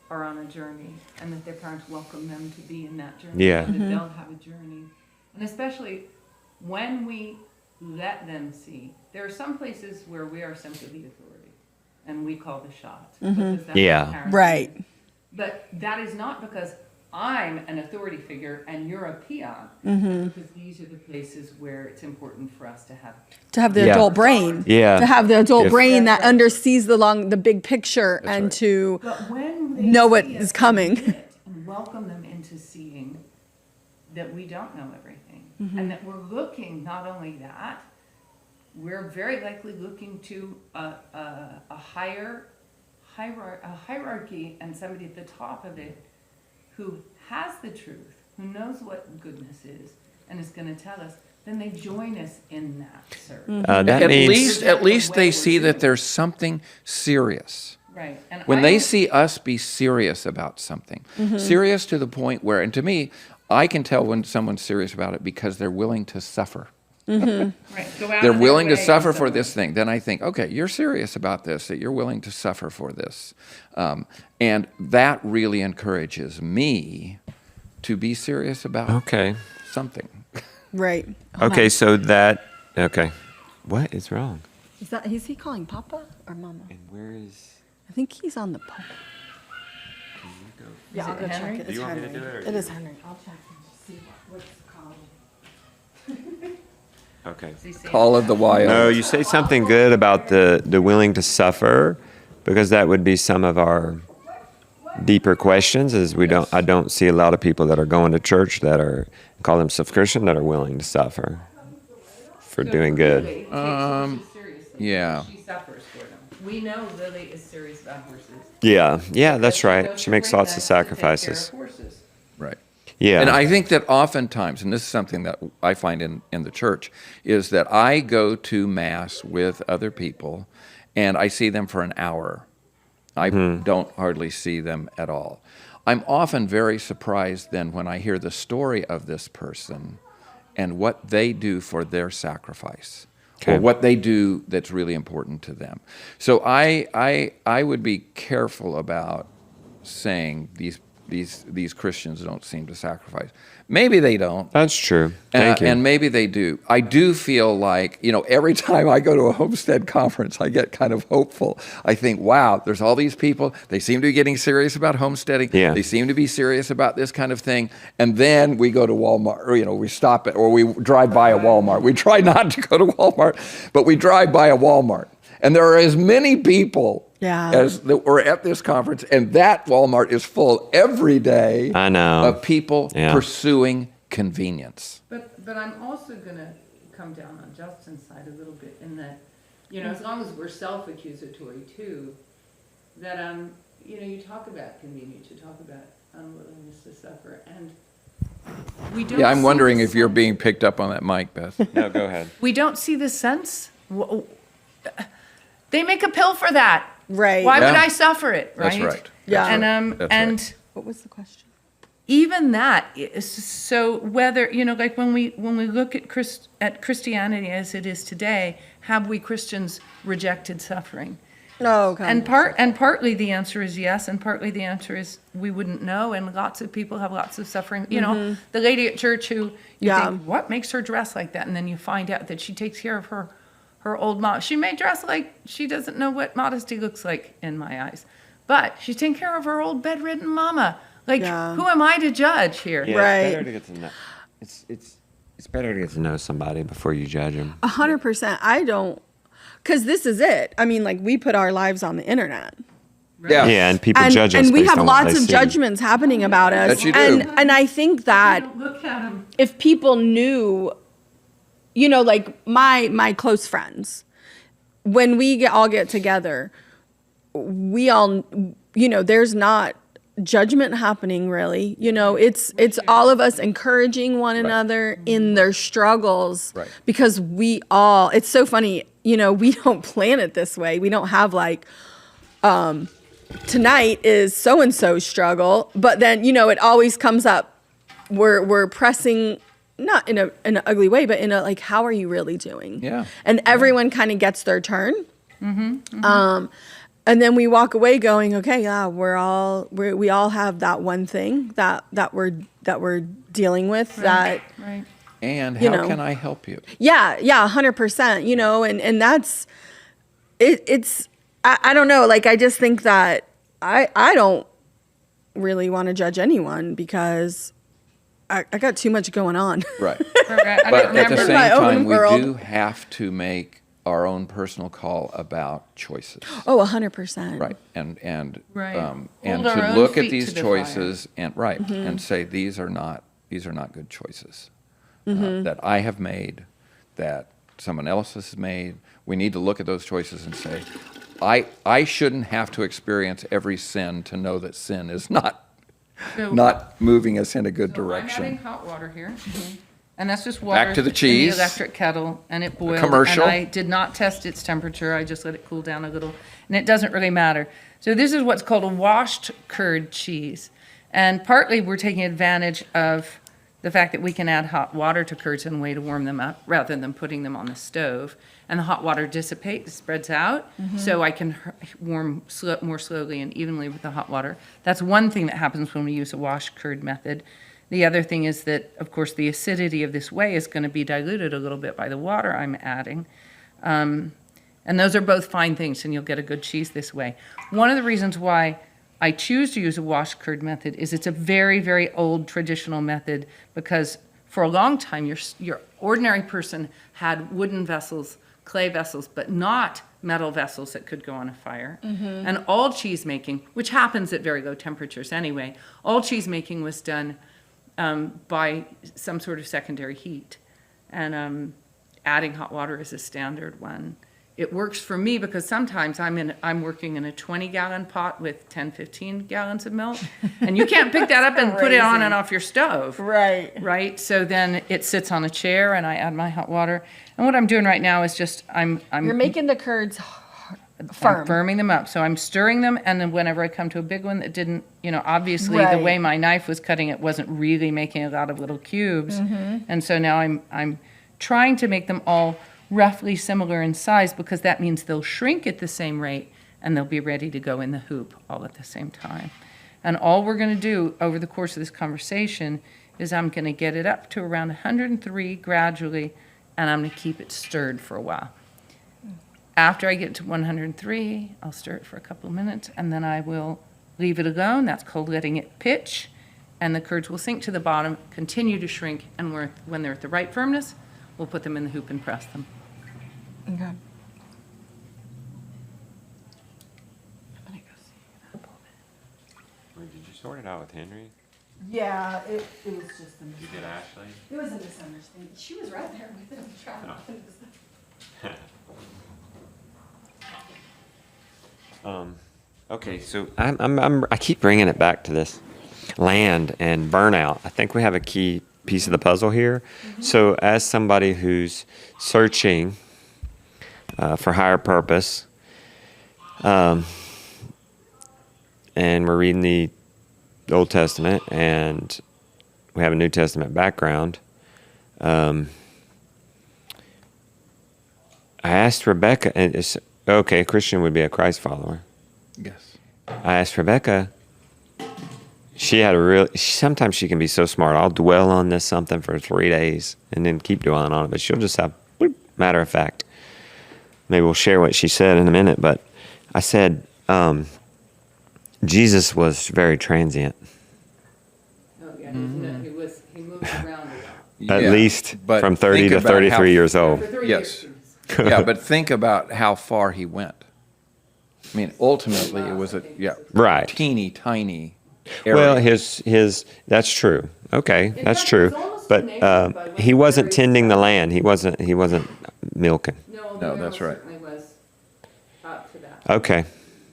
Speaker 1: are on a journey and that their parents welcome them to be in that journey,
Speaker 3: Yeah.
Speaker 1: and that they'll have a journey. And especially when we let them see, there are some places where we are simply the authority and we call the shots. Because that's
Speaker 3: Yeah.
Speaker 1: what parents
Speaker 2: Right.
Speaker 1: do. But that is not because I'm an authority figure and you're a peon. Because these are the places where it's important for us to have
Speaker 2: The
Speaker 3: Yeah.
Speaker 2: adult brain.
Speaker 3: Yeah.
Speaker 2: To have the adult
Speaker 3: If-
Speaker 2: brain that
Speaker 1: Right.
Speaker 2: undersees the big picture
Speaker 4: That's
Speaker 2: and
Speaker 4: right.
Speaker 2: to
Speaker 1: But when they
Speaker 2: know what
Speaker 1: see
Speaker 2: is
Speaker 1: us
Speaker 2: coming.
Speaker 1: in it and welcome them into seeing that we don't know everything, and that we're looking not only that, we're very likely looking to a hierarchy and somebody at the top of it who has the truth, who knows what goodness is, and is going to tell us. Then they join us in that search.
Speaker 3: That
Speaker 4: At
Speaker 3: means
Speaker 4: least they see that there's something serious.
Speaker 1: Right. And
Speaker 4: When
Speaker 1: I
Speaker 4: they
Speaker 1: don't-
Speaker 4: see us be serious about something, serious to the point where, and to me, I can tell when someone's serious about it because they're willing to suffer.
Speaker 1: Right. Go out
Speaker 4: They're
Speaker 1: of their
Speaker 4: willing to
Speaker 1: way
Speaker 4: suffer
Speaker 1: and
Speaker 4: for this thing. Then I think, okay, you're serious about this, that you're willing to suffer for this. And that really encourages me to be serious about
Speaker 3: Okay.
Speaker 4: something.
Speaker 2: Right.
Speaker 3: Okay, so okay. What is wrong?
Speaker 2: Is he calling Papa or Mama?
Speaker 3: And where is...
Speaker 2: I think he's on the phone. Yeah, I'll go
Speaker 1: Henry?
Speaker 2: check it.
Speaker 3: Do
Speaker 2: It's
Speaker 3: you want me
Speaker 2: Henry.
Speaker 3: to do it, or
Speaker 2: It
Speaker 3: you?
Speaker 2: is Henry. I'll check and see what's called.
Speaker 3: Okay.
Speaker 1: Is he saying
Speaker 4: Call of the wild.
Speaker 3: No, you say something good about the willing to suffer, because that would be some of our deeper questions. Is I don't see a lot of people that are going to church that call themselves Christian that are willing to suffer for doing good.
Speaker 1: Lily takes horses seriously.
Speaker 4: yeah.
Speaker 1: She suffers for them. We know Lily is serious about horses.
Speaker 3: Yeah, that's
Speaker 1: She
Speaker 3: right.
Speaker 1: goes
Speaker 3: She
Speaker 1: to
Speaker 3: makes lots of
Speaker 1: Greenland to take care of
Speaker 3: sacrifices.
Speaker 1: horses.
Speaker 4: Right.
Speaker 3: Yeah.
Speaker 4: And I think that oftentimes, and this is something that I find in the church, is that I go to Mass with other people and I see them for an hour. I don't hardly see them at all. I'm often very surprised then when I hear the story of this person and what they do for their sacrifice.
Speaker 3: Okay.
Speaker 4: Or what they do that's really important to them. So I would be careful about saying these Christians don't seem to sacrifice. Maybe they don't.
Speaker 3: That's true. Thank you.
Speaker 4: And maybe they do. I do feel like, every time I go to a Homestead conference, I get kind of hopeful. I think, wow, there's all these people. They seem to be getting serious about homesteading.
Speaker 3: Yeah.
Speaker 4: They seem to be serious about this kind of thing. And then we go to Walmart, or, we stop it, or we drive by a Walmart. We try not to go to Walmart, but we drive by a Walmart. And there are as many people as that were at this conference, and that Walmart is full every day.
Speaker 3: I know.
Speaker 4: Of people pursuing convenience.
Speaker 1: But I'm also going to come down on Justin's side a little bit in that, as long as we're self-accusatory too, that you talk about convenience, you talk about unwillingness to suffer, and we don't.
Speaker 4: Yeah, I'm
Speaker 1: see
Speaker 4: wondering
Speaker 1: the
Speaker 4: if you're
Speaker 1: sense-
Speaker 4: being picked up on that mic, Beth.
Speaker 3: No, go ahead.
Speaker 1: We don't see the sense. They make a pill for that.
Speaker 2: Right.
Speaker 1: Why would
Speaker 4: Yeah.
Speaker 1: I suffer it? Right.
Speaker 4: That's right.
Speaker 2: Yeah.
Speaker 1: And
Speaker 4: That's
Speaker 1: and.
Speaker 4: right.
Speaker 2: What was the question?
Speaker 1: Even that is so whether like when we look at Christianity as it is today, have we Christians rejected suffering?
Speaker 2: No, okay.
Speaker 1: And partly the answer is yes, and partly the answer is we wouldn't know. And lots of people have lots of suffering. The lady at church who you think, what makes her dress like that? And then you find out that she takes care of her old mom. She may dress like she doesn't know what modesty looks like in my eyes, but she's taking care of her old bedridden mama. Like, who am I to judge here?
Speaker 3: Yeah,
Speaker 2: Right.
Speaker 3: It's better to get to know. It's better to get to know somebody before you judge them.
Speaker 2: 100%. I don't, because this is it. I mean, like, we put our lives on the internet.
Speaker 4: Yeah.
Speaker 3: Yeah, and people judge us
Speaker 2: and we
Speaker 3: based
Speaker 2: have
Speaker 3: on what
Speaker 2: lots
Speaker 3: they
Speaker 2: of
Speaker 3: see.
Speaker 2: judgments happening about us.
Speaker 4: That you do.
Speaker 2: And I think that
Speaker 1: Look at him.
Speaker 2: if people knew, like my close friends, when we all get together, we all, there's not judgment happening really. It's all of us encouraging one another in their struggles.
Speaker 4: Right.
Speaker 2: Because it's so funny, we don't plan it this way. We don't have like, tonight is so-and-so's struggle, but then, it always comes up. We're pressing, not in an ugly way, but in a, like, how are you really doing?
Speaker 4: Yeah.
Speaker 2: And everyone kind of gets their turn. And then we walk away going, okay, yeah, we all have that one thing that we're dealing with that.
Speaker 1: Right.
Speaker 4: And
Speaker 2: You
Speaker 4: how
Speaker 2: know.
Speaker 4: can I help you?
Speaker 2: Yeah, 100%, and that's, it's, I don't know, like, I just think that I don't really want to judge anyone because I got too much going on.
Speaker 4: Right.
Speaker 1: I
Speaker 4: But
Speaker 1: don't
Speaker 4: at the
Speaker 1: remember.
Speaker 4: same
Speaker 2: My own
Speaker 4: time, we
Speaker 2: world.
Speaker 4: do have to make our own personal call about choices.
Speaker 2: Oh, 100%.
Speaker 4: Right. And
Speaker 1: Right.
Speaker 4: and
Speaker 1: Hold our
Speaker 4: to
Speaker 1: own
Speaker 4: look at
Speaker 1: feet
Speaker 4: these
Speaker 1: to the fire.
Speaker 4: choices and and say these are not good choices that I have made, that someone else has made. We need to look at those choices and say, I shouldn't have to experience every sin to know that sin is not moving us in a good
Speaker 1: So I'm
Speaker 4: direction.
Speaker 1: adding hot water here. And that's just water
Speaker 4: Back to the
Speaker 1: in
Speaker 4: cheese.
Speaker 1: the electric kettle, and it boiled.
Speaker 4: commercial.
Speaker 1: And I did not test its temperature. I just let it cool down a little, and it doesn't really matter. So this is what's called a washed curd cheese, and partly we're taking advantage of the fact that we can add hot water to curds in a way to warm them up rather than putting them on the stove. And the hot water dissipates, spreads out, so I can warm more slowly and evenly with the hot water. That's one thing that happens when we use a wash curd method. The other thing is that, of course, the acidity of this whey is going to be diluted a little bit by the water I'm adding. And those are both fine things, and you'll get a good cheese this way. One of the reasons why I choose to use a wash curd method is it's a very, very old traditional method, because for a long time, your ordinary person had wooden vessels, clay vessels, but not metal vessels that could go on a fire. And all cheese making, which happens at very low temperatures anyway, all cheese making was done by some sort of secondary heat. And adding hot water is a standard one. It works for me because sometimes I'm working in a 20-gallon pot with 10, 15 gallons of milk, and you can't pick that up and put it on and off your stove. Right. So then it sits on a chair, and I add my hot water. And what I'm doing right now is just
Speaker 2: You're making the curds
Speaker 1: I'm
Speaker 2: firm.
Speaker 1: firming them up. So I'm stirring them, and then whenever I come to a big one that didn't, obviously the
Speaker 2: Right.
Speaker 1: way my knife was cutting it wasn't really making a lot of little cubes. And so now I'm trying to make them all roughly similar in size, because that means they'll shrink at the same rate and they'll be ready to go in the hoop all at the same time. And all we're going to do over the course of this conversation is I'm going to get it up to around 103 gradually, and I'm going to keep it stirred for a while. After I get to 103, I'll stir it for a couple of minutes, and then I will leave it alone. That's called letting it pitch, and the curds will sink to the bottom, continue to shrink, and when they're at the right firmness, we'll put them in the hoop and press them.
Speaker 2: Okay.
Speaker 3: Did you sort it out with Henry?
Speaker 2: Yeah, it was just a
Speaker 3: You did Ashley?
Speaker 2: It was a misunderstanding. She was right there with him trying.
Speaker 3: Okay, so I keep bringing it back to this land and burnout. I think we have a key piece of the puzzle here. So as somebody who's searching for higher purpose, and we're reading the Old Testament and we have a New Testament background, I asked Rebecca, and a Christian would be a Christ follower.
Speaker 4: Yes.
Speaker 3: I asked Rebecca, sometimes she can be so smart. I'll dwell on this something for 3 days and then keep dwelling on it, but she'll just have matter of fact. Maybe we'll share what she said in a minute, but I said, Jesus was very transient.
Speaker 1: Oh, yeah, he moved around a lot.
Speaker 3: At least
Speaker 4: but
Speaker 3: from 30
Speaker 4: think
Speaker 3: to
Speaker 4: about
Speaker 3: 33 years old.
Speaker 1: For 3
Speaker 4: Yes.
Speaker 1: years.
Speaker 4: Yeah, but think about how far he went. I mean, ultimately, it was
Speaker 3: Right.
Speaker 4: teeny tiny area.
Speaker 3: Well, his that's true. Okay, that's
Speaker 1: fact,
Speaker 3: true.
Speaker 1: it was almost
Speaker 3: But
Speaker 1: a neighborhood by
Speaker 3: he
Speaker 1: one
Speaker 3: wasn't
Speaker 1: very
Speaker 3: tending the
Speaker 1: small-
Speaker 3: land. He wasn't milking.
Speaker 4: No, that's right.
Speaker 1: Certainly was up to that.
Speaker 3: Okay.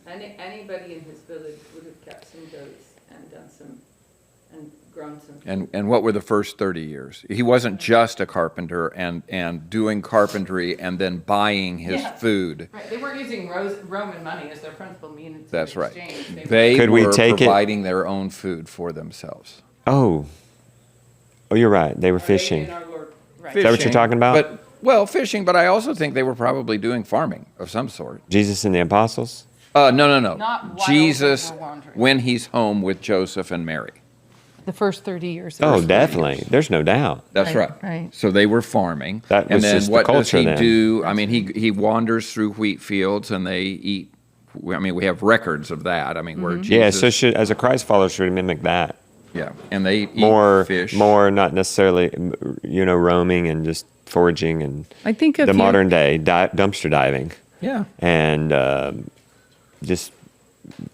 Speaker 1: Anybody in his village would have kept some goats and done and grown some.
Speaker 4: And what were the first 30 years? He wasn't just a carpenter and doing carpentry and then buying his food.
Speaker 1: Right, they weren't using Roman money as their principal means
Speaker 4: That's
Speaker 1: of
Speaker 4: right.
Speaker 1: exchange.
Speaker 4: They
Speaker 3: Could we
Speaker 4: were
Speaker 3: take it-
Speaker 4: providing their own food for themselves.
Speaker 3: Oh, you're right. They were fishing.
Speaker 1: Right.
Speaker 3: that what you're talking about?
Speaker 4: Fishing, but I also think they were probably doing farming of some sort.
Speaker 3: Jesus and the apostles?
Speaker 4: No.
Speaker 1: Not while
Speaker 4: Jesus,
Speaker 1: they were wandering.
Speaker 4: when he's home with Joseph and Mary.
Speaker 1: The first 30 years.
Speaker 3: Oh, definitely. There's no doubt.
Speaker 4: That's
Speaker 1: Right,
Speaker 4: right.
Speaker 1: right.
Speaker 4: So they were farming.
Speaker 3: That
Speaker 4: and
Speaker 3: was
Speaker 4: then
Speaker 3: just the
Speaker 4: what does
Speaker 3: culture
Speaker 4: he
Speaker 3: then.
Speaker 4: do? I mean, he wanders through wheat fields and they eat. I mean, we have records of that. I mean, where Jesus.
Speaker 3: Yeah, so as a Christ follower, should we mimic that?
Speaker 4: Yeah, and they eat
Speaker 3: More
Speaker 4: fish.
Speaker 3: not necessarily, roaming and just foraging and
Speaker 1: I think if
Speaker 3: the
Speaker 1: you-
Speaker 3: modern day dumpster diving.
Speaker 4: Yeah.
Speaker 3: And just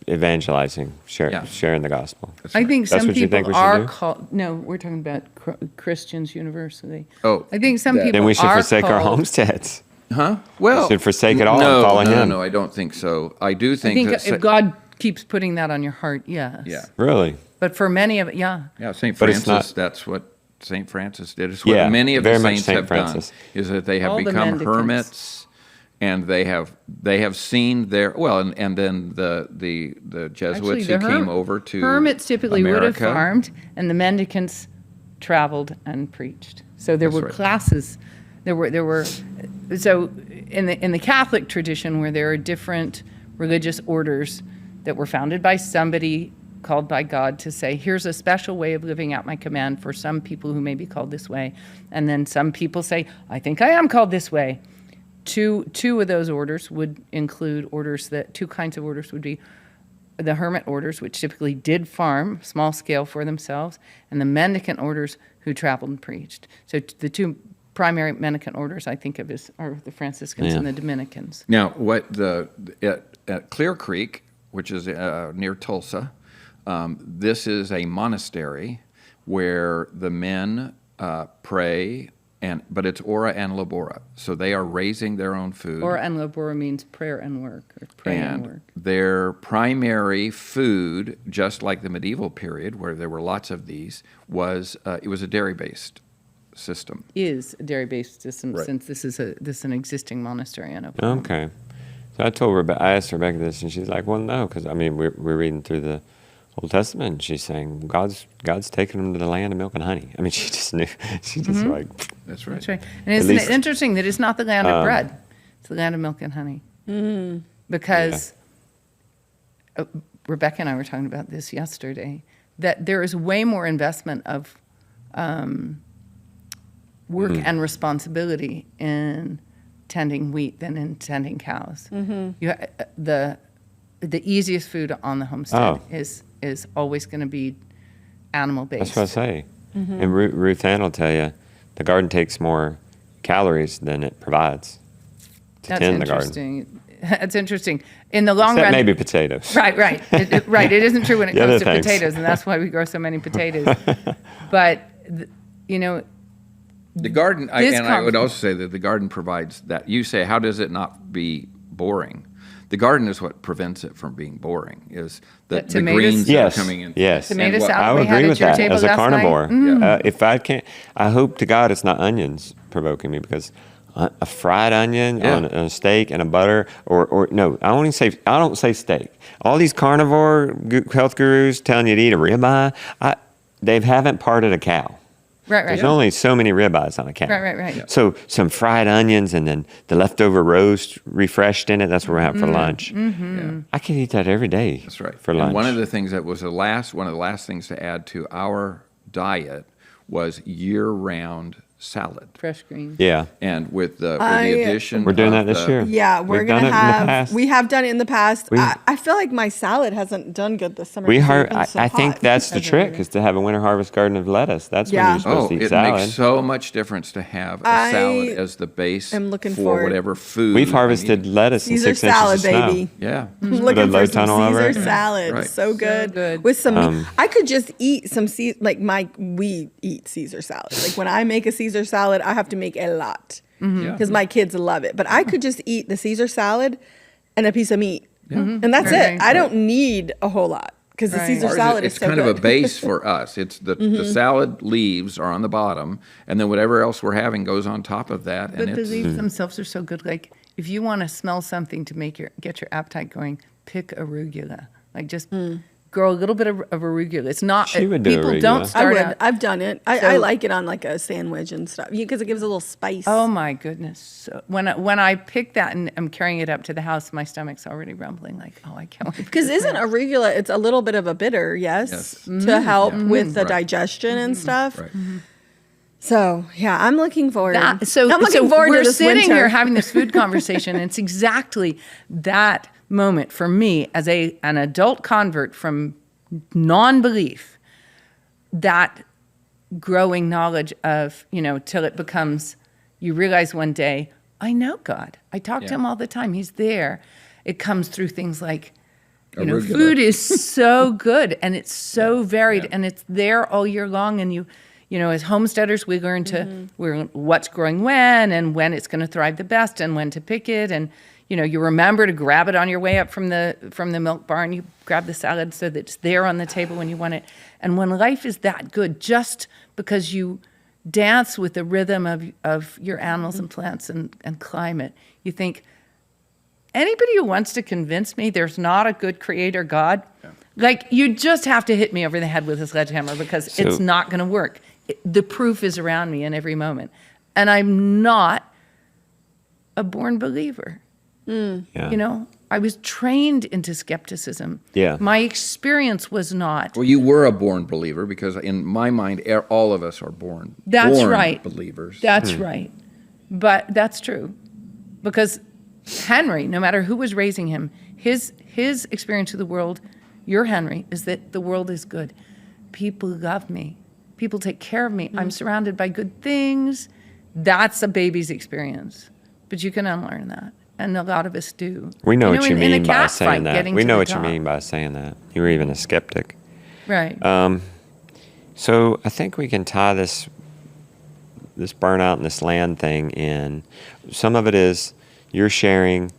Speaker 3: evangelizing,
Speaker 4: Yeah.
Speaker 3: sharing the gospel.
Speaker 1: I think
Speaker 3: That's
Speaker 1: some
Speaker 3: what you think
Speaker 1: people
Speaker 3: we should
Speaker 1: are
Speaker 3: do?
Speaker 1: called. No, we're talking about Christians universally.
Speaker 4: Oh,
Speaker 1: I think some
Speaker 4: that-
Speaker 1: people
Speaker 3: Then we should
Speaker 1: are
Speaker 3: forsake our
Speaker 1: called-
Speaker 3: homesteads.
Speaker 4: Huh? Well,
Speaker 3: should forsake it all and
Speaker 4: no,
Speaker 3: follow him.
Speaker 4: No, I don't think so. I do
Speaker 1: I
Speaker 4: think,
Speaker 1: think
Speaker 4: that.
Speaker 1: if God keeps putting that on your heart, yes.
Speaker 4: Yeah.
Speaker 3: Really?
Speaker 1: But for many of it, yeah.
Speaker 4: Yeah, St.
Speaker 3: But it's
Speaker 4: Francis,
Speaker 3: not-
Speaker 4: that's what St. Francis did. It's what
Speaker 3: Yeah,
Speaker 4: many of
Speaker 3: very
Speaker 4: the
Speaker 3: much
Speaker 4: saints
Speaker 3: St.
Speaker 4: have
Speaker 3: Francis.
Speaker 4: done, is that they have
Speaker 1: All the
Speaker 4: become
Speaker 1: mendicants.
Speaker 4: hermits, and they have seen their, and then the Jesuits
Speaker 1: Actually,
Speaker 4: who
Speaker 1: the
Speaker 4: came over to
Speaker 1: hermits typically would have
Speaker 4: America.
Speaker 1: farmed, and the mendicants traveled, and preached. So there
Speaker 4: That's
Speaker 1: were
Speaker 4: right.
Speaker 1: classes. There were so in the Catholic tradition, where there are different religious orders that were founded by somebody called by God to say, here's a special way of living out my command for some people who may be called this way. And then some people say, I think I am called this way. Two of those orders would include two kinds of orders would be the hermit orders, which typically did farm small scale for themselves, and the mendicant orders who traveled and preached. So the two primary mendicant orders I think of are the Franciscans and the Dominicans.
Speaker 4: Now, at Clear Creek, which is near Tulsa, this is a monastery where the men pray, but it's ora and labora, so they are raising their own food.
Speaker 1: Ora and labora means prayer and work, or pray and work.
Speaker 4: Their primary food, just like the medieval period where there were lots of these, was a dairy-based system.
Speaker 1: Is a dairy-based system,
Speaker 4: Right.
Speaker 1: since this is an existing monastery in Oklahoma.
Speaker 3: Okay. So I asked Rebecca this, and she's like, well, no, because, I mean, we're reading through the Old Testament, and she's saying God's taking them to the land of milk and honey. I mean, she just knew. She just like,
Speaker 4: That's right.
Speaker 1: That's right. And isn't it interesting that it's not the land of bread? It's the land of milk and honey. Because Rebecca and I were talking about this yesterday, that there is way more investment of work and responsibility in tending wheat than in tending cows. The easiest food on the homestead is always going to be animal based.
Speaker 3: that's what I say. And Ruth Ann will tell you, the garden takes more calories than it provides to
Speaker 1: That's
Speaker 3: tend the garden.
Speaker 1: interesting. That's interesting. In the long
Speaker 3: Except
Speaker 1: run,
Speaker 3: maybe potatoes.
Speaker 1: right. Right. It isn't true when it
Speaker 3: The
Speaker 1: comes
Speaker 3: other
Speaker 1: to
Speaker 3: things.
Speaker 1: potatoes, and that's why we grow so many potatoes. But
Speaker 4: The garden,
Speaker 1: This
Speaker 4: I would also say that the garden provides that. You say, how does it not be boring? The garden is what prevents it from being boring, is the
Speaker 1: tomatoes-
Speaker 4: greens that
Speaker 3: Yes.
Speaker 4: are coming in.
Speaker 3: Yes.
Speaker 1: Tomato
Speaker 4: And what-
Speaker 1: salad
Speaker 3: I
Speaker 1: we
Speaker 3: would
Speaker 1: had
Speaker 3: agree
Speaker 1: at
Speaker 3: with
Speaker 1: your
Speaker 3: that
Speaker 1: table
Speaker 3: as a
Speaker 1: last night.
Speaker 3: carnivore. If I hope to God it's not onions provoking me, because a fried onion on a steak and a butter, or no, I don't say steak. All these carnivore health gurus telling you to eat a ribeye, they haven't parted a cow.
Speaker 1: Right.
Speaker 3: There's only so many ribeyes on a cow.
Speaker 1: Right. Yeah.
Speaker 3: So some fried onions and then the leftover roast refreshed in it. That's what we're having for lunch.
Speaker 4: Yeah.
Speaker 3: I could eat that every day.
Speaker 4: That's right.
Speaker 3: For lunch.
Speaker 4: And one of the things that was one of the last things to add to our diet was year-round salad.
Speaker 1: Fresh greens.
Speaker 3: Yeah.
Speaker 4: And with the
Speaker 2: I-
Speaker 4: addition,
Speaker 3: We're doing
Speaker 4: of
Speaker 3: that this
Speaker 4: the-
Speaker 3: year.
Speaker 2: Yeah, we're
Speaker 3: We've
Speaker 2: gonna
Speaker 3: done it in the
Speaker 2: have.
Speaker 3: past.
Speaker 2: We have done it in the past.
Speaker 3: We-
Speaker 2: I feel like my salad hasn't done good this summer.
Speaker 3: We
Speaker 2: because it's
Speaker 3: har-
Speaker 2: been so
Speaker 3: I think
Speaker 2: hot.
Speaker 3: that's the trick, is to have a winter harvest garden of lettuce. That's when
Speaker 2: Yeah.
Speaker 3: you're supposed to eat
Speaker 4: it
Speaker 3: salad.
Speaker 4: makes so much difference to have a
Speaker 2: I
Speaker 4: salad as the base
Speaker 2: am looking
Speaker 4: for
Speaker 2: forward.
Speaker 4: whatever food.
Speaker 3: We've
Speaker 4: I'm
Speaker 3: harvested
Speaker 4: eating.
Speaker 3: lettuce in
Speaker 2: Caesar
Speaker 3: 6 inches
Speaker 2: salad,
Speaker 3: of snow.
Speaker 2: baby.
Speaker 4: Yeah.
Speaker 2: I'm looking
Speaker 3: a low
Speaker 2: for some
Speaker 3: tunnel over
Speaker 2: Caesar
Speaker 3: it.
Speaker 2: salad.
Speaker 4: Right.
Speaker 2: So good.
Speaker 1: good.
Speaker 2: With some, I could just eat some we eat Caesar salad. Like when I make a Caesar salad, I have to make a lot
Speaker 4: Yeah.
Speaker 2: because my kids love it. But I could just eat the Caesar salad and a piece of meat, and that's
Speaker 1: Right.
Speaker 2: it. I don't need a whole lot because the
Speaker 1: Right.
Speaker 2: Caesar
Speaker 4: Ours
Speaker 2: salad is
Speaker 4: it's
Speaker 2: so
Speaker 4: kind
Speaker 2: good.
Speaker 4: of a base for us. It's the salad leaves are on the bottom, and then whatever else we're having goes on top of that.
Speaker 1: But
Speaker 4: And
Speaker 1: the
Speaker 4: it's
Speaker 1: leaves themselves are so good. Like if you want to smell something to get your appetite going, pick arugula. Like just grow a little bit of arugula. It's not
Speaker 3: She would do
Speaker 1: people
Speaker 3: arugula.
Speaker 1: don't
Speaker 2: I
Speaker 1: start
Speaker 2: would.
Speaker 1: out.
Speaker 2: I've done it. I
Speaker 1: So-
Speaker 2: like it on like a sandwich and stuff because it gives a little spice.
Speaker 1: Oh my goodness! So when I pick that and I'm carrying it up to the house, my stomach's already rumbling. Like, oh, I can't wait.
Speaker 2: Because isn't arugula? It's a little bit of a bitter, yes, to help with the digestion and stuff.
Speaker 4: right.
Speaker 2: So yeah, I'm looking forward. I'm
Speaker 1: So
Speaker 2: looking forward
Speaker 1: we're
Speaker 2: to this
Speaker 1: sitting
Speaker 2: winter.
Speaker 1: here having this food conversation, and it's exactly that moment for me as an adult convert from non-belief, that growing knowledge of, till it becomes, you realize one day, I know God. I talk to him all the time. He's there. It comes through things like,
Speaker 4: Arugula.
Speaker 1: food is so good and it's so varied and it's there all year long. And as homesteaders, we learn what's growing when and when it's going to thrive the best and when to pick it. And, you remember to grab it on your way up from the milk barn. You grab the salad so that it's there on the table when you want it. And when life is that good, just because you dance with the rhythm of your animals and plants and climate, you think, anybody who wants to convince me there's not a good creator God, like you just have to hit me over the head with a sledgehammer because it's not going to work. the proof is around me in every moment. And I'm not a born believer.
Speaker 3: Yeah.
Speaker 1: You know, I was trained into skepticism.
Speaker 3: Yeah.
Speaker 1: My experience was not.
Speaker 4: Well, you were a born believer because in my mind, all of us are born.
Speaker 1: That's
Speaker 4: born
Speaker 1: right.
Speaker 4: Believers.
Speaker 1: That's right. But that's true. Because Henry, no matter who was raising him, his experience of the world, your Henry, is that the world is good. People love me. People take care of me. I'm surrounded by good things. That's a baby's experience. But you can unlearn that. And a lot of us do.
Speaker 3: We know what you
Speaker 1: in a
Speaker 3: mean by
Speaker 1: cat
Speaker 3: saying
Speaker 1: fight,
Speaker 3: that.
Speaker 1: getting
Speaker 3: We
Speaker 1: to
Speaker 3: know
Speaker 1: the
Speaker 3: what you
Speaker 1: top.
Speaker 3: mean by saying that. You were even a skeptic.
Speaker 1: Right.
Speaker 3: So I think we can tie this burnout and this land thing in. Some of it is you're sharing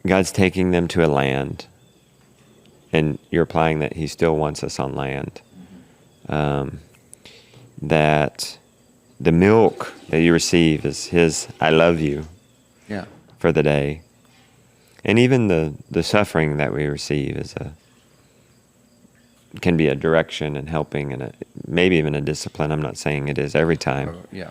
Speaker 3: God's taking them to a land, and you're applying that He still wants us on land. That the milk that you receive is His "I love you"
Speaker 4: Yeah.
Speaker 3: for the day, and even the suffering that we receive can be a direction and helping, and maybe even a discipline. I'm not saying it is every time.
Speaker 4: Yeah.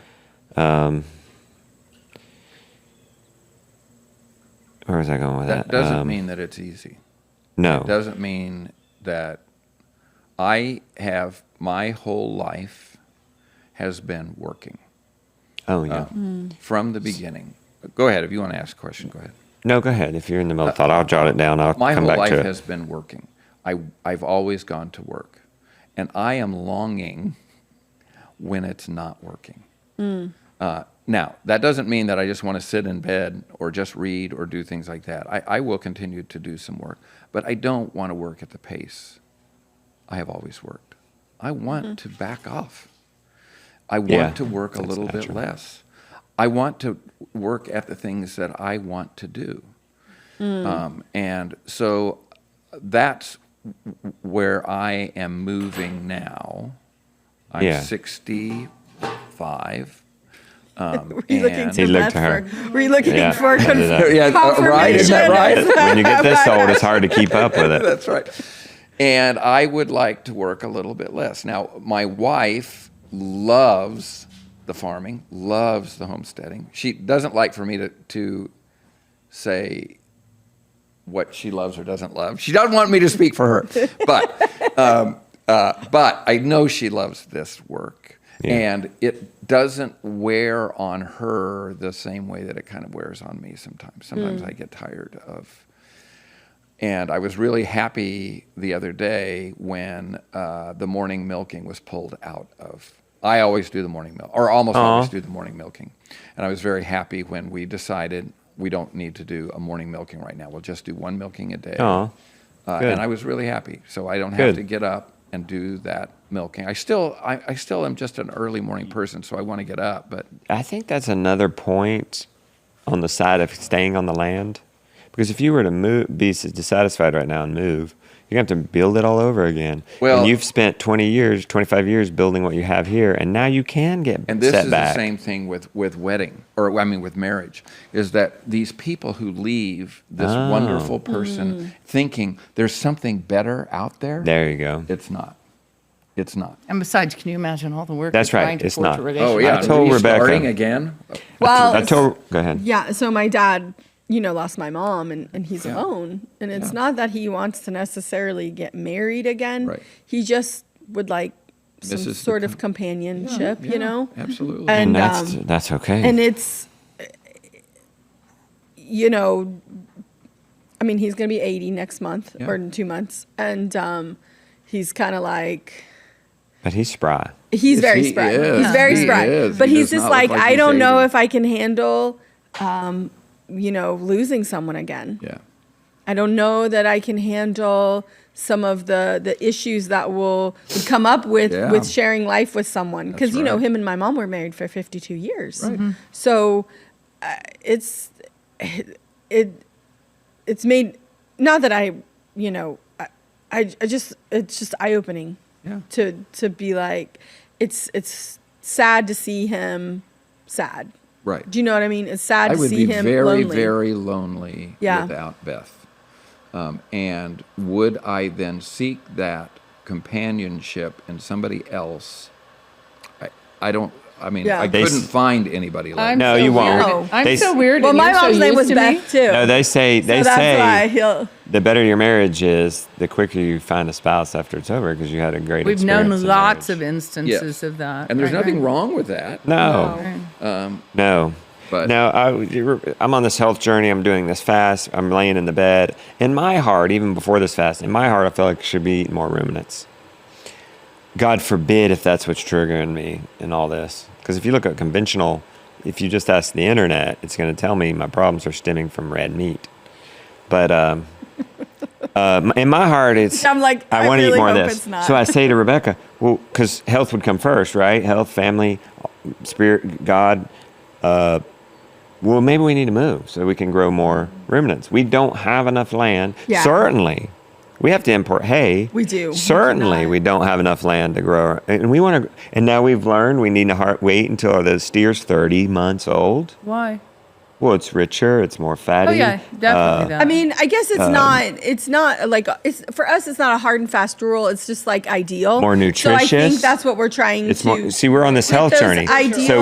Speaker 3: Where was I going with that?
Speaker 4: That doesn't mean that it's easy.
Speaker 3: No.
Speaker 4: It doesn't mean that I have my whole life has been working
Speaker 3: Oh, yeah.
Speaker 4: from the beginning. Go ahead. If you want to ask a question, go ahead.
Speaker 3: No, go ahead. If you're in the middle of thought, I'll jot it down. I'll
Speaker 4: My
Speaker 3: come
Speaker 4: whole
Speaker 3: back
Speaker 4: life
Speaker 3: to it.
Speaker 4: has been working. I've always gone to work. And I am longing when it's not working. Now, that doesn't mean that I just want to sit in bed or just read or do things like that. I will continue to do some work, but I don't want to work at the pace I have always worked. I want to back off. I want
Speaker 3: Yeah,
Speaker 4: to work a
Speaker 3: that's
Speaker 4: little bit
Speaker 3: natural.
Speaker 4: less. I want to work at the things that I want to do. And so that's where I am moving now. I'm
Speaker 3: Yeah.
Speaker 4: 65.
Speaker 2: Were you looking
Speaker 4: and-
Speaker 2: to
Speaker 3: He looked
Speaker 2: Beth
Speaker 3: to her.
Speaker 2: were you looking
Speaker 3: Yeah,
Speaker 2: for
Speaker 3: I did that.
Speaker 4: right? Isn't that right?
Speaker 3: When you get this old, it's hard to keep up with it.
Speaker 4: That's right. And I would like to work a little bit less. Now, my wife loves the farming, loves the homesteading. She doesn't like for me to say what she loves or doesn't love. She doesn't want me to speak for her, but I know she loves this work,
Speaker 3: Yeah.
Speaker 4: and it doesn't wear on her the same way that it kind of wears on me sometimes. Sometimes I get tired of. And I was really happy the other day when the morning milking was pulled out of. I always do the morning milk, or almost always do the morning milking. And I was very happy when we decided we don't need to do a morning milking right now. We'll just do one milking a day.
Speaker 3: Aw, good.
Speaker 4: And I was really happy. So I don't have
Speaker 3: Good.
Speaker 4: to get up and do that milking. I still am just an early morning person, so I want to get up. But
Speaker 3: I think that's another point on the side of staying on the land. Because if you were to be dissatisfied right now and move, you're going to have to build it all over again.
Speaker 4: Well-
Speaker 3: and you've spent 20 years, 25 years building what you have here, and now you can get
Speaker 4: And this
Speaker 3: set
Speaker 4: is
Speaker 3: back.
Speaker 4: the same thing with wedding, or I mean with marriage, is that these people who leave this
Speaker 3: Oh.
Speaker 4: wonderful person thinking there's something better out there,
Speaker 3: There you go.
Speaker 4: it's not. It's not.
Speaker 1: And besides, can you imagine all the work
Speaker 3: That's
Speaker 1: of
Speaker 3: right,
Speaker 1: trying to
Speaker 3: it's
Speaker 1: forge
Speaker 3: not.
Speaker 1: a
Speaker 3: Oh,
Speaker 1: relationship?
Speaker 4: yeah,
Speaker 3: I told
Speaker 4: restarting
Speaker 3: Rebecca.
Speaker 4: again.
Speaker 2: Well,
Speaker 3: I told, go ahead.
Speaker 2: yeah, so my dad, lost my mom and he's
Speaker 4: Yeah.
Speaker 2: alone. And it's
Speaker 4: Yeah.
Speaker 2: not that he wants to necessarily get married again.
Speaker 4: Right.
Speaker 2: He just would like some
Speaker 4: Misses the
Speaker 2: sort of companionship,
Speaker 4: Yeah, absolutely.
Speaker 2: And
Speaker 3: And that's okay.
Speaker 2: and it's I mean, he's going to be 80 next month
Speaker 4: Yeah.
Speaker 2: or in 2 months. And he's kind of like,
Speaker 3: but he's spry.
Speaker 2: he's
Speaker 4: Yes,
Speaker 2: very
Speaker 4: he
Speaker 2: spry.
Speaker 4: is.
Speaker 2: He's very
Speaker 4: He
Speaker 2: spry.
Speaker 4: is.
Speaker 2: But
Speaker 4: He
Speaker 2: he's
Speaker 4: does
Speaker 2: just
Speaker 4: not look
Speaker 2: like,
Speaker 4: like
Speaker 2: I
Speaker 4: he's
Speaker 2: don't know
Speaker 4: 80.
Speaker 2: if I can handle, losing someone again.
Speaker 4: Yeah.
Speaker 2: I don't know that I can handle some of the issues that would come up with
Speaker 4: Yeah.
Speaker 2: sharing life with someone. Because,
Speaker 4: That's right.
Speaker 2: him and my mom were married for 52 years.
Speaker 4: Right.
Speaker 2: So it's made, not that I just, it's just eye-opening
Speaker 4: Yeah.
Speaker 2: to be like, it's sad to see him sad.
Speaker 4: Right.
Speaker 2: Do you know what I mean? It's sad
Speaker 4: I
Speaker 2: to
Speaker 4: would
Speaker 2: see
Speaker 4: be
Speaker 2: him
Speaker 4: very,
Speaker 2: lonely.
Speaker 4: very lonely
Speaker 2: Yeah.
Speaker 4: without Beth. And would I then seek that companionship in somebody else I don't. I mean,
Speaker 2: Yeah.
Speaker 4: I
Speaker 3: They
Speaker 4: couldn't
Speaker 3: s-
Speaker 4: find anybody like
Speaker 1: I'm
Speaker 4: that.
Speaker 3: No,
Speaker 1: so
Speaker 3: you won't.
Speaker 1: weirded. I'm
Speaker 3: They
Speaker 1: so
Speaker 3: s-
Speaker 1: weird.
Speaker 2: Well,
Speaker 1: and
Speaker 2: my
Speaker 1: you're so
Speaker 2: mom's name
Speaker 1: used
Speaker 2: was
Speaker 1: to me.
Speaker 2: Beth too.
Speaker 3: No, they say
Speaker 2: so that's why he'll.
Speaker 3: the better your marriage is, the quicker you find a spouse after it's over because you had a great
Speaker 1: We've
Speaker 3: experience.
Speaker 1: known
Speaker 3: in
Speaker 1: lots
Speaker 3: marriage.
Speaker 1: of instances
Speaker 4: Yes.
Speaker 1: of that.
Speaker 4: And there's
Speaker 1: right,
Speaker 4: nothing
Speaker 1: right.
Speaker 4: wrong with that.
Speaker 3: No, no.
Speaker 4: But
Speaker 3: No, I'm on this health journey. I'm doing this fast. I'm laying in the bed. In my heart, even before this fast, in my heart, I feel like I should be eating more ruminants. God forbid if that's what's triggering me in all this. Because if you look at conventional, if you just ask the internet, it's going to tell me my problems are stemming from red meat. But in my heart, it's
Speaker 2: I'm like, I
Speaker 3: want to
Speaker 2: really
Speaker 3: eat more of
Speaker 2: hope
Speaker 3: this.
Speaker 2: it's not.
Speaker 3: So I say to Rebecca, well, because health would come first, right? Health, family, spirit, God. Well, maybe we need to move so we can grow more ruminants. We don't have enough land.
Speaker 2: Yeah.
Speaker 3: Certainly, we have to import hay.
Speaker 2: We do. We
Speaker 3: Certainly,
Speaker 2: cannot.
Speaker 3: we don't have enough land to grow. And we want to. And now we've learned we need to wait until the steer's 30 months old.
Speaker 1: Why?
Speaker 3: Well, it's richer. It's more fatty.
Speaker 1: Oh yeah, definitely that.
Speaker 2: I mean, I guess it's not. It's not like it's for us. It's not a hard and fast rule. It's just like ideal.
Speaker 3: More
Speaker 2: So I
Speaker 3: nutritious.
Speaker 2: think that's what we're trying
Speaker 3: It's
Speaker 2: to.
Speaker 3: more. See, we're on this
Speaker 2: with
Speaker 3: health
Speaker 2: those
Speaker 3: journey. So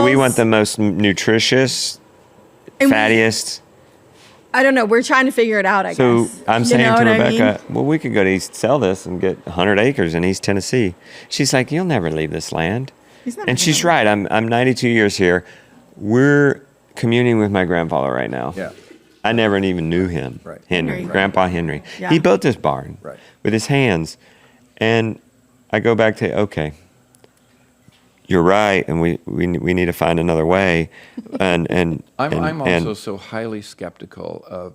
Speaker 3: we
Speaker 2: ideals-
Speaker 3: want the most nutritious,
Speaker 2: And we-
Speaker 3: fattiest.
Speaker 2: I don't know. We're trying to figure it out. I
Speaker 3: So
Speaker 2: guess.
Speaker 3: I'm
Speaker 2: You
Speaker 3: saying
Speaker 2: know
Speaker 3: to
Speaker 2: what I
Speaker 3: Rebecca,
Speaker 2: mean?
Speaker 3: well, we could go to sell this and get 100 acres in East Tennessee. She's like, you'll never leave this land.
Speaker 2: He's never
Speaker 3: And she's
Speaker 2: gonna-
Speaker 3: right. I'm 92 years here. We're communing with my grandfather right now.
Speaker 4: Yeah.
Speaker 3: I never even knew him.
Speaker 4: Right.
Speaker 3: Henry,
Speaker 2: Henry.
Speaker 3: Grandpa Henry.
Speaker 2: Yeah.
Speaker 3: He built this barn
Speaker 4: Right.
Speaker 3: with his hands. And I go back to, okay, you're right, and we need to find another way. And
Speaker 4: I'm
Speaker 3: and-
Speaker 4: also so highly skeptical of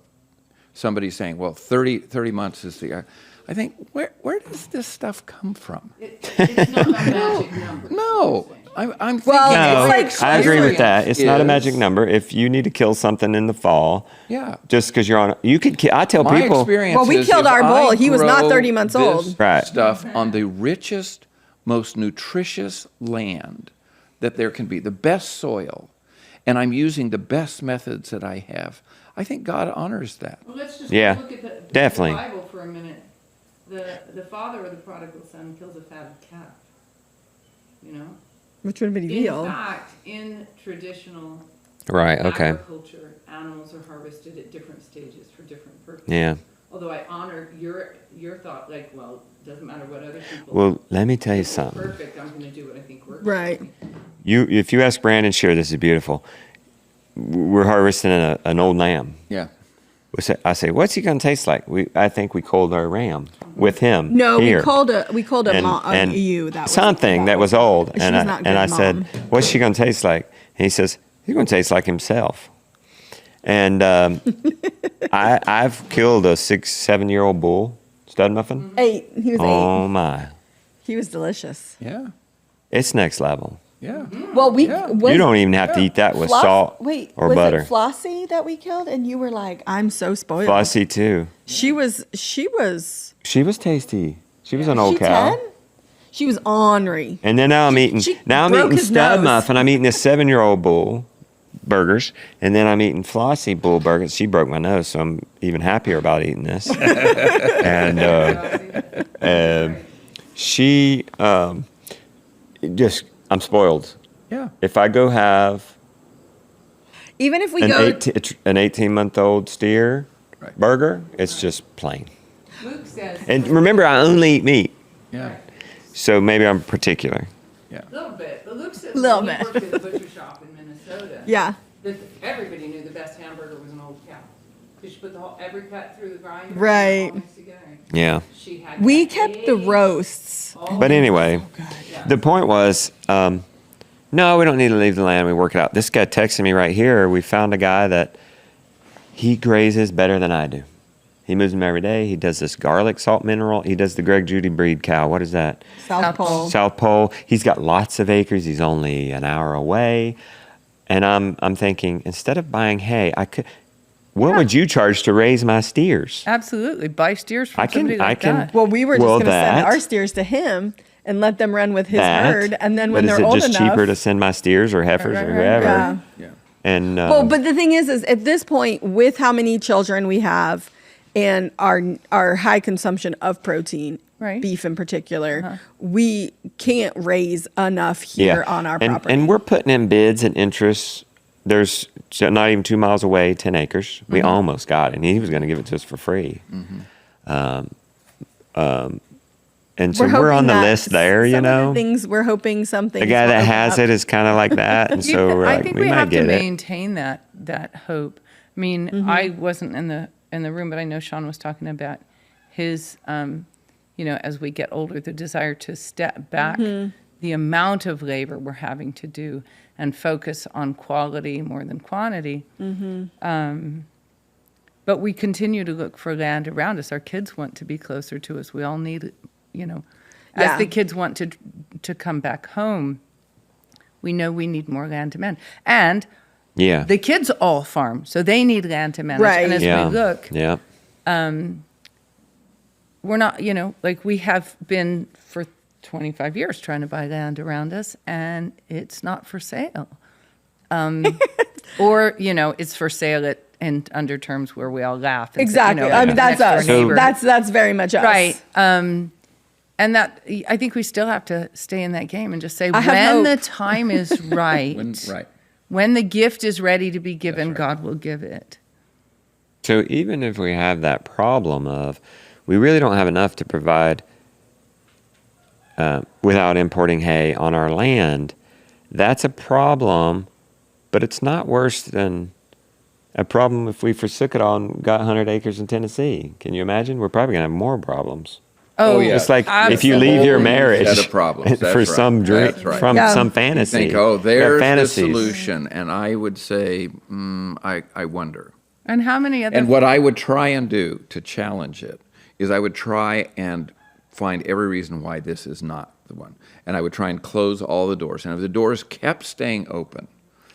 Speaker 4: somebody saying, well, 30 months is the. I think, where does this stuff come from?
Speaker 1: it's not a magic number.
Speaker 4: No. I'm thinking.
Speaker 2: Well,
Speaker 3: No,
Speaker 2: it's like
Speaker 3: I agree with that. It's not a
Speaker 4: is-
Speaker 3: magic number. If you need to kill something in the fall,
Speaker 4: Yeah.
Speaker 3: just because you're on, you could. I tell
Speaker 4: My
Speaker 3: people,
Speaker 4: experience
Speaker 2: Well, we
Speaker 4: is
Speaker 2: killed
Speaker 4: if
Speaker 2: our bull.
Speaker 4: I
Speaker 2: He was not
Speaker 4: grow
Speaker 2: 30 months
Speaker 4: this
Speaker 2: old.
Speaker 3: Right.
Speaker 4: Stuff on the richest, most nutritious land that there can be, the best soil, and I'm using the best methods that I have, I think God honors that.
Speaker 1: Well, let's just
Speaker 3: Yeah,
Speaker 1: look at the
Speaker 3: definitely.
Speaker 1: Bible for a minute. The father of the prodigal son kills a fatted calf. You know.
Speaker 2: Which would have been
Speaker 1: In
Speaker 2: veal.
Speaker 1: fact, in traditional
Speaker 3: right? Okay.
Speaker 1: agriculture, animals are harvested at different stages for different purposes.
Speaker 3: Yeah.
Speaker 1: Although I honor your thought, like, well, doesn't matter what other people.
Speaker 3: Well, let me tell you
Speaker 1: It's
Speaker 3: something.
Speaker 1: Perfect. I'm going to do what I think works.
Speaker 2: Right.
Speaker 3: If you ask Brandon Shearer, this is beautiful. We're harvesting an old lamb.
Speaker 4: Yeah.
Speaker 3: I say, what's he going to taste like? I think we cold our ram with him.
Speaker 2: No,
Speaker 3: here.
Speaker 2: we called a
Speaker 3: and, and
Speaker 2: ewe. That was
Speaker 3: something that was old.
Speaker 2: She
Speaker 3: And
Speaker 2: was
Speaker 3: I,
Speaker 2: not
Speaker 3: and
Speaker 2: good,
Speaker 3: I said,
Speaker 2: Mom.
Speaker 3: what's she going to taste like? And he says, he's going to taste like himself. And I've killed a 6-7-year-old bull, stud muffin.
Speaker 2: 8. He was 8.
Speaker 3: Oh my.
Speaker 2: He was delicious.
Speaker 4: Yeah.
Speaker 3: It's next level.
Speaker 4: Yeah.
Speaker 2: Well, we
Speaker 4: Yeah.
Speaker 2: was
Speaker 3: You don't even have to eat that with
Speaker 2: Fluff-
Speaker 3: salt
Speaker 2: Wait,
Speaker 3: or
Speaker 2: was
Speaker 3: butter.
Speaker 2: it Flossie that we killed? And you were like, I'm so spoiled.
Speaker 3: Flossie too.
Speaker 2: She was.
Speaker 3: She was tasty. She was an
Speaker 2: She
Speaker 3: old cow.
Speaker 2: 10? She was ornery.
Speaker 3: And then now I'm eating.
Speaker 2: she
Speaker 3: Now I'm
Speaker 2: broke
Speaker 3: eating
Speaker 2: his
Speaker 3: stud
Speaker 2: nose.
Speaker 3: muffin. I'm eating this 7-year-old bull burgers, and then I'm eating Flossie bull burgers. She broke my nose, so I'm even happier about eating this. And she just. I'm spoiled.
Speaker 4: Yeah.
Speaker 3: If I go have
Speaker 2: Even if we
Speaker 3: an
Speaker 2: go,
Speaker 3: 18-month-old steer
Speaker 4: Right.
Speaker 3: burger, it's just plain.
Speaker 1: Luke says
Speaker 3: And remember, I only eat meat,
Speaker 4: Yeah.
Speaker 3: so maybe I'm particular.
Speaker 4: Yeah.
Speaker 1: a little bit, but Luke says
Speaker 2: Little
Speaker 1: when he
Speaker 2: bit.
Speaker 1: worked at the butcher shop in Minnesota.
Speaker 2: yeah,
Speaker 1: that everybody knew the best hamburger was an old cow. Because she put every cut through the grinder.
Speaker 2: Right.
Speaker 1: And all mixed together.
Speaker 3: Yeah.
Speaker 1: She had
Speaker 2: we
Speaker 1: that
Speaker 2: kept the
Speaker 1: aged-
Speaker 2: roasts.
Speaker 3: But anyway, the point was, no, we don't need to leave the land. We work it out. This guy texted me right here. We found a guy that he grazes better than I do. He moves them every day. He does this garlic salt mineral. He does the Greg Judy breed cow. What is that?
Speaker 2: South Pole.
Speaker 3: South Pole. He's got lots of acres. He's only an hour away. And I'm thinking, instead of buying hay, I could. What would you charge to raise my steers?
Speaker 1: Absolutely. Buy steers from
Speaker 3: I can-
Speaker 1: somebody like
Speaker 3: I can-
Speaker 1: that.
Speaker 2: Well, we were just
Speaker 3: Well,
Speaker 2: going to send
Speaker 3: that-
Speaker 2: our steers to him and let them run with his
Speaker 3: That,
Speaker 2: herd, and then when
Speaker 3: but
Speaker 2: they're old
Speaker 3: is it just
Speaker 2: enough,
Speaker 3: cheaper to send my steers or heifers
Speaker 1: Right,
Speaker 3: or
Speaker 1: right,
Speaker 3: whoever?
Speaker 2: yeah.
Speaker 4: Yeah.
Speaker 3: And
Speaker 2: Well, but the thing is at this point, with how many children we have and our high consumption of protein,
Speaker 1: Right.
Speaker 2: beef in particular, we can't raise enough here on our property.
Speaker 3: And we're putting in bids and interests. There's not even 2 miles away, 10 acres. We almost got it, and he was going to give it to us for free. And so we're on the list there, you know.
Speaker 2: Things we're hoping something.
Speaker 3: The guy that has it is kind of like that, and so we're
Speaker 1: I
Speaker 3: like,
Speaker 1: think
Speaker 3: we
Speaker 1: we
Speaker 3: might
Speaker 1: have to
Speaker 3: get it.
Speaker 1: maintain that hope. I mean, I wasn't in the room, but I know Shawn was talking about his, as we get older, the desire to step back, the amount of labor we're having to do, and focus on quality more than quantity. But we continue to look for land around us. Our kids want to be closer to us. We all need, as the kids want to come back home, we know we need more land to manage. And the kids all farm, so they need land to manage.
Speaker 2: Right.
Speaker 1: And as we look, we're not, like we have been for 25 years trying to buy land around us, and it's not for sale. Or, it's for sale and under terms where we all laugh. And
Speaker 2: Exactly.
Speaker 1: say,
Speaker 2: I mean, that's us.
Speaker 1: neighbor.
Speaker 2: That's very much us.
Speaker 1: Right. And that, I think we still have to stay in that game and just say,
Speaker 2: have
Speaker 1: when the
Speaker 2: hope.
Speaker 1: time is right, when the gift is ready to be given, God will give it.
Speaker 3: So even if we have that problem of we really don't have enough to provide without importing hay on our land, that's a problem, but it's not worse than a problem if we forsook it all and got 100 acres in Tennessee. Can you imagine? We're probably going to have more problems.
Speaker 4: Oh, yeah.
Speaker 3: It's like if you leave your marriage
Speaker 4: set of problems.
Speaker 3: for some dream, from some fantasy.
Speaker 4: You think, there's the
Speaker 3: fantasies.
Speaker 4: solution. And I would say, I wonder.
Speaker 1: And how many other...
Speaker 4: And what I would try and do to challenge it is I would try and find every reason why this is not the one. And I would try and close all the doors. And if the doors kept staying open,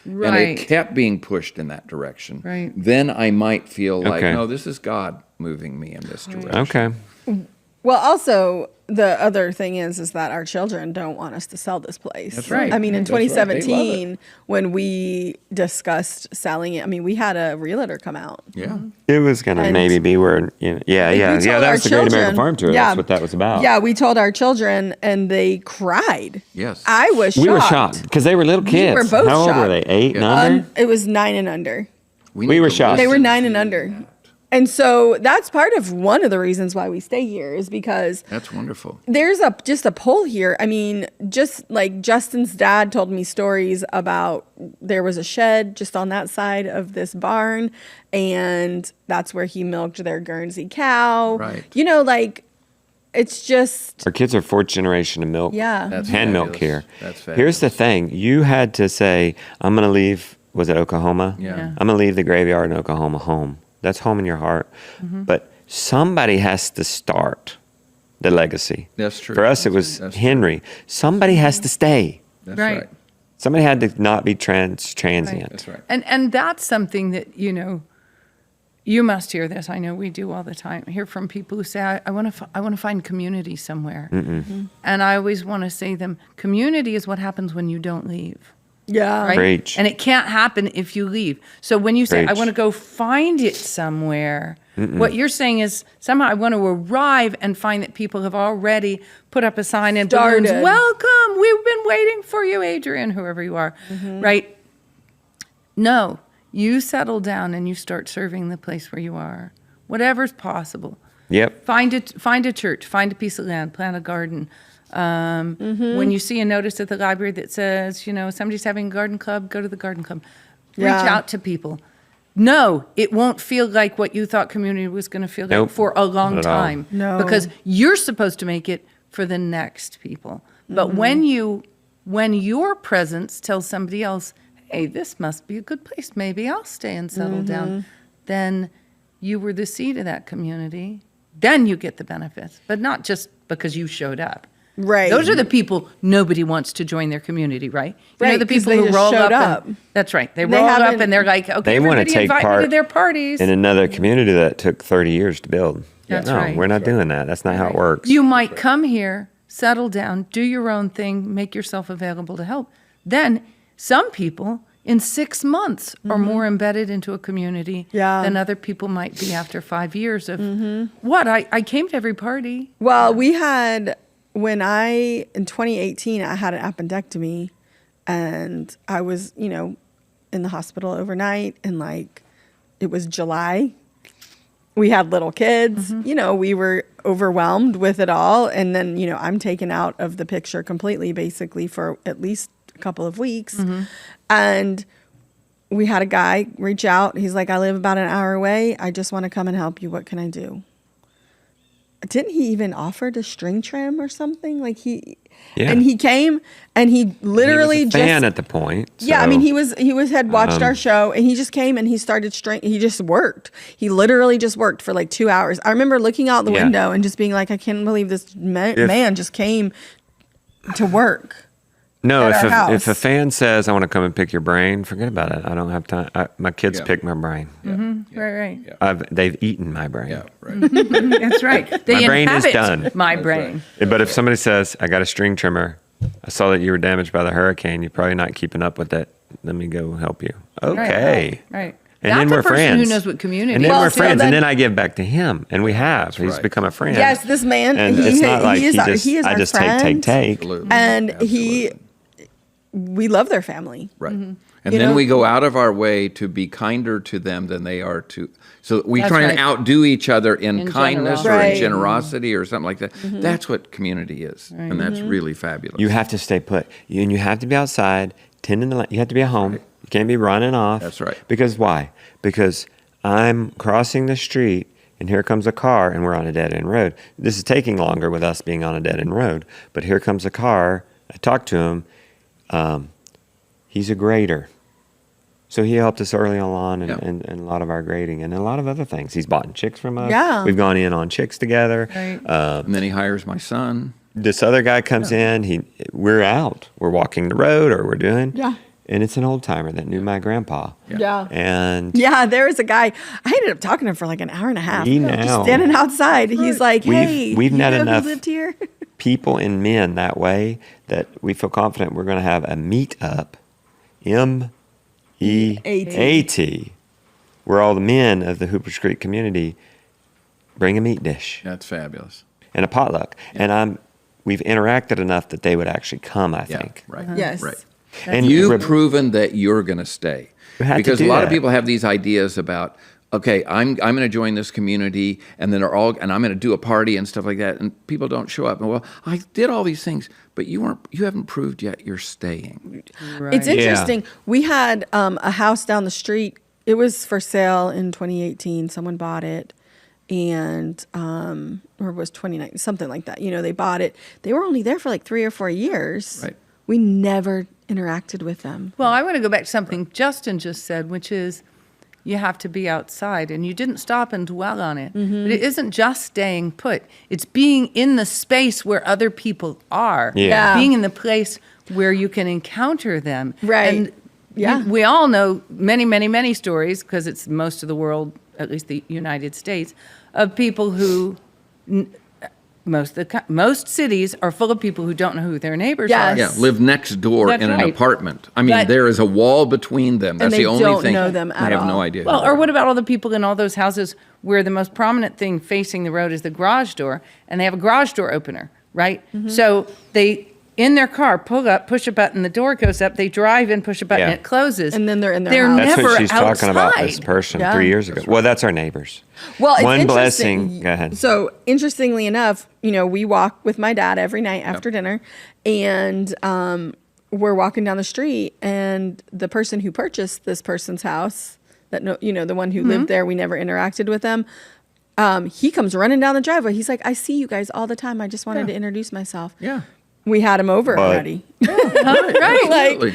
Speaker 4: and it kept being pushed in that direction, then I might feel like, no, this is God moving me in this direction.
Speaker 3: Okay.
Speaker 2: Well, also, the other thing is that our children don't want us to sell this place.
Speaker 4: That's right.
Speaker 2: I mean, in
Speaker 4: That's right. They love
Speaker 2: 2017, when we discussed selling it, I mean, we had a realtor come out.
Speaker 4: Yeah.
Speaker 3: It was going to maybe be where,
Speaker 2: We told
Speaker 3: that
Speaker 2: our
Speaker 3: was the Great American
Speaker 2: children-
Speaker 3: Farm Tour.
Speaker 2: yeah.
Speaker 3: That's what that was about.
Speaker 2: Yeah, we told our children, and they cried.
Speaker 4: Yes.
Speaker 2: I was shocked.
Speaker 3: We were shocked because they were little kids.
Speaker 2: were both
Speaker 3: How old were
Speaker 2: shocked.
Speaker 3: they? 8 and under?
Speaker 2: It was 9 and under.
Speaker 3: We were shocked.
Speaker 2: They were 9 and under. And so that's part of one of the reasons why we stay here is because
Speaker 4: That's wonderful.
Speaker 2: there's just a pull here. I mean, just like Justin's dad told me stories about there was a shed just on that side of this barn, and that's where he milked their Guernsey cow.
Speaker 4: Right.
Speaker 2: It's just
Speaker 3: Our kids are fourth generation of milk.
Speaker 2: Yeah.
Speaker 4: That's
Speaker 3: hand milk
Speaker 4: fabulous.
Speaker 3: here.
Speaker 4: That's fabulous.
Speaker 3: Here's the thing. You had to say, I'm going to leave, was it Oklahoma?
Speaker 4: Yeah.
Speaker 3: I'm going to leave the graveyard in Oklahoma home. That's home in your heart. But somebody has to start the legacy.
Speaker 4: That's true.
Speaker 3: For us, it was
Speaker 4: That's
Speaker 3: Henry. Somebody has to stay.
Speaker 4: That's
Speaker 1: Right.
Speaker 4: right.
Speaker 3: Somebody had to not be transient.
Speaker 4: That's right.
Speaker 1: And that's something that, you must hear this. I know we do all the time. I hear from people who say, I want to find community somewhere. And I always want to say to them, community is what happens when you don't leave.
Speaker 2: yeah.
Speaker 1: Right?
Speaker 3: Preach.
Speaker 1: And it can't happen if you leave. So when you say, I
Speaker 3: Preach.
Speaker 1: want to go find it somewhere, what you're saying is somehow I want to arrive and find that people have already put up a sign and balloons.
Speaker 2: Started.
Speaker 1: Welcome. We've been waiting for you, Adrian, whoever you are. Right? No, you settle down and you start serving the place where you are. Whatever's possible.
Speaker 3: Yep.
Speaker 1: Find a church, find a piece of land, plant a garden. When you see a notice at the library that says, somebody's having a garden club, go to the garden club. Reach
Speaker 2: Yeah.
Speaker 1: out to people. No, it won't feel like what you thought community was going to feel like
Speaker 3: Nope.
Speaker 1: for a long
Speaker 3: Not at all.
Speaker 1: time.
Speaker 2: No.
Speaker 1: Because you're supposed to make it for the next people. But when your presence tells somebody else, hey, this must be a good place, maybe I'll stay and settle down, then you were the seed of that community. Then you get the benefits, but not just because you showed up.
Speaker 2: Right.
Speaker 1: Those are the people nobody wants to join their community, right? You know
Speaker 2: Right,
Speaker 1: the
Speaker 2: 'cause
Speaker 1: people
Speaker 2: they
Speaker 1: who
Speaker 2: just
Speaker 1: roll
Speaker 2: showed
Speaker 1: up.
Speaker 2: up.
Speaker 1: That's right. They
Speaker 2: They
Speaker 1: roll up
Speaker 2: haven't-
Speaker 1: and they're like, okay,
Speaker 3: They want to
Speaker 1: everybody
Speaker 3: take
Speaker 1: invite me
Speaker 3: part
Speaker 1: to their parties.
Speaker 3: in another community that took 30 years to build.
Speaker 1: That's
Speaker 3: no,
Speaker 1: right.
Speaker 3: we're not doing that. That's not how it works.
Speaker 1: You might come here, settle down, do your own thing, make yourself available to help. Then some people in 6 months are more embedded into a community
Speaker 2: Yeah.
Speaker 1: than other people might be after 5 years of what? I came to every party.
Speaker 2: Well, we had, in 2018, I had an appendectomy and I was, in the hospital overnight and it was July. We had little kids, we were overwhelmed with it all. And then, I'm taken out of the picture completely, basically for at least a couple of weeks. And we had a guy reach out. He's like, I live about an hour away. I just want to come and help you. What can I do? Didn't he even offer to string trim or something? And he came and he literally
Speaker 3: he was a fan at the point.
Speaker 2: Yeah, I
Speaker 3: so-
Speaker 2: mean, he had watched our show and he just came and he started he just worked. He literally just worked for 2 hours. I remember looking out the window and just being like, I can't believe this man just came to work.
Speaker 3: No,
Speaker 2: at our house.
Speaker 3: if a fan says, I want to come and pick your brain, forget about it. I don't have time. My kids pick my brain.
Speaker 1: Right.
Speaker 3: They've eaten my brain.
Speaker 4: Yeah, right.
Speaker 1: That's right. They
Speaker 3: My brain is
Speaker 1: inhabit
Speaker 3: done.
Speaker 1: my brain.
Speaker 3: But if somebody says, I got a string trimmer, I saw that you were damaged by the hurricane, you're probably not keeping up with that. Let me go help you. Okay.
Speaker 1: Right.
Speaker 3: And
Speaker 1: That's
Speaker 3: then
Speaker 1: a
Speaker 3: we're
Speaker 1: person
Speaker 3: friends.
Speaker 1: who knows what community
Speaker 3: And then
Speaker 1: is.
Speaker 3: we're
Speaker 2: so
Speaker 3: friends.
Speaker 2: then-
Speaker 3: And then I give back to him. And we have. He's
Speaker 4: right.
Speaker 3: become a friend.
Speaker 2: Yes, this man,
Speaker 3: And
Speaker 2: he
Speaker 3: it's not like
Speaker 2: is our,
Speaker 3: just,
Speaker 2: he is
Speaker 3: I
Speaker 2: our
Speaker 3: just
Speaker 2: friend.
Speaker 3: take.
Speaker 4: Absolutely.
Speaker 2: And
Speaker 4: Absolutely.
Speaker 2: we love their family.
Speaker 4: Right. And
Speaker 2: You
Speaker 4: then
Speaker 2: know?
Speaker 4: we go out of our way to be kinder to them than they are to. So we
Speaker 1: That's
Speaker 4: try
Speaker 1: right.
Speaker 4: and outdo each other in kindness
Speaker 1: generosity.
Speaker 4: or
Speaker 2: Right.
Speaker 4: in generosity or something like that. That's what community is. And that's really fabulous.
Speaker 3: You have to stay put. And you have to be outside, tending the land. You have to be at home. You can't be running off.
Speaker 4: That's right.
Speaker 3: Because why? Because I'm crossing the street and here comes a car and we're on a dead-end road. This is taking longer with us being on a dead-end road. But here comes a car. I talked to him. He's a grader. So he helped us early on in a lot of our grading and a lot of other things. He's bought chicks from us.
Speaker 2: Yeah.
Speaker 3: We've gone in on chicks together.
Speaker 1: Right.
Speaker 4: And then he hires my son.
Speaker 3: This other guy comes in. We're out. We're walking the road or we're doing.
Speaker 2: Yeah.
Speaker 3: And it's an old timer that knew my grandpa.
Speaker 2: Yeah.
Speaker 3: And
Speaker 2: Yeah, there was a guy. I ended up talking to him for an hour and a half.
Speaker 3: We
Speaker 2: Just
Speaker 3: know.
Speaker 2: standing outside. He's like, "Hey,
Speaker 3: We've
Speaker 2: you
Speaker 3: met
Speaker 2: know
Speaker 3: enough
Speaker 2: who lived here?"
Speaker 3: people and men that way that we feel confident we're going to have a meetup, MEAT, where all the men of the Hoopers Creek community bring a meat dish
Speaker 4: That's fabulous.
Speaker 3: and a potluck. And we've interacted enough that they would actually come, I
Speaker 4: Yeah.
Speaker 3: think.
Speaker 4: Right.
Speaker 2: Yes.
Speaker 4: Right.
Speaker 3: And
Speaker 4: You've proven that you're going to stay.
Speaker 3: We had to
Speaker 4: Because a
Speaker 3: do
Speaker 4: lot of
Speaker 3: that.
Speaker 4: people have these ideas about, okay, I'm going to join this community, and then I'm going to do a party and stuff like that, and people don't show up. And well, I did all these things, but you haven't proved yet you're staying.
Speaker 2: It's
Speaker 3: Yeah.
Speaker 2: interesting. We had a house down the street. It was for sale in 2018. Someone bought it, and or it was 2019, something like that. They bought it. They were only there for 3 or 4 years.
Speaker 4: Right.
Speaker 2: We never interacted with them.
Speaker 1: Well, I want to go back to something Justin just said, which is you have to be outside, and you didn't stop and dwell on it.
Speaker 2: Mm-hmm.
Speaker 1: But it isn't just staying put. It's being in the space where other people are.
Speaker 3: Yeah.
Speaker 2: Yeah.
Speaker 1: Being in the place where you can encounter them.
Speaker 2: Right.
Speaker 1: And
Speaker 2: Yeah.
Speaker 1: we all know many, many, many stories, because it's most of the world, at least the United States, of people who most cities are full of people who don't know who their neighbors
Speaker 2: Yes.
Speaker 1: are.
Speaker 4: Yeah, live next door
Speaker 1: That's
Speaker 4: in an
Speaker 1: right.
Speaker 4: apartment. I mean,
Speaker 1: But-
Speaker 4: there is a wall between them. That's
Speaker 2: they
Speaker 4: the only
Speaker 2: don't
Speaker 4: thing.
Speaker 2: know them
Speaker 4: They
Speaker 2: at
Speaker 4: have no
Speaker 2: all.
Speaker 4: idea. who
Speaker 1: Well,
Speaker 4: they
Speaker 1: or
Speaker 4: are.
Speaker 1: what about all the people in all those houses where the most prominent thing facing the road is the garage door, and they have a garage door opener, right?
Speaker 2: Mm-hmm.
Speaker 1: So they, in their car, pull up, push a button, the door goes up, they drive in, push a button,
Speaker 3: Yeah.
Speaker 1: it closes.
Speaker 2: And then they're in their
Speaker 1: They're
Speaker 2: house.
Speaker 3: That's
Speaker 1: never
Speaker 3: what she's talking about, this
Speaker 1: outside.
Speaker 3: person
Speaker 2: Yeah.
Speaker 3: 3 years ago. Well, that's our neighbors.
Speaker 2: Well, it's
Speaker 3: One
Speaker 2: interesting.
Speaker 3: blessing. Go ahead.
Speaker 2: So, interestingly enough, we walk with my dad every night after dinner, and we're walking down the street, and the person who purchased this person's house, the one who lived there, we never interacted with them. He comes running down the driveway. He's like, "I see you guys all the time. I just wanted to introduce myself."
Speaker 4: Yeah.
Speaker 2: We had him over
Speaker 3: But-
Speaker 2: already.
Speaker 1: Right.
Speaker 4: Absolutely.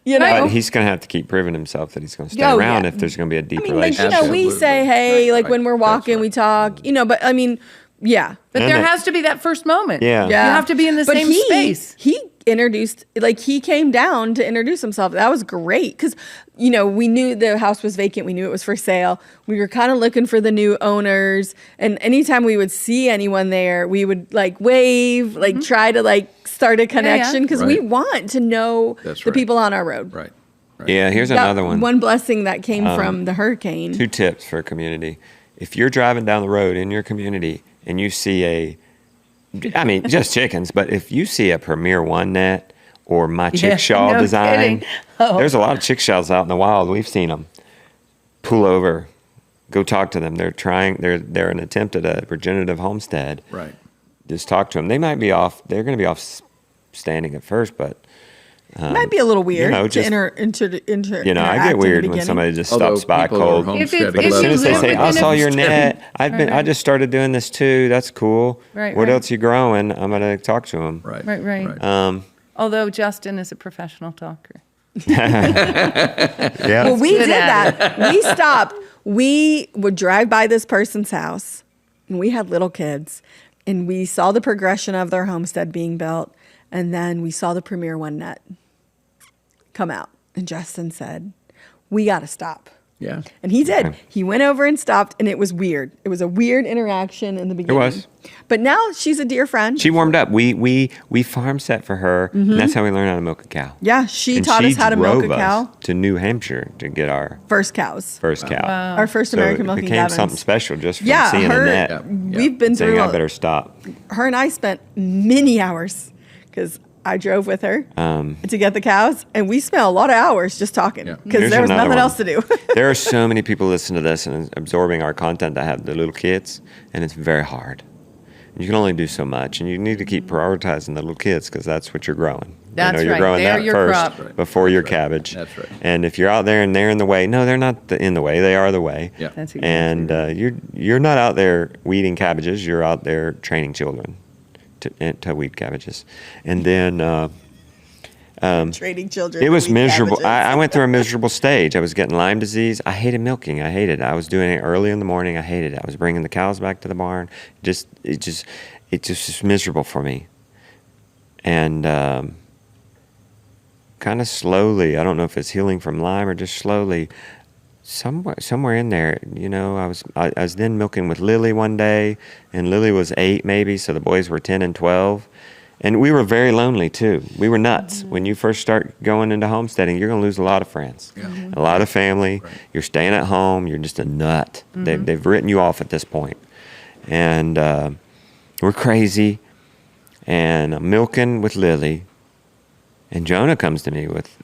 Speaker 3: But he's going to have to keep proving himself that he's going to stay
Speaker 2: Oh,
Speaker 3: around
Speaker 2: yeah.
Speaker 3: if there's going to be a deep
Speaker 2: I mean,
Speaker 3: relationship.
Speaker 2: we
Speaker 4: Absolutely.
Speaker 2: say, "Hey,"
Speaker 4: Right,
Speaker 2: when
Speaker 4: right.
Speaker 2: we're walking,
Speaker 4: That's
Speaker 2: we
Speaker 4: right.
Speaker 2: talk, but I mean, yeah.
Speaker 1: But
Speaker 3: And
Speaker 1: there
Speaker 3: it-
Speaker 1: has to be that first moment.
Speaker 3: Yeah.
Speaker 2: Yeah.
Speaker 1: You have to be in the
Speaker 2: But
Speaker 1: same space.
Speaker 2: He introduced, he came down to introduce himself. That was great because, we knew the house was vacant. We knew it was for sale. We were kind of looking for the new owners. And anytime we would see anyone there, we would wave, try to start a connection because we
Speaker 4: Right.
Speaker 2: want to know
Speaker 4: That's
Speaker 2: the
Speaker 4: right.
Speaker 2: people on our road.
Speaker 4: Right.
Speaker 3: Yeah, here's
Speaker 2: That
Speaker 3: another one.
Speaker 2: one blessing that came from the hurricane.
Speaker 3: 2 tips for a community. If you're driving down the road in your community and you see just chickens, but if you see a Premier One net or my chickshaw
Speaker 1: no
Speaker 3: design,
Speaker 1: kidding. Oh.
Speaker 3: there's a lot of chickshaws out in the wild. We've seen them. Pull over, go talk to them. They're an attempt at a regenerative homestead.
Speaker 4: Right.
Speaker 3: Just talk to them. They might be off. They're going to be off standing at first, but
Speaker 2: Might be a little weird
Speaker 3: know,
Speaker 2: to
Speaker 3: just-
Speaker 2: enter
Speaker 3: I
Speaker 2: interact
Speaker 3: get
Speaker 2: in
Speaker 3: weird
Speaker 2: the
Speaker 3: when
Speaker 2: beginning.
Speaker 3: somebody just
Speaker 4: Although
Speaker 3: stops by
Speaker 4: people who are
Speaker 3: cold.
Speaker 4: homesteading
Speaker 1: If
Speaker 3: But as
Speaker 1: you
Speaker 3: soon as they
Speaker 1: live
Speaker 3: say, "I
Speaker 1: within
Speaker 3: saw
Speaker 1: a-
Speaker 3: your net. I just started doing this too. That's cool.
Speaker 1: Right,
Speaker 3: What
Speaker 1: right.
Speaker 3: else you growing?" I'm gonna talk to them.
Speaker 4: Right.
Speaker 1: Right. Although Justin is a professional talker.
Speaker 3: Yeah.
Speaker 2: Well, we
Speaker 1: good
Speaker 2: did
Speaker 1: at
Speaker 2: that. We stopped. We would drive by this person's house, and we had little kids, and we saw the progression of their homestead being built, and then we saw the Premier One net come out, and Justin said, "We got to stop."
Speaker 4: Yeah.
Speaker 2: And he did.
Speaker 3: Okay.
Speaker 2: He went over and stopped, and it was weird. It was a weird interaction in the beginning.
Speaker 3: was.
Speaker 2: But now she's a dear friend.
Speaker 3: She warmed up. We farm set for her, and that's how we learned how to milk a cow.
Speaker 2: yeah, she
Speaker 3: And
Speaker 2: taught
Speaker 3: she
Speaker 2: us how to milk a
Speaker 3: drove
Speaker 2: cow.
Speaker 3: us to New Hampshire to get our
Speaker 2: First cows.
Speaker 3: first cow.
Speaker 2: Our first
Speaker 3: So
Speaker 2: American
Speaker 3: it
Speaker 2: milking
Speaker 3: became
Speaker 2: cabins.
Speaker 3: something special just from
Speaker 2: Yeah,
Speaker 3: seeing
Speaker 2: her,
Speaker 3: a net.
Speaker 4: Yeah.
Speaker 2: we've been
Speaker 3: Saying
Speaker 2: through
Speaker 3: I better stop.
Speaker 2: her and I spent many hours because I drove with her to get the cows, and we spent a lot of hours just talking
Speaker 4: Yeah.
Speaker 2: because
Speaker 3: Here's
Speaker 2: there was
Speaker 3: another
Speaker 2: nothing
Speaker 3: one.
Speaker 2: else to do.
Speaker 3: There are so many people listening to this and absorbing our content that have the little kids, and it's very hard. You can only do so much, and you need to keep prioritizing the little kids because that's what you're growing.
Speaker 1: That's
Speaker 3: you're
Speaker 1: right.
Speaker 3: growing
Speaker 1: They're
Speaker 3: that
Speaker 1: your
Speaker 3: first
Speaker 1: crop. Right.
Speaker 3: before your cabbage.
Speaker 4: That's right.
Speaker 3: And if you're out there and they're in the way, no, they're not in the way. They are the way.
Speaker 4: Yeah.
Speaker 1: That's exactly
Speaker 3: And you're not out there weeding cabbages. You're out there training children to weed cabbages. And then
Speaker 2: Trading children.
Speaker 3: it was
Speaker 2: weed
Speaker 3: miserable.
Speaker 2: cabbages.
Speaker 3: I went through a miserable stage. I was getting Lyme disease. I hated milking. I hated it. I was doing it early in the morning. I hated it. I was bringing the cows back to the barn. It just was miserable for me. And kind of slowly, I don't know if it's healing from Lyme or just slowly, somewhere in there, I was then milking with Lily one day, and Lily was 8 maybe, so the boys were 10 and 12. And we were very lonely too. We were nuts.
Speaker 2: Mm-hmm.
Speaker 3: When you first start going into homesteading, you're going to lose a lot of friends, a lot of family.
Speaker 4: Right.
Speaker 3: You're staying at home. You're just a nut. They've written you off at this point. And we're crazy. And I'm milking with Lily. And Jonah comes to me with,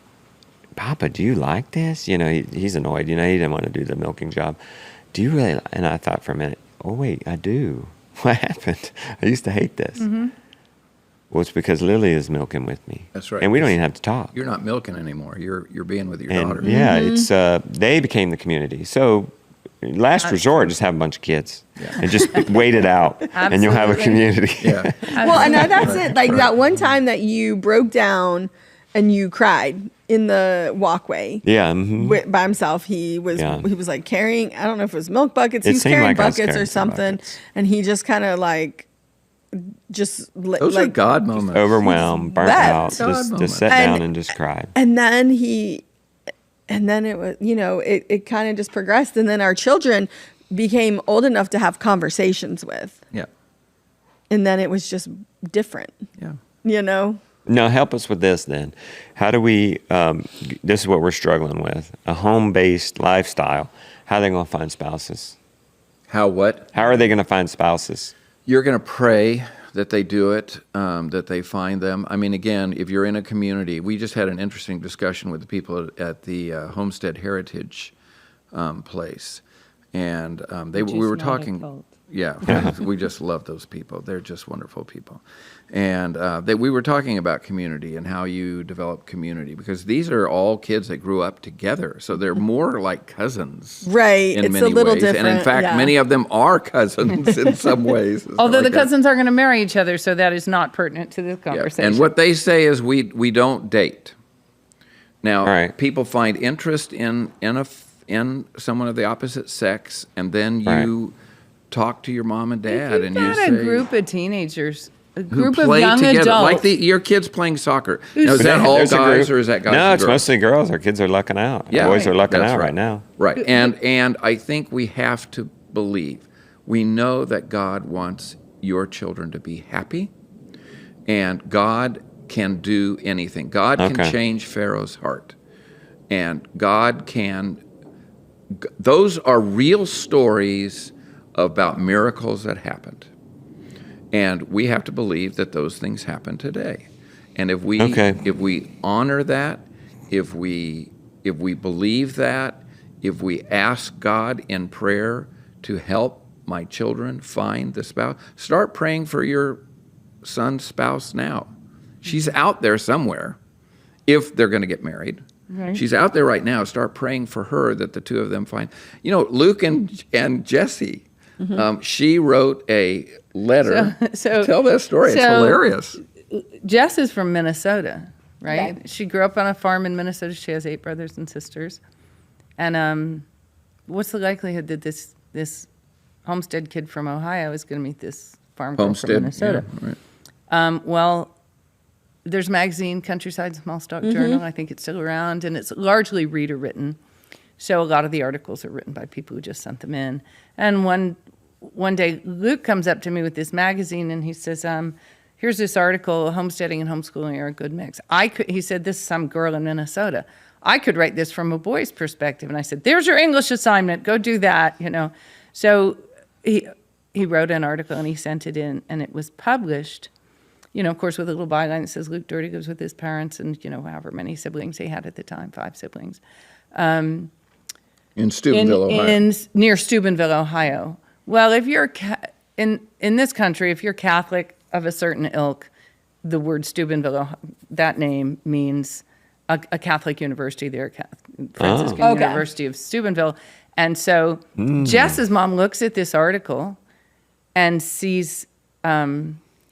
Speaker 3: "Papa, do you like this?" He's annoyed. He didn't want to do the milking job. "Do you really?" And I thought for a minute, "Oh, wait, I do. What happened? I used to hate this." Well, it's because Lily is milking with me.
Speaker 4: That's right.
Speaker 3: And we don't even have to talk.
Speaker 4: You're not milking anymore. You're being with your
Speaker 3: And
Speaker 4: daughter.
Speaker 3: yeah, it's they became the community. So last resort, just have a bunch of kids and just wait it out, and you'll have a
Speaker 1: Absolutely.
Speaker 3: community.
Speaker 4: Yeah.
Speaker 2: Well, and that's it. Like
Speaker 4: Right.
Speaker 2: that one time that you broke down and you cried in the walkway.
Speaker 3: Yeah. Mhm.
Speaker 2: By himself, he was
Speaker 3: Yeah.
Speaker 2: like carrying. I don't know if it was milk buckets.
Speaker 3: It
Speaker 2: He was
Speaker 3: seemed
Speaker 2: carrying
Speaker 3: like I was
Speaker 2: buckets or
Speaker 3: carrying some
Speaker 2: something,
Speaker 3: buckets.
Speaker 2: and he just kind of like just
Speaker 4: Those are
Speaker 2: like
Speaker 4: God moments.
Speaker 3: Overwhelmed, burnt
Speaker 2: Wept.
Speaker 3: out,
Speaker 4: God
Speaker 3: just
Speaker 4: moment.
Speaker 3: sat
Speaker 2: And-
Speaker 3: down and just cried.
Speaker 2: And then it was, it kind of just progressed. And then our children became old enough to have conversations with.
Speaker 4: Yeah.
Speaker 2: And then it was just different,
Speaker 4: Yeah.
Speaker 3: Now, help us with this then. How do we, this is what we're struggling with, a home-based lifestyle. How are they going to find spouses?
Speaker 4: How what?
Speaker 3: How are they going to find spouses?
Speaker 4: You're going to pray that they do it, that they find them. I mean, again, if you're in a community, we just had an interesting discussion with the people at the Homestead Heritage place, and we were
Speaker 1: not a
Speaker 4: talking.
Speaker 1: cult.
Speaker 4: Yeah, we just love those people. They're just wonderful people. And we were talking about community and how you develop community, because these are all kids that grew up together. So they're more like cousins.
Speaker 2: Right.
Speaker 4: In
Speaker 2: It's a
Speaker 4: many
Speaker 2: little
Speaker 4: ways. And in
Speaker 2: different,
Speaker 4: fact,
Speaker 2: yeah.
Speaker 4: many of them are cousins in some ways. and stuff
Speaker 1: Although the
Speaker 4: like that.
Speaker 1: cousins are going to marry each other, so that is not pertinent to this
Speaker 4: Yeah.
Speaker 1: conversation.
Speaker 4: And what they say is we don't date. Now,
Speaker 3: Right.
Speaker 4: people find interest in someone of the opposite sex, and then
Speaker 3: Right.
Speaker 4: you talk to your mom and dad,
Speaker 1: You've
Speaker 4: and you
Speaker 1: got
Speaker 4: say
Speaker 1: a group of teenagers, a
Speaker 4: who
Speaker 1: group of
Speaker 4: play
Speaker 1: young
Speaker 4: together,
Speaker 1: adults.
Speaker 4: like your kids playing soccer. Now, is that all
Speaker 3: There's a
Speaker 4: guys
Speaker 3: group.
Speaker 4: or is that guys?
Speaker 3: No,
Speaker 4: and
Speaker 3: it's
Speaker 4: girls?
Speaker 3: mostly girls. Our kids are lucking out.
Speaker 4: Yeah.
Speaker 3: Boys are lucking
Speaker 4: That's
Speaker 3: out right now.
Speaker 4: Right. And I think we have to believe. We know that God wants your children to be happy, and God can do anything. God can
Speaker 3: Okay.
Speaker 4: change Pharaoh's heart. And God can, those are real stories about miracles that happened. And we have to believe that those things happen today. And if we honor that, if we believe that, if we ask God in prayer to help my children find the spouse, start praying for your son's spouse now. She's out there somewhere if they're going to get married.
Speaker 1: Right.
Speaker 4: She's out there right now. Start praying for her that the two of them find. You know, Luke and Jesse, she wrote a letter.
Speaker 1: So
Speaker 4: tell that story. It's hilarious.
Speaker 1: Jess is from Minnesota, right?
Speaker 2: Right.
Speaker 1: She grew up on a farm in Minnesota. She has 8 brothers and sisters. And what's the likelihood that this Homestead kid from Ohio is going to meet this farm girl from Minnesota?
Speaker 4: Yeah, right.
Speaker 1: Well, there's a magazine, Countryside Small Stock Journal. I think it's still around, and it's largely reader written. So a lot of the articles are written by people who just sent them in. And one day, Luke comes up to me with this magazine, and he says, here's this article, homesteading and homeschooling are a good mix. He said, this is some girl in Minnesota. I could write this from a boy's perspective. And I said, there's your English assignment. Go do that, you know. So he wrote an article, and he sent it in, and it was published, you know, of course, with a little byline that says Luke Dougherty lives with his parents and, you know, however many siblings he had at the time, 5 siblings.
Speaker 4: In Steubenville, Ohio.
Speaker 1: Near Steubenville, Ohio. Well, if you're in this country, if you're Catholic of a certain ilk, the word Steubenville, that name means a Catholic university there, Franciscan University of Steubenville. And so Jess's mom looks at this article and sees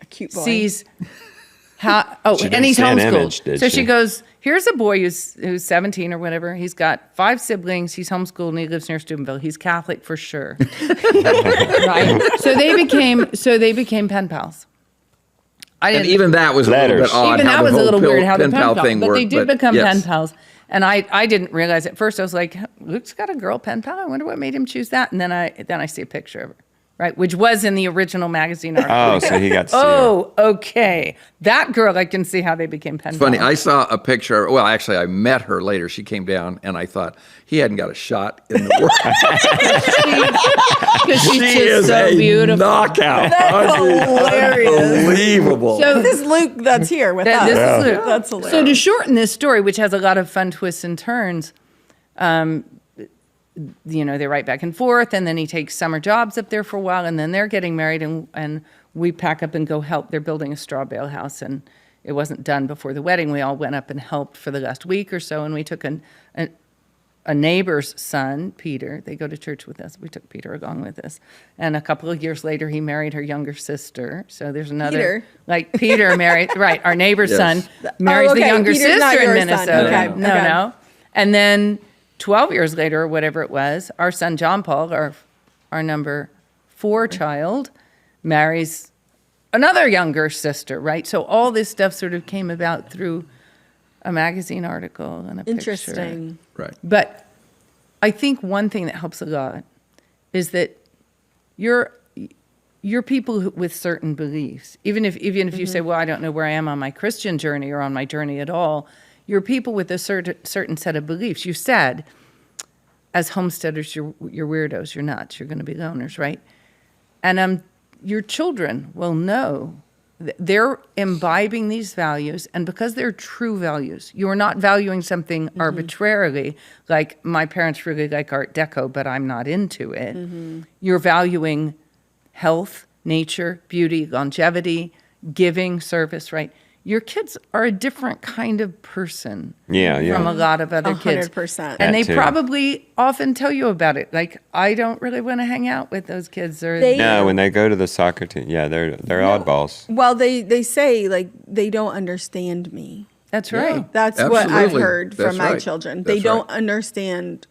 Speaker 2: Cute boy.
Speaker 1: He's homeschooled.
Speaker 3: Image,
Speaker 1: so she goes, here's a boy who's 17 or whatever. He's got 5 siblings. He's homeschooled and he lives near Steubenville. He's Catholic for sure. Right? So they became pen pals.
Speaker 4: And even that was
Speaker 3: Letters.
Speaker 4: a little bit odd.
Speaker 1: Even that was a little weird how the
Speaker 4: pen pal thing
Speaker 1: but
Speaker 4: worked.
Speaker 1: they did become
Speaker 4: yes.
Speaker 1: pen pals. And I didn't realize at first. I was like, Luke's got a girl pen pal. I wonder what made him choose that. And then I see a picture of her. Right, which was in the original magazine article.
Speaker 3: Oh, so he got to see her.
Speaker 1: Oh, okay. That girl, I can see how they became pen pals.
Speaker 4: Funny, I saw a picture. Well, actually, I met her later. She came down, and I thought he hadn't got a shot in the world.
Speaker 1: Because she's
Speaker 4: She
Speaker 1: just
Speaker 4: is
Speaker 1: so
Speaker 4: a
Speaker 1: beautiful.
Speaker 4: knockout.
Speaker 2: That's hilarious.
Speaker 4: Unbelievable.
Speaker 2: So this is Luke that's here with us.
Speaker 1: This is Luke.
Speaker 2: That's hilarious.
Speaker 1: So to shorten this story, which has a lot of fun twists and turns, you know, they write back and forth, and then he takes summer jobs up there for a while, and then they're getting married, and we pack up and go help. They're building a straw bale house, and it wasn't done before the wedding. We all went up and helped for the last week or so, and we took a neighbor's son, Peter. They go to church with us. We took Peter along with us. And a couple of years later, he married her younger sister. So there's another.
Speaker 2: Peter?
Speaker 1: Like Peter married, right, our neighbor's
Speaker 4: Yes.
Speaker 1: son marries the
Speaker 2: okay,
Speaker 1: younger
Speaker 2: Peter's not
Speaker 1: sister in
Speaker 2: your son.
Speaker 1: Minnesota.
Speaker 2: Okay,
Speaker 1: No,
Speaker 2: okay.
Speaker 1: no. And then 12 years later, or whatever it was, our son John Paul, our number 4 child, marries another younger sister, right? So all this stuff sort of came about through a magazine article and a picture.
Speaker 2: Interesting.
Speaker 4: Right.
Speaker 1: But I think one thing that helps a lot is that you're people with certain beliefs. Even if you say, well, I don't know where I am on my Christian journey or on my journey at all, you're people with a certain set of beliefs. You said, as homesteaders, you're weirdos, you're nuts, you're going to be loners, right? And your children will know they're imbibing these values, and because they're true values, you're not valuing something arbitrarily, like my parents really like Art Deco, but I'm not into it. You're valuing health, nature, beauty, longevity, giving, service, right? Your kids are a different kind of person from a lot of other kids.
Speaker 2: 100%.
Speaker 1: And they
Speaker 3: That too.
Speaker 1: probably often tell you about it. Like, I don't really want to hang out with those kids. Or
Speaker 3: No, when they go to the soccer team, they're oddballs.
Speaker 2: Well, they say, like, they don't understand me.
Speaker 1: That's right.
Speaker 2: That's what I've
Speaker 4: Absolutely.
Speaker 2: heard from
Speaker 4: That's
Speaker 2: my
Speaker 4: right.
Speaker 2: children.
Speaker 4: That's
Speaker 2: They don't
Speaker 4: right.
Speaker 2: understand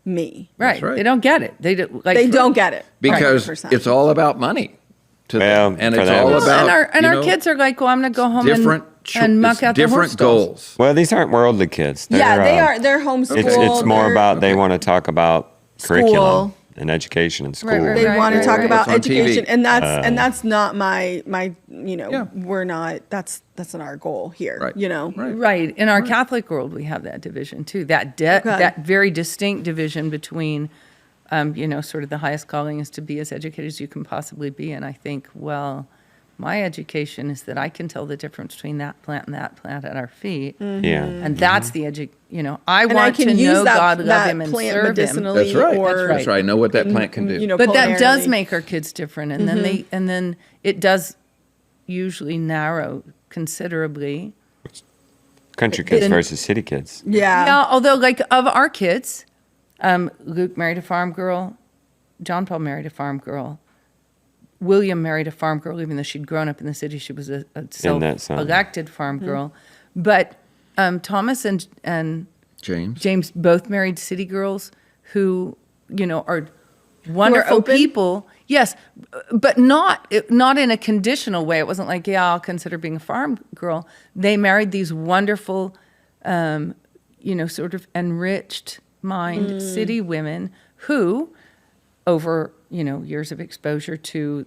Speaker 2: me.
Speaker 1: Right.
Speaker 4: right.
Speaker 1: They don't get it. They do, like,
Speaker 2: They don't get it.
Speaker 4: Because
Speaker 2: 100%.
Speaker 4: it's all about money to
Speaker 3: Well,
Speaker 4: them. And
Speaker 3: for
Speaker 4: it's
Speaker 3: them
Speaker 4: all
Speaker 3: it's-
Speaker 4: about,
Speaker 1: and
Speaker 4: you
Speaker 1: our
Speaker 4: know,
Speaker 1: kids are like, well, I'm going to go home and muck out the
Speaker 4: different
Speaker 1: horse stalls.
Speaker 4: goals.
Speaker 3: Well, these aren't worldly kids.
Speaker 2: Yeah,
Speaker 3: They're,
Speaker 2: they are. They're homeschooled.
Speaker 3: It's more
Speaker 2: they're
Speaker 3: about they want to talk about curriculum. and education in school.
Speaker 1: right,
Speaker 2: They
Speaker 1: right,
Speaker 2: want to
Speaker 1: right,
Speaker 2: talk
Speaker 1: right.
Speaker 2: about
Speaker 4: It's on TV.
Speaker 2: education, and that's not my
Speaker 4: Yeah.
Speaker 2: we're not that's not our goal here.
Speaker 4: Right. Right.
Speaker 1: Right. In our Catholic world, we have that division too. That very distinct division between, sort of the highest calling is to be as educated as you can possibly be. And I think, well, my education is that I can tell the difference between that plant and that plant at our feet.
Speaker 3: Yeah.
Speaker 1: And that's the I
Speaker 2: And
Speaker 1: want
Speaker 2: I can
Speaker 1: to
Speaker 2: use
Speaker 1: know
Speaker 2: that,
Speaker 1: God, love
Speaker 2: that
Speaker 1: him, and
Speaker 2: plant
Speaker 1: serve him.
Speaker 2: medicinally.
Speaker 4: That's right.
Speaker 2: Or,
Speaker 4: That's right. I know what that plant can do.
Speaker 1: But that does
Speaker 2: culinarily.
Speaker 1: make our kids different, and then it does usually narrow considerably.
Speaker 3: Country kids
Speaker 1: Then-
Speaker 3: versus city kids.
Speaker 2: Yeah.
Speaker 1: Yeah, although like of our kids, Luke married a farm girl, John Paul married a farm girl, William married a farm girl, even though she'd grown up in the city. She was a self-elected farm girl. But Thomas and
Speaker 4: James.
Speaker 1: both married city girls who, are wonderful
Speaker 2: open?
Speaker 1: people. Yes, but not in a conditional way. It wasn't like, yeah, I'll consider being a farm girl. They married these wonderful, sort of enriched mind city women who, over, years of exposure to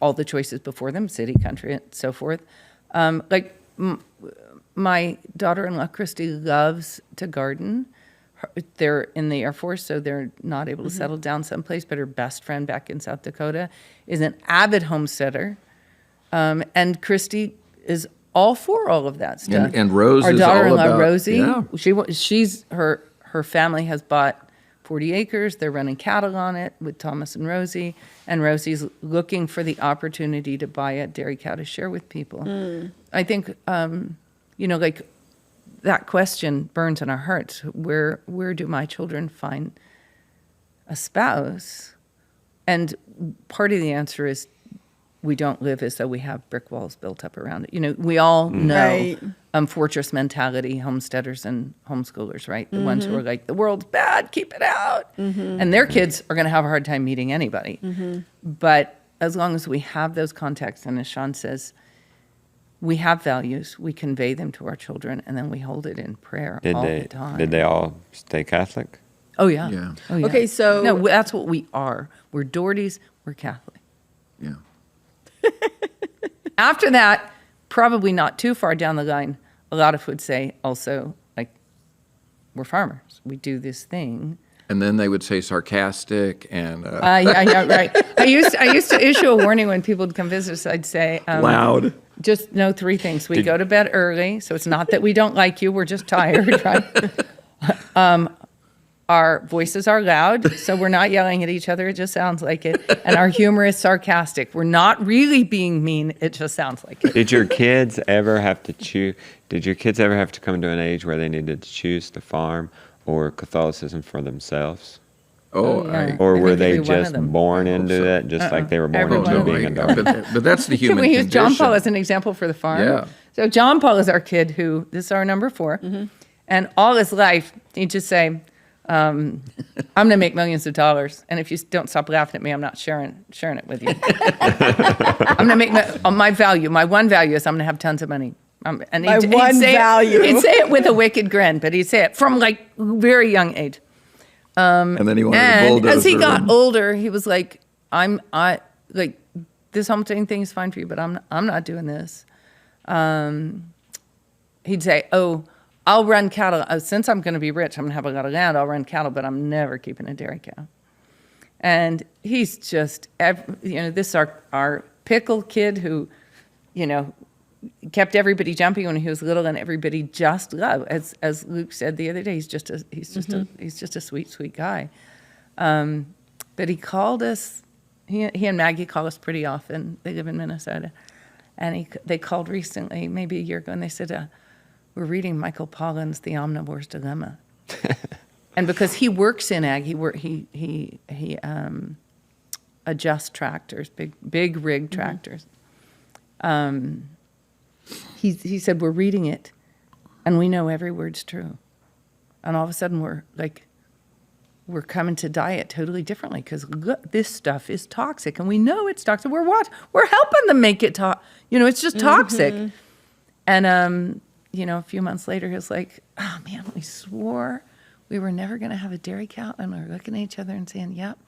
Speaker 1: all the choices before them, city, country, and so forth. My daughter-in-law, Christy, loves to garden. They're in the Air Force, so they're not able to settle down someplace, but her best friend back in South Dakota is an avid homesteader. And Christy is all for all of that stuff.
Speaker 4: And Rose
Speaker 1: our
Speaker 4: is all
Speaker 1: daughter-in-law,
Speaker 4: about-
Speaker 1: Rosie,
Speaker 4: yeah.
Speaker 1: she's her family has bought 40 acres. They're running cattle on it with Thomas and Rosie. And Rosie's looking for the opportunity to buy a dairy cow to share with people. I think, that question burns in our hearts. Where do my children find a spouse? And part of the answer is we don't live as though we have brick walls built up around it. We all know
Speaker 2: Right.
Speaker 1: fortress mentality, homesteaders and homeschoolers, right? The ones who are like, the world's bad, keep it out. And their kids are going to have a hard time meeting anybody. But as long as we have those contexts, and as Shawn says, we have values, we convey them to our children, and then we hold it in prayer all the time.
Speaker 3: Did they all stay Catholic?
Speaker 1: Oh, yeah.
Speaker 4: Yeah.
Speaker 1: Oh, yeah.
Speaker 2: Okay, so-
Speaker 1: No, that's what we are. We're Doughertys, we're Catholic.
Speaker 4: Yeah.
Speaker 1: After that, probably not too far down the line, a lot of would say also, like, we're farmers. We do this thing.
Speaker 4: And then they would say sarcastic and
Speaker 1: Yeah, right. I used to issue a warning when people would come visit us. I'd say,
Speaker 4: loud.
Speaker 1: just know three things. We go to bed early, so it's not that we don't like you. We're just tired, right? Our voices are loud, so we're not yelling at each other. It just sounds like it. And our humor is sarcastic. We're not really being mean. It just sounds like it.
Speaker 3: Did your kids ever have to choose? Did your kids ever have to come to an age where they needed to choose the farm or Catholicism for themselves?
Speaker 4: Oh,
Speaker 1: Yeah.
Speaker 3: Or
Speaker 1: I
Speaker 3: were
Speaker 1: think
Speaker 3: they
Speaker 1: every one of
Speaker 3: just
Speaker 1: them.
Speaker 3: born into
Speaker 4: so.
Speaker 3: that, just like they were born
Speaker 1: Every one
Speaker 3: into
Speaker 1: of them.
Speaker 3: being a dog?
Speaker 4: but that's the
Speaker 1: Can
Speaker 4: human
Speaker 1: we use
Speaker 4: condition.
Speaker 1: John Paul as an example for the farm?
Speaker 4: Yeah.
Speaker 1: So John Paul is our kid who, this is our number 4. And all his life, he'd just say, I'm going to make millions of dollars. And if you don't stop laughing at me, I'm not sharing it with you. I'm going to make my value. My one value is I'm going to have tons of money. And
Speaker 2: My one
Speaker 1: say
Speaker 2: value.
Speaker 1: He'd say it with a wicked grin, but he'd say it from like very young age.
Speaker 4: And then he wanted to
Speaker 1: And
Speaker 4: bulldozer.
Speaker 1: as he got
Speaker 4: and-
Speaker 1: older, he was like, I like this homesteading thing is fine for you, but I'm not doing this. He'd say, oh, I'll run cattle. Since I'm going to be rich, I'm going to have a lot of land. I'll run cattle, but I'm never keeping a dairy cow. And he's just, this is our pickle kid who, kept everybody jumping when he was little, and everybody just loved. As Luke said the other day, he's just a sweet, sweet guy. But he called us. He and Maggie call us pretty often. They live in Minnesota, and they called recently, maybe a year ago, and they said, "We're reading Michael Pollan's The Omnivore's Dilemma." And because he works in ag, he adjusts tractors, big rig tractors. He said, we're reading it, and we know every word's true. And all of a sudden, we're coming to diet totally differently because this stuff is toxic, and we know it's toxic. We're helping them make it it's just toxic. And a few months later, he was like, "Oh man, we swore we were never going to have a dairy cow. And we were looking at each other and saying, yep.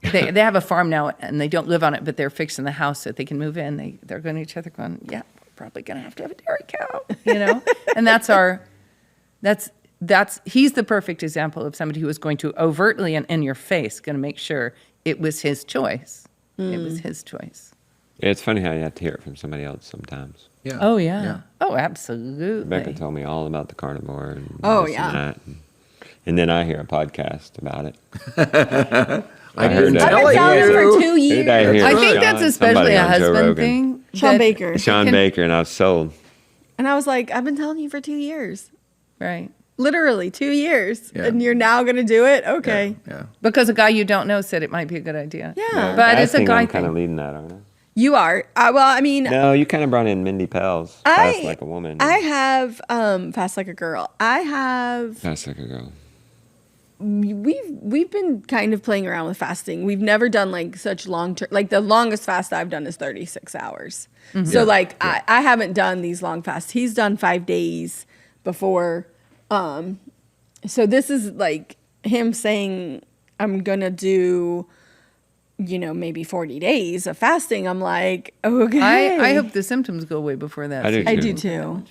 Speaker 1: They have a farm now and they don't live on it, but they're fixing the house so that they can move in. They're going to each other going, yeah, we're probably going to have a dairy cow, you know? And he's the perfect example of somebody who was going to overtly and in your face going to make sure it was his choice. It was his choice.
Speaker 3: Yeah, it's funny how you have to hear it from somebody else sometimes.
Speaker 4: Yeah.
Speaker 1: Oh, yeah. Oh, absolutely.
Speaker 3: Rebecca told me all about the carnivore and
Speaker 2: Oh,
Speaker 3: this
Speaker 2: yeah.
Speaker 3: and that. And then I hear a podcast about it.
Speaker 4: I
Speaker 3: heard
Speaker 4: didn't
Speaker 3: that.
Speaker 2: I've been telling you for 2
Speaker 3: Who did I
Speaker 2: years.
Speaker 3: hear?
Speaker 1: I think
Speaker 3: Shawn,
Speaker 1: that's especially
Speaker 3: somebody
Speaker 1: a
Speaker 3: on Joe
Speaker 1: husband
Speaker 3: Rogan.
Speaker 1: thing.
Speaker 2: Shawn
Speaker 1: that-
Speaker 2: Baker.
Speaker 3: Shawn Baker, and I was sold.
Speaker 2: And I was like, I've been telling you for 2 years.
Speaker 1: Right.
Speaker 2: Literally 2 years.
Speaker 4: Yeah.
Speaker 2: And you're now going to do it? Okay.
Speaker 4: Yeah.
Speaker 1: Because a guy you don't know said it might be a good idea.
Speaker 2: Yeah.
Speaker 1: But it's a
Speaker 3: Fasting,
Speaker 1: guy
Speaker 3: I'm kind of
Speaker 1: thing.
Speaker 3: leading that, aren't I?
Speaker 2: You are. Well, I mean,
Speaker 3: No, you kind of brought in Mindy Pell's Fast Like a Woman.
Speaker 2: I have Fast Like a Girl. I have.
Speaker 3: Fast Like a Girl.
Speaker 2: We've been kind of playing around with fasting. We've never done like such long term. Like the longest fast I've done is 36 hours. So like I haven't done these long fasts. He's done 5 days before. So this is like him saying I'm gonna do, maybe 40 days of fasting. I'm like, okay.
Speaker 1: I hope the symptoms go away before that.
Speaker 3: I do
Speaker 2: I
Speaker 3: too.
Speaker 2: do too.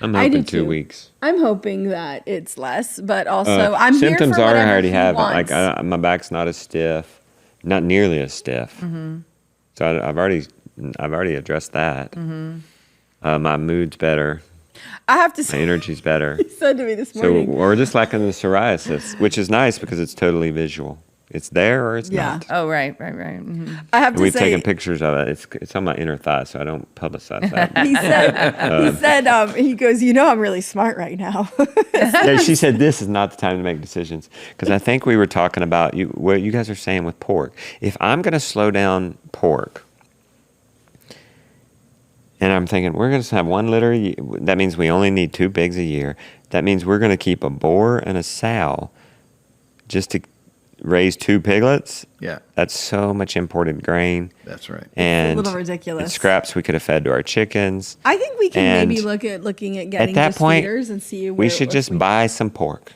Speaker 3: I'm
Speaker 2: I do
Speaker 3: hoping 2
Speaker 2: too.
Speaker 3: weeks.
Speaker 2: I'm hoping that it's less, but also I'm
Speaker 3: Symptoms
Speaker 2: here for
Speaker 3: are I
Speaker 2: whatever
Speaker 3: already
Speaker 2: he
Speaker 3: have.
Speaker 2: wants.
Speaker 3: Like my back's not as stiff, not nearly as stiff. So I've already addressed that. My mood's better.
Speaker 2: I have to
Speaker 3: My
Speaker 2: say,
Speaker 3: energy's better.
Speaker 2: he said to me this
Speaker 3: So
Speaker 2: morning.
Speaker 3: we're just lacking the psoriasis, which is nice because it's totally visual. It's there or it's
Speaker 2: Yeah.
Speaker 3: not.
Speaker 1: Oh, right. Mhm.
Speaker 2: I have
Speaker 3: And
Speaker 2: to
Speaker 3: we've
Speaker 2: say,
Speaker 3: taken pictures of it. It's on my inner thigh, so I don't publicize that.
Speaker 2: he goes, I'm really smart right now.
Speaker 3: Yeah, she said this is not the time to make decisions because I think we were talking about what you guys are saying with pork. If I'm going to slow down pork, and I'm thinking we're going to have 1 litter, that means we only need 2 pigs a year. That means we're going to keep a boar and a sow just to raise 2 piglets.
Speaker 4: Yeah.
Speaker 3: That's so much imported grain.
Speaker 4: That's right.
Speaker 3: And
Speaker 2: little ridiculous.
Speaker 3: It's scraps we could have fed to our chickens.
Speaker 2: I think we can
Speaker 3: And
Speaker 2: maybe looking at getting
Speaker 3: At that
Speaker 2: just
Speaker 3: point,
Speaker 2: feeders and see where
Speaker 3: we should just buy some pork.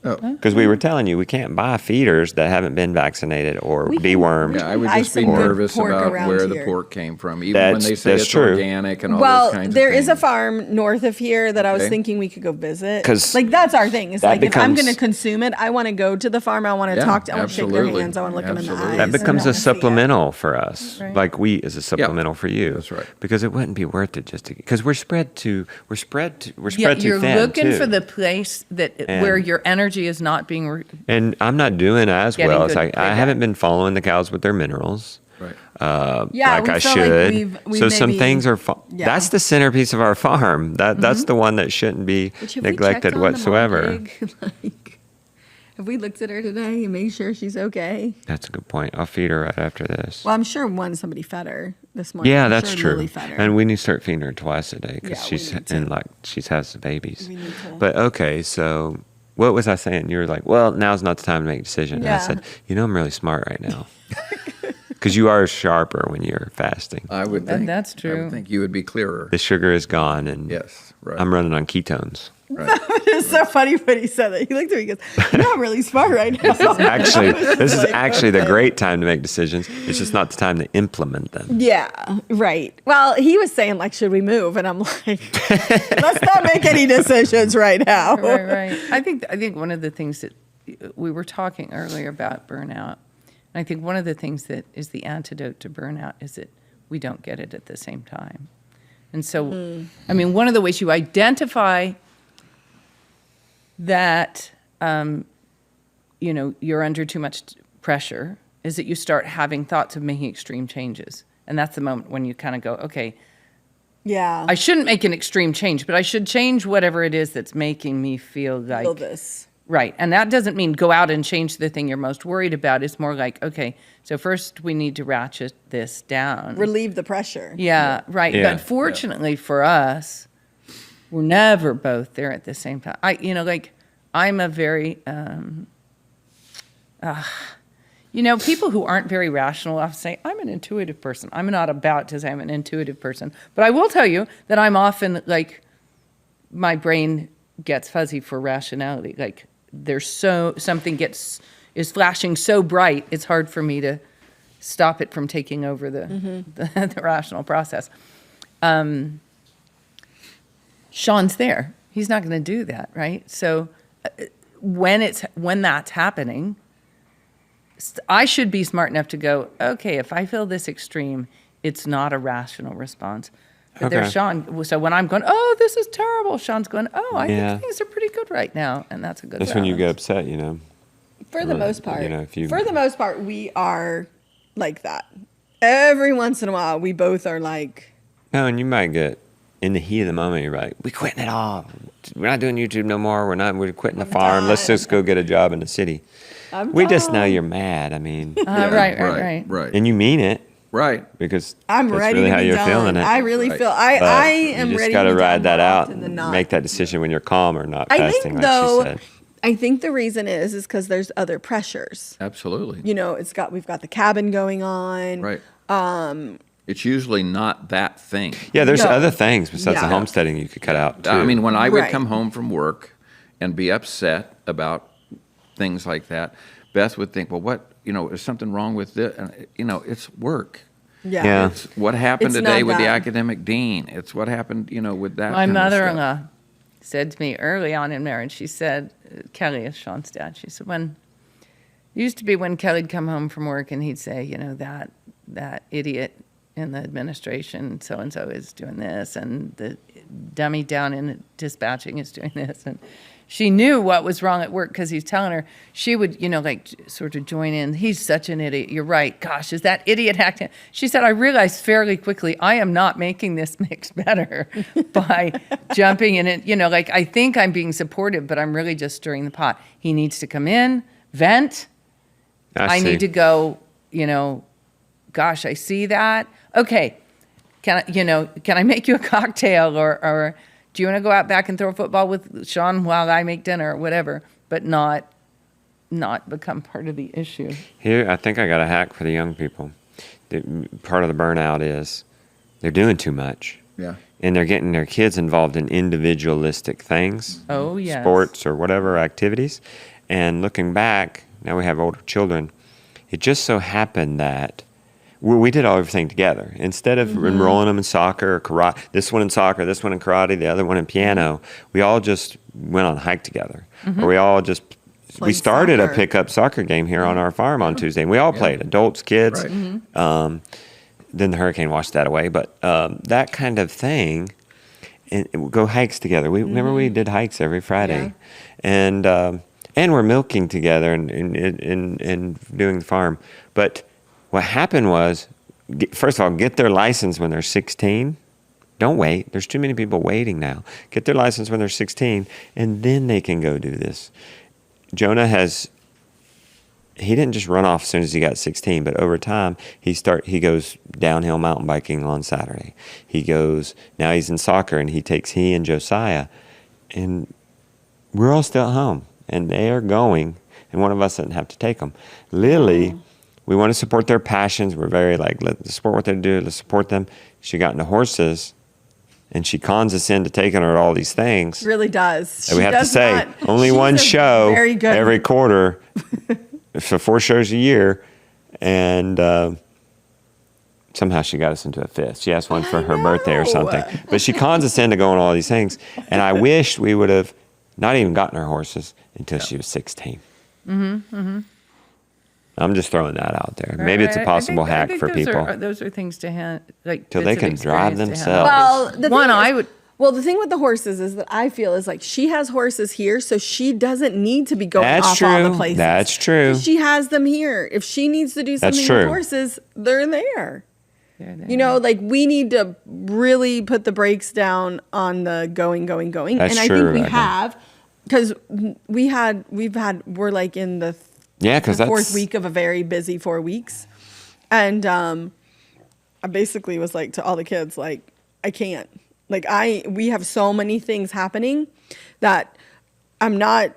Speaker 4: Oh.
Speaker 3: Because we were telling you, we can't buy feeders that haven't been vaccinated or
Speaker 2: We can-
Speaker 3: dewormed.
Speaker 4: Yeah, I would
Speaker 2: buy
Speaker 4: just be
Speaker 2: some good
Speaker 4: nervous
Speaker 2: pork
Speaker 4: about
Speaker 2: around
Speaker 4: where the
Speaker 2: here.
Speaker 4: pork came from, even when they say
Speaker 3: That's
Speaker 4: it's
Speaker 3: true.
Speaker 4: organic and all
Speaker 2: Well,
Speaker 4: those kinds of
Speaker 2: there
Speaker 4: things.
Speaker 2: is a farm north of here that I was
Speaker 4: Okay.
Speaker 2: thinking we could go visit.
Speaker 3: 'Cause
Speaker 2: like that's our thing. It's
Speaker 3: that
Speaker 2: like if I'm
Speaker 3: becomes-
Speaker 2: going to consume it, I want to go to the farm. I want to
Speaker 4: Yeah,
Speaker 2: talk to. I want to shake their
Speaker 4: absolutely.
Speaker 2: hands. I want to look them in the
Speaker 4: Absolutely.
Speaker 2: eyes.
Speaker 3: That
Speaker 2: and
Speaker 3: becomes
Speaker 2: I
Speaker 3: a
Speaker 2: wanna see it.
Speaker 3: supplemental for us,
Speaker 1: Right.
Speaker 3: like wheat is a supplemental for you.
Speaker 4: That's right.
Speaker 3: Because it wouldn't be worth it just to because we're spread too
Speaker 1: Yeah,
Speaker 3: too
Speaker 1: you're
Speaker 3: thin
Speaker 1: looking
Speaker 3: too.
Speaker 1: for the place
Speaker 3: And-
Speaker 1: where your energy is not being.
Speaker 3: And I'm not doing as
Speaker 1: Getting
Speaker 3: well. It's
Speaker 1: good
Speaker 3: like I
Speaker 1: payback.
Speaker 3: haven't been following the cows with their minerals.
Speaker 4: Right.
Speaker 2: Yeah,
Speaker 3: like
Speaker 2: we
Speaker 3: I
Speaker 2: feel like
Speaker 3: should.
Speaker 2: we've
Speaker 3: So some
Speaker 2: maybe-
Speaker 3: things are.
Speaker 2: Yeah.
Speaker 3: That's the centerpiece of our farm. That's the one that shouldn't be
Speaker 2: Which, have we
Speaker 3: neglected
Speaker 2: checked on the mom
Speaker 3: whatsoever.
Speaker 2: pig? Like, have we looked at her today and made sure she's okay?
Speaker 3: That's a good point. I'll feed her right after this.
Speaker 2: Well, I'm sure somebody fed her this morning.
Speaker 3: Yeah,
Speaker 2: I'm
Speaker 3: that's
Speaker 2: sure
Speaker 3: true.
Speaker 2: Lily fed her.
Speaker 3: And we need to start feeding her twice a day because
Speaker 2: Yeah, we
Speaker 3: she's
Speaker 2: need to.
Speaker 3: and like she has the babies.
Speaker 2: We need to.
Speaker 3: But okay, so what was I saying? You were like, well, now's not the time to make a decision. And I
Speaker 2: Yeah.
Speaker 3: said, I'm really smart right now. Because you are sharper when you're fasting.
Speaker 4: I would
Speaker 1: That-
Speaker 4: think.
Speaker 1: that's
Speaker 4: I
Speaker 1: true.
Speaker 4: would think you would be clearer.
Speaker 3: The sugar is gone, and
Speaker 4: Yes, right.
Speaker 3: I'm running on ketones.
Speaker 2: It's so funny when he said that. He looked at me and goes, I'm really smart right now.
Speaker 3: This is actually the great time to make decisions. It's just not the time to implement them.
Speaker 2: Yeah, right. Well, he was saying, like, should we move? And I'm like, let's not make any decisions right now.
Speaker 1: Right. I think one of the things that we were talking earlier about burnout, and I think one of the things that is the antidote to burnout is that we don't get it at the same time. And so, I mean, one of the ways you identify that, you're under too much pressure is that you start having thoughts of making extreme changes. And that's the moment when you kind of go, okay,
Speaker 2: Yeah.
Speaker 1: I shouldn't make an extreme change, but I should change whatever it is that's making me feel like
Speaker 2: feel this.
Speaker 1: right. And that doesn't mean go out and change the thing you're most worried about. It's more like, okay, so first we need to ratchet this down.
Speaker 2: Relieve the pressure.
Speaker 1: Yeah, right.
Speaker 3: Yeah.
Speaker 1: But fortunately for us, we're never both there at the same time. I'm a very, people who aren't very rational often say, I'm an intuitive person. I'm not about to say I'm an intuitive person. But I will tell you that I'm often like, my brain gets fuzzy for rationality. Like there's something is flashing so bright, it's hard for me to stop it from taking over the rational process. Shawn's there. He's not going to do that, right? So when that's happening, I should be smart enough to go, okay, if I feel this extreme, it's not a rational response. But there's Shawn. So when I'm going, oh, this is terrible, Shawn's going, oh, I think things are pretty good right now, and that's a good.
Speaker 3: That's when you get upset,
Speaker 2: For the most part,
Speaker 3: for
Speaker 2: the most part, we are like that. Every once in a while, we both are like.
Speaker 3: No, and you might get in the heat of the moment. You're like, "We quitting it all. We're not doing YouTube no more. We're quitting the farm. Let's just go get a job in the city." We just know you're mad. I mean,
Speaker 1: right.
Speaker 3: and you mean it,
Speaker 4: right?
Speaker 3: Because
Speaker 2: I'm
Speaker 3: that's
Speaker 2: ready
Speaker 3: really
Speaker 2: to
Speaker 3: how
Speaker 2: be
Speaker 3: you're
Speaker 2: done.
Speaker 3: feeling it.
Speaker 2: I really
Speaker 4: Right.
Speaker 2: feel. I am
Speaker 3: you just
Speaker 2: ready.
Speaker 3: got
Speaker 2: to
Speaker 3: to
Speaker 2: be
Speaker 3: ride
Speaker 2: done
Speaker 3: that
Speaker 2: more
Speaker 3: out.
Speaker 2: often than
Speaker 3: And
Speaker 2: not.
Speaker 3: make that decision when you're calm or not
Speaker 2: I
Speaker 3: fasting,
Speaker 2: think
Speaker 3: like
Speaker 2: though.
Speaker 3: she said.
Speaker 2: I think the reason is because there's other pressures.
Speaker 4: Absolutely.
Speaker 2: You know, we've got the cabin going on.
Speaker 4: Right. It's usually not that thing.
Speaker 3: Yeah, there's
Speaker 2: No.
Speaker 3: other things besides the
Speaker 2: Yeah.
Speaker 3: homesteading you could cut out too.
Speaker 4: I mean, when I would
Speaker 2: Right.
Speaker 4: come home from work and be upset about things like that, Beth would think, well, is something wrong with this? And, it's work.
Speaker 2: Yeah.
Speaker 4: It's what happened
Speaker 2: It's
Speaker 4: today
Speaker 2: not
Speaker 4: with the
Speaker 2: that.
Speaker 4: academic dean. It's what happened, with that.
Speaker 1: My
Speaker 4: kind of stuff.
Speaker 1: mother-in-law said to me early on in marriage, she said, Kelly is Shawn's dad, she said, it used to be when Kelly'd come home from work and he'd say, that idiot in the administration, so-and-so is doing this, and the dummy down in dispatching is doing this. And she knew what was wrong at work because he's telling her. She would, sort of join in. He's such an idiot. You're right. Gosh, is that idiot acting? She said, I realized fairly quickly I am not making this mix better by jumping in it. I think I'm being supportive, but I'm really just stirring the pot. He needs to come in, vent. I need to go, gosh, I see that. Okay, can I make you a cocktail or do you want to go out back and throw a football with Shawn while I make dinner or whatever, but not become part of the issue.
Speaker 3: Here, I think I got a hack for the young people. Part of the burnout is they're doing too much.
Speaker 4: Yeah.
Speaker 3: And they're getting their kids involved in individualistic things.
Speaker 1: Oh, yes.
Speaker 3: Sports or whatever activities. And looking back, now we have older children. It just so happened that we did everything together. Instead of enrolling them in soccer or karate, this one in soccer, this one in karate, the other one in piano, we all just went on a hike together. Or we all just, we started a pickup soccer game here on our farm on Tuesday. And we all played, adults, kids.
Speaker 4: Right.
Speaker 3: Then the hurricane washed that away. But that kind of thing, and we'll go hikes together. Remember we did hikes every Friday. Yeah. And we're milking together and doing the farm. But what happened was, first of all, get their license when they're 16. Don't wait. There's too many people waiting now. Get their license when they're 16, and then they can go do this. Jonah he didn't just run off as soon as he got 16, but over time, he goes downhill mountain biking on Saturday. Now he's in soccer, and he and Josiah, and we're all still at home, and they are going, and one of us doesn't have to take them. Lily, we want to support their passions. We're very let's support what they do. Let's support them. She got into horses, and she cons us into taking her to all these things.
Speaker 2: Really does.
Speaker 3: And we have to say, only one show every quarter for 4 shows a year. And somehow she got us into a 5th. She asked one for her birthday or something. But she cons us into going to all these things. And I wish we would have not even gotten her horses until she was 16. I'm just throwing that out there. Maybe it's a possible hack for people.
Speaker 1: Those are things to hand,
Speaker 3: till they can drive themselves.
Speaker 2: Well, the
Speaker 1: thing
Speaker 2: Well, the thing with the horses is that I feel is she has horses here, so she doesn't need to be going off all the places.
Speaker 3: That's true.
Speaker 2: She has them here. If she needs to do something with horses, they're there. We need to really put the brakes down on the going.
Speaker 3: That's
Speaker 2: and I
Speaker 3: true,
Speaker 2: think we have, because we're in the
Speaker 3: because
Speaker 2: the 4th week of a very busy 4 weeks. And I basically was to all the kids, I can't. We have so many things happening that I'm not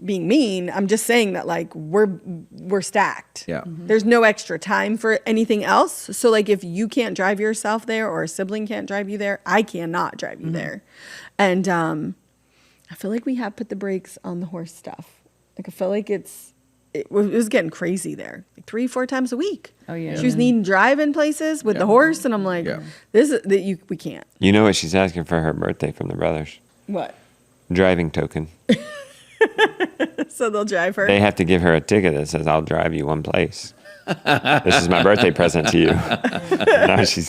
Speaker 2: being mean. I'm just saying that we're stacked.
Speaker 4: Yeah.
Speaker 2: There's no extra time for anything else. So if you can't drive yourself there or a sibling can't drive you there, I cannot drive you there. And I feel like we have put the brakes on the horse stuff. Like I feel like it was getting crazy there, like 3-4 times a week.
Speaker 1: Oh, yeah.
Speaker 2: She was needing drive-in places with the horse, and I'm like,
Speaker 4: Yeah.
Speaker 2: we can't.
Speaker 3: You know what she's asking for her birthday from the brothers?
Speaker 2: What?
Speaker 3: Driving token.
Speaker 2: So they'll drive her.
Speaker 3: They have to give her a ticket that says, "I'll drive you one place." This is my birthday present to you. Now
Speaker 4: She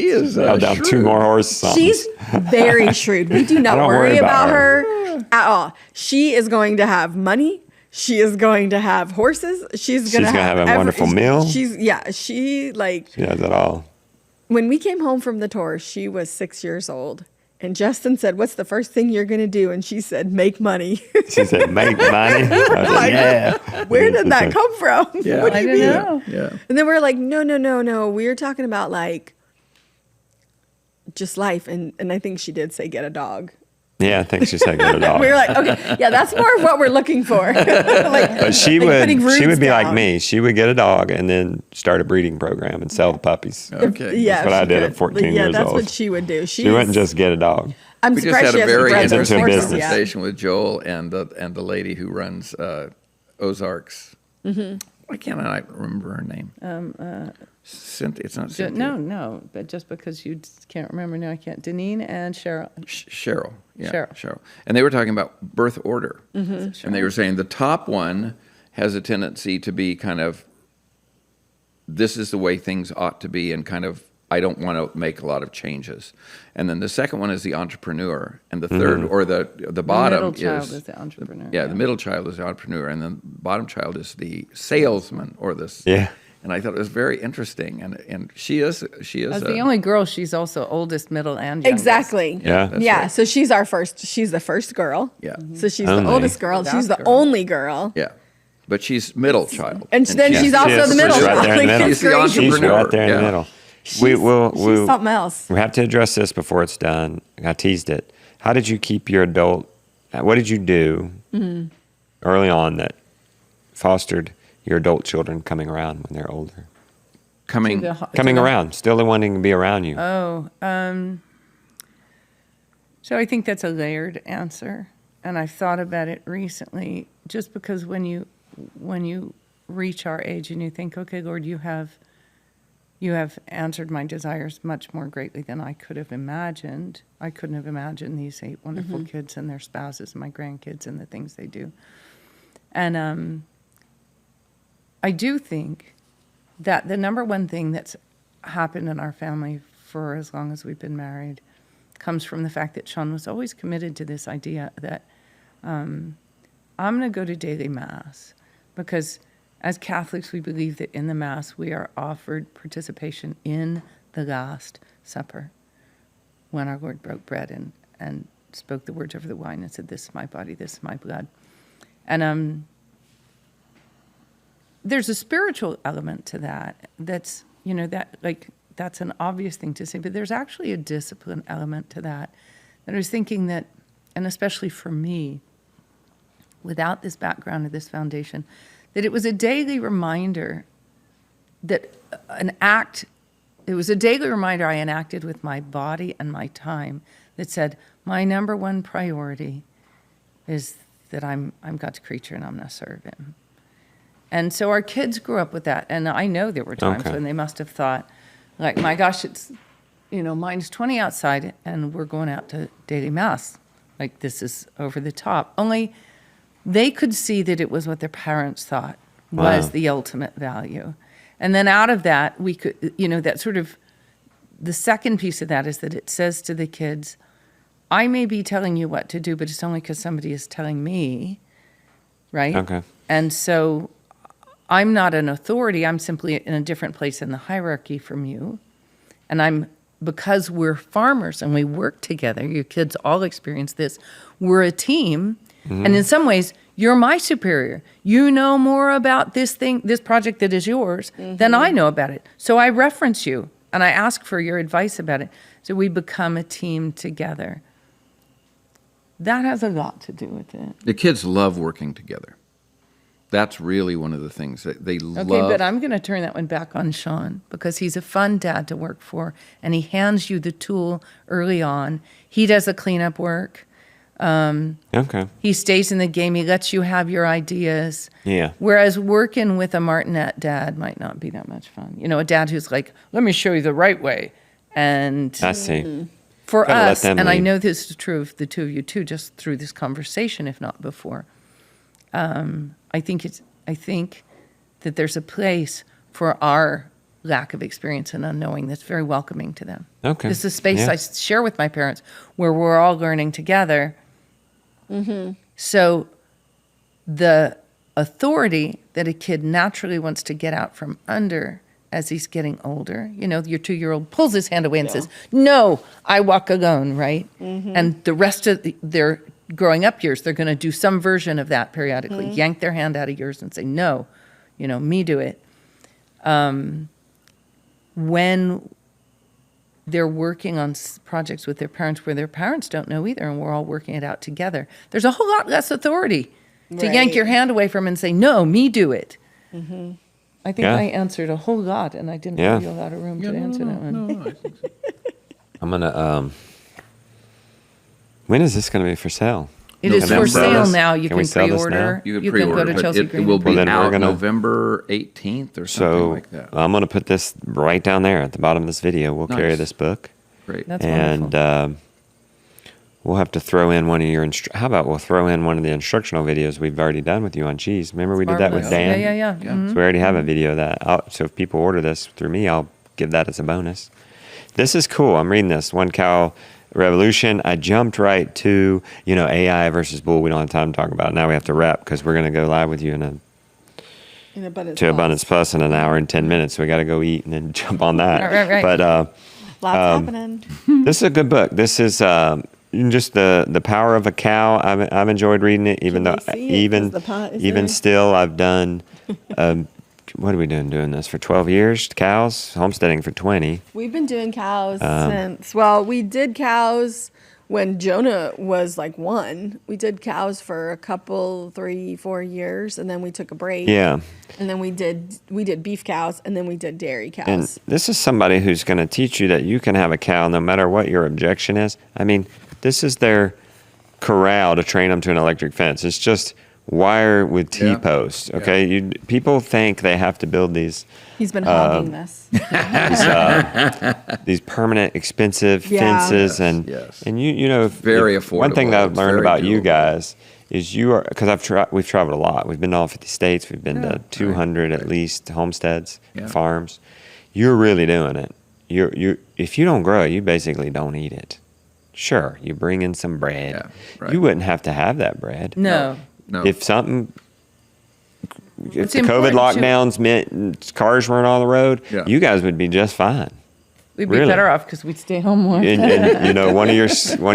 Speaker 4: is
Speaker 3: held down 2 more horses.
Speaker 2: She's very shrewd. We do not
Speaker 3: don't
Speaker 2: worry about her at all. She is going to have money. She is going to have horses. She's going to
Speaker 3: have a wonderful meal.
Speaker 2: She like,
Speaker 3: She has it all.
Speaker 2: when we came home from the tour, she was 6 years old. And Justin said, "What's the first thing you're going to do?" And she said, "Make money."
Speaker 3: She said, "Make money." I was like, "Yeah."
Speaker 2: Where did that come from?
Speaker 4: Yeah.
Speaker 2: What do
Speaker 1: I
Speaker 2: you
Speaker 1: don't
Speaker 2: mean?
Speaker 1: know.
Speaker 4: Yeah.
Speaker 2: And then we're like, no. We were talking about like just life. And I think she did say get a dog.
Speaker 3: Yeah, I think she said, "Get a dog."
Speaker 2: We were like, okay, yeah, that's more of what we're looking for.
Speaker 3: But she
Speaker 2: putting
Speaker 3: would
Speaker 2: roots
Speaker 3: be like
Speaker 2: down.
Speaker 3: me. She would get a dog and then start a breeding program and sell the puppies.
Speaker 4: Okay.
Speaker 2: Yeah,
Speaker 3: That's what I
Speaker 2: she
Speaker 3: did
Speaker 2: could.
Speaker 3: at 14 years
Speaker 2: Yeah, that's
Speaker 3: old.
Speaker 2: what she would do.
Speaker 3: She wouldn't just get a dog.
Speaker 2: I'm
Speaker 4: We just
Speaker 2: surprised
Speaker 4: had
Speaker 2: she
Speaker 4: a
Speaker 2: hasn't
Speaker 4: very
Speaker 2: bred those
Speaker 3: interesting
Speaker 2: horses
Speaker 3: business.
Speaker 2: yet.
Speaker 4: conversation with Joel and the lady who runs Ozarks. Why can't I remember her name? Cynthia. It's not Cynthia.
Speaker 1: No, but just because you can't remember now, I can't. Deneen and Cheryl.
Speaker 4: Cheryl. Yeah,
Speaker 1: Cheryl.
Speaker 4: And they were talking about birth order. And they were saying the top one has a tendency to be kind of, this is the way things ought to be, and kind of, I don't want to make a lot of changes. And then the second one is the entrepreneur. And the third, or the bottom
Speaker 1: middle child is the entrepreneur,
Speaker 4: Yeah,
Speaker 1: yeah.
Speaker 4: the middle child is the entrepreneur. And then the bottom child is the salesman or the.
Speaker 3: Yeah.
Speaker 4: And I thought it was very interesting. And she is.
Speaker 1: As the only girl, she's also oldest, middle, and youngest.
Speaker 2: Exactly.
Speaker 3: Yeah.
Speaker 4: That's
Speaker 2: Yeah.
Speaker 4: right.
Speaker 2: So she's the first girl.
Speaker 4: Yeah.
Speaker 2: So she's
Speaker 3: Only.
Speaker 2: the oldest girl.
Speaker 1: That
Speaker 2: She's the
Speaker 1: girl.
Speaker 2: only girl.
Speaker 4: Yeah. But she's middle child.
Speaker 2: And then she's also
Speaker 3: is.
Speaker 2: the middle
Speaker 3: She's right
Speaker 2: child.
Speaker 3: there in the
Speaker 2: Like,
Speaker 3: middle.
Speaker 2: it's
Speaker 4: She's the
Speaker 2: crazy.
Speaker 3: She's
Speaker 4: entrepreneur.
Speaker 3: right there in the
Speaker 4: Yeah.
Speaker 3: middle.
Speaker 2: She's something else.
Speaker 3: We have to address this before it's done. I teased it. How did you keep your what did you do early on that fostered your adult children coming around when they're older?
Speaker 4: Coming.
Speaker 3: Coming around, still wanting to be around you.
Speaker 1: So I think that's a layered answer, and I've thought about it recently. Just because when you reach our age and you think, okay, Lord, you have answered my desires much more greatly than I could have imagined. I couldn't have imagined these 8 wonderful kids and their spouses and my grandkids and the things they do. And I do think that the number one thing that's happened in our family for as long as we've been married comes from the fact that Shawn was always committed to this idea that I'm going to go to daily Mass, because as Catholics, we believe that in the Mass we are offered participation in the Last Supper, when our Lord broke bread and spoke the words over the wine and said, "This is my body, this is my blood." And there's a spiritual element to that. That's that's an obvious thing to say, but there's actually a discipline element to that. And I was thinking that, and especially for me, without this background or this foundation, that it was a daily reminder that it was a daily reminder I enacted with my body and my time that said, my number one priority is that I'm God's creature and I'm going to serve him. And so our kids grew up with that. And I know there were times when they must have thought, like, my gosh, it's, minus 20 outside and we're going out to daily Mass. Like, this is over the top. Only they could see that it was what their parents thought was the ultimate value. And then out of that, we could, that sort of, the second piece of that is that it says to the kids, I may be telling you what to do, but it's only because somebody is telling me, right?
Speaker 3: Okay.
Speaker 1: And so I'm not an authority. I'm simply in a different place in the hierarchy from you. And because we're farmers and we work together, your kids all experience this, we're a team. And in some ways, you're my superior. You know more about this project that is yours than I know about it. So I reference you and I ask for your advice about it. So we become a team together. That has a lot to do with it.
Speaker 4: The kids love working together. That's really one of the things that they love.
Speaker 1: Okay, but I'm going to turn that one back on Shawn, because he's a fun dad to work for, and he hands you the tool early on. He does the cleanup work.
Speaker 3: Okay.
Speaker 1: He stays in the game. He lets you have your ideas.
Speaker 3: Yeah.
Speaker 1: Whereas working with a Martinet dad might not be that much fun. You know, a dad who's like, let me show you the right way. And
Speaker 3: I see.
Speaker 1: for
Speaker 3: Gotta let
Speaker 1: us,
Speaker 3: them
Speaker 1: and I
Speaker 3: lead.
Speaker 1: know this is true of the two of you too, just through this conversation, if not before. I think that there's a place for our lack of experience and unknowing that's very welcoming to them.
Speaker 3: Okay.
Speaker 1: This is a space
Speaker 3: Yeah.
Speaker 1: I share with my parents where we're all learning together. So the authority that a kid naturally wants to get out from under as he's getting older, you know, your 2-year-old pulls his hand away and says, no, I walk alone, right? And the rest of their growing up years, they're going to do some version of that periodically, yank their hand out of yours and say, no, you know, me do it. When they're working on projects with their parents where their parents don't know either, and we're all working it out together, there's a whole lot less authority to yank your hand away from and say, no, me do it. I think
Speaker 3: Yeah.
Speaker 1: I answered a whole lot, and I didn't
Speaker 3: Yeah.
Speaker 1: give you a lot of room to answer that one.
Speaker 4: No, I think so.
Speaker 3: I'm gonna. When is this gonna be for sale?
Speaker 1: It is
Speaker 3: Can we
Speaker 1: for
Speaker 3: sell
Speaker 1: sale
Speaker 3: this?
Speaker 1: now. You
Speaker 3: Can we
Speaker 1: can
Speaker 3: sell this
Speaker 1: pre-order.
Speaker 3: now?
Speaker 4: You can
Speaker 1: go
Speaker 4: pre-order,
Speaker 1: to
Speaker 4: but
Speaker 1: Chelsea
Speaker 4: it
Speaker 1: Green.
Speaker 4: will
Speaker 1: and
Speaker 4: be
Speaker 3: Well, then we're
Speaker 4: out
Speaker 3: gonna-
Speaker 4: November 18th or something
Speaker 3: So
Speaker 4: like that.
Speaker 3: I'm gonna put this right down there at the bottom of this video. We'll carry
Speaker 4: Nice.
Speaker 3: this book,
Speaker 4: Great.
Speaker 1: That's
Speaker 3: and
Speaker 1: wonderful.
Speaker 3: we'll have to throw in one of your. How about we'll throw in one of the instructional videos we've already done with you on cheese? Remember we did that with
Speaker 1: Marvelous.
Speaker 3: Dan.
Speaker 1: Yeah.
Speaker 4: Yeah.
Speaker 1: Mhm.
Speaker 3: So we already have a video of that. So if people order this through me, I'll give that as a bonus. This is cool. I'm reading this. One Cow Revolution. I jumped right to, AI versus bull. We don't have time to talk about it. Now we have to wrap because we're going to go live with you
Speaker 2: In Abundance
Speaker 3: to Abundance Plus in an hour and 10 minutes. So we got to go eat and then jump on that.
Speaker 1: Right.
Speaker 3: But
Speaker 2: Lots happening.
Speaker 3: this is a good book. This is just the power of a cow. I've enjoyed reading it, even
Speaker 2: Can
Speaker 3: though
Speaker 2: we see it? 'Cause the pot is
Speaker 3: even
Speaker 2: there.
Speaker 3: still I've done. What are we doing this for 12 years? Cows, homesteading for 20.
Speaker 2: We've been doing cows we did cows when Jonah was like 1. We did cows for a couple, 3-4 years, and then we took a break.
Speaker 3: Yeah.
Speaker 2: And then we did beef cows, and then we did dairy cows.
Speaker 3: And this is somebody who's going to teach you that you can have a cow no matter what your objection is. I mean, this is their corral to train them to an electric fence. It's just wire with T-posts, okay? People think they have to build these
Speaker 2: He's been hogging this.
Speaker 3: these permanent, expensive
Speaker 2: Yeah.
Speaker 3: fences,
Speaker 4: Yes.
Speaker 3: and you
Speaker 4: Very
Speaker 3: One thing
Speaker 4: affordable.
Speaker 3: that I've
Speaker 4: It's
Speaker 3: learned
Speaker 4: very
Speaker 3: about you
Speaker 4: doable.
Speaker 3: guys is because we've traveled a lot. We've been to all 50 states. We've been to 200 at least homesteads,
Speaker 4: Yeah.
Speaker 3: farms. You're really doing it. If you don't grow it, you basically don't eat it. Sure, you bring in some bread.
Speaker 4: Yeah, right.
Speaker 3: You wouldn't have to have that bread.
Speaker 1: No.
Speaker 4: No.
Speaker 3: If the COVID
Speaker 1: important to-
Speaker 3: lockdowns meant cars weren't on the road,
Speaker 4: Yeah.
Speaker 3: you guys would be just fine.
Speaker 1: We'd be
Speaker 3: Really?
Speaker 1: better off because we'd stay home more.
Speaker 3: And one of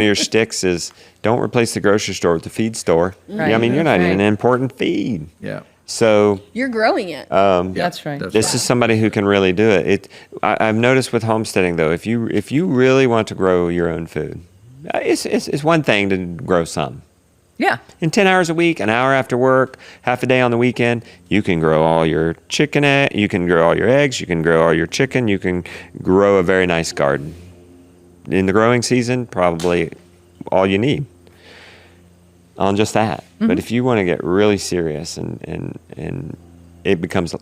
Speaker 3: your sticks is don't replace the grocery store with the feed store.
Speaker 1: Right.
Speaker 3: I mean, you're not
Speaker 1: Right.
Speaker 3: even importing feed.
Speaker 4: Yeah.
Speaker 3: So
Speaker 2: You're growing it.
Speaker 1: That's right.
Speaker 3: this is somebody who can really do it. I've noticed with homesteading though, if you really want to grow your own food, it's one thing to grow some.
Speaker 1: Yeah.
Speaker 3: In 10 hours a week, an hour after work, half a day on the weekend, you can grow all your you can grow all your eggs, you can grow all your chicken, you can grow a very nice garden. In the growing season, probably all you need on just that. But if you want to get really serious and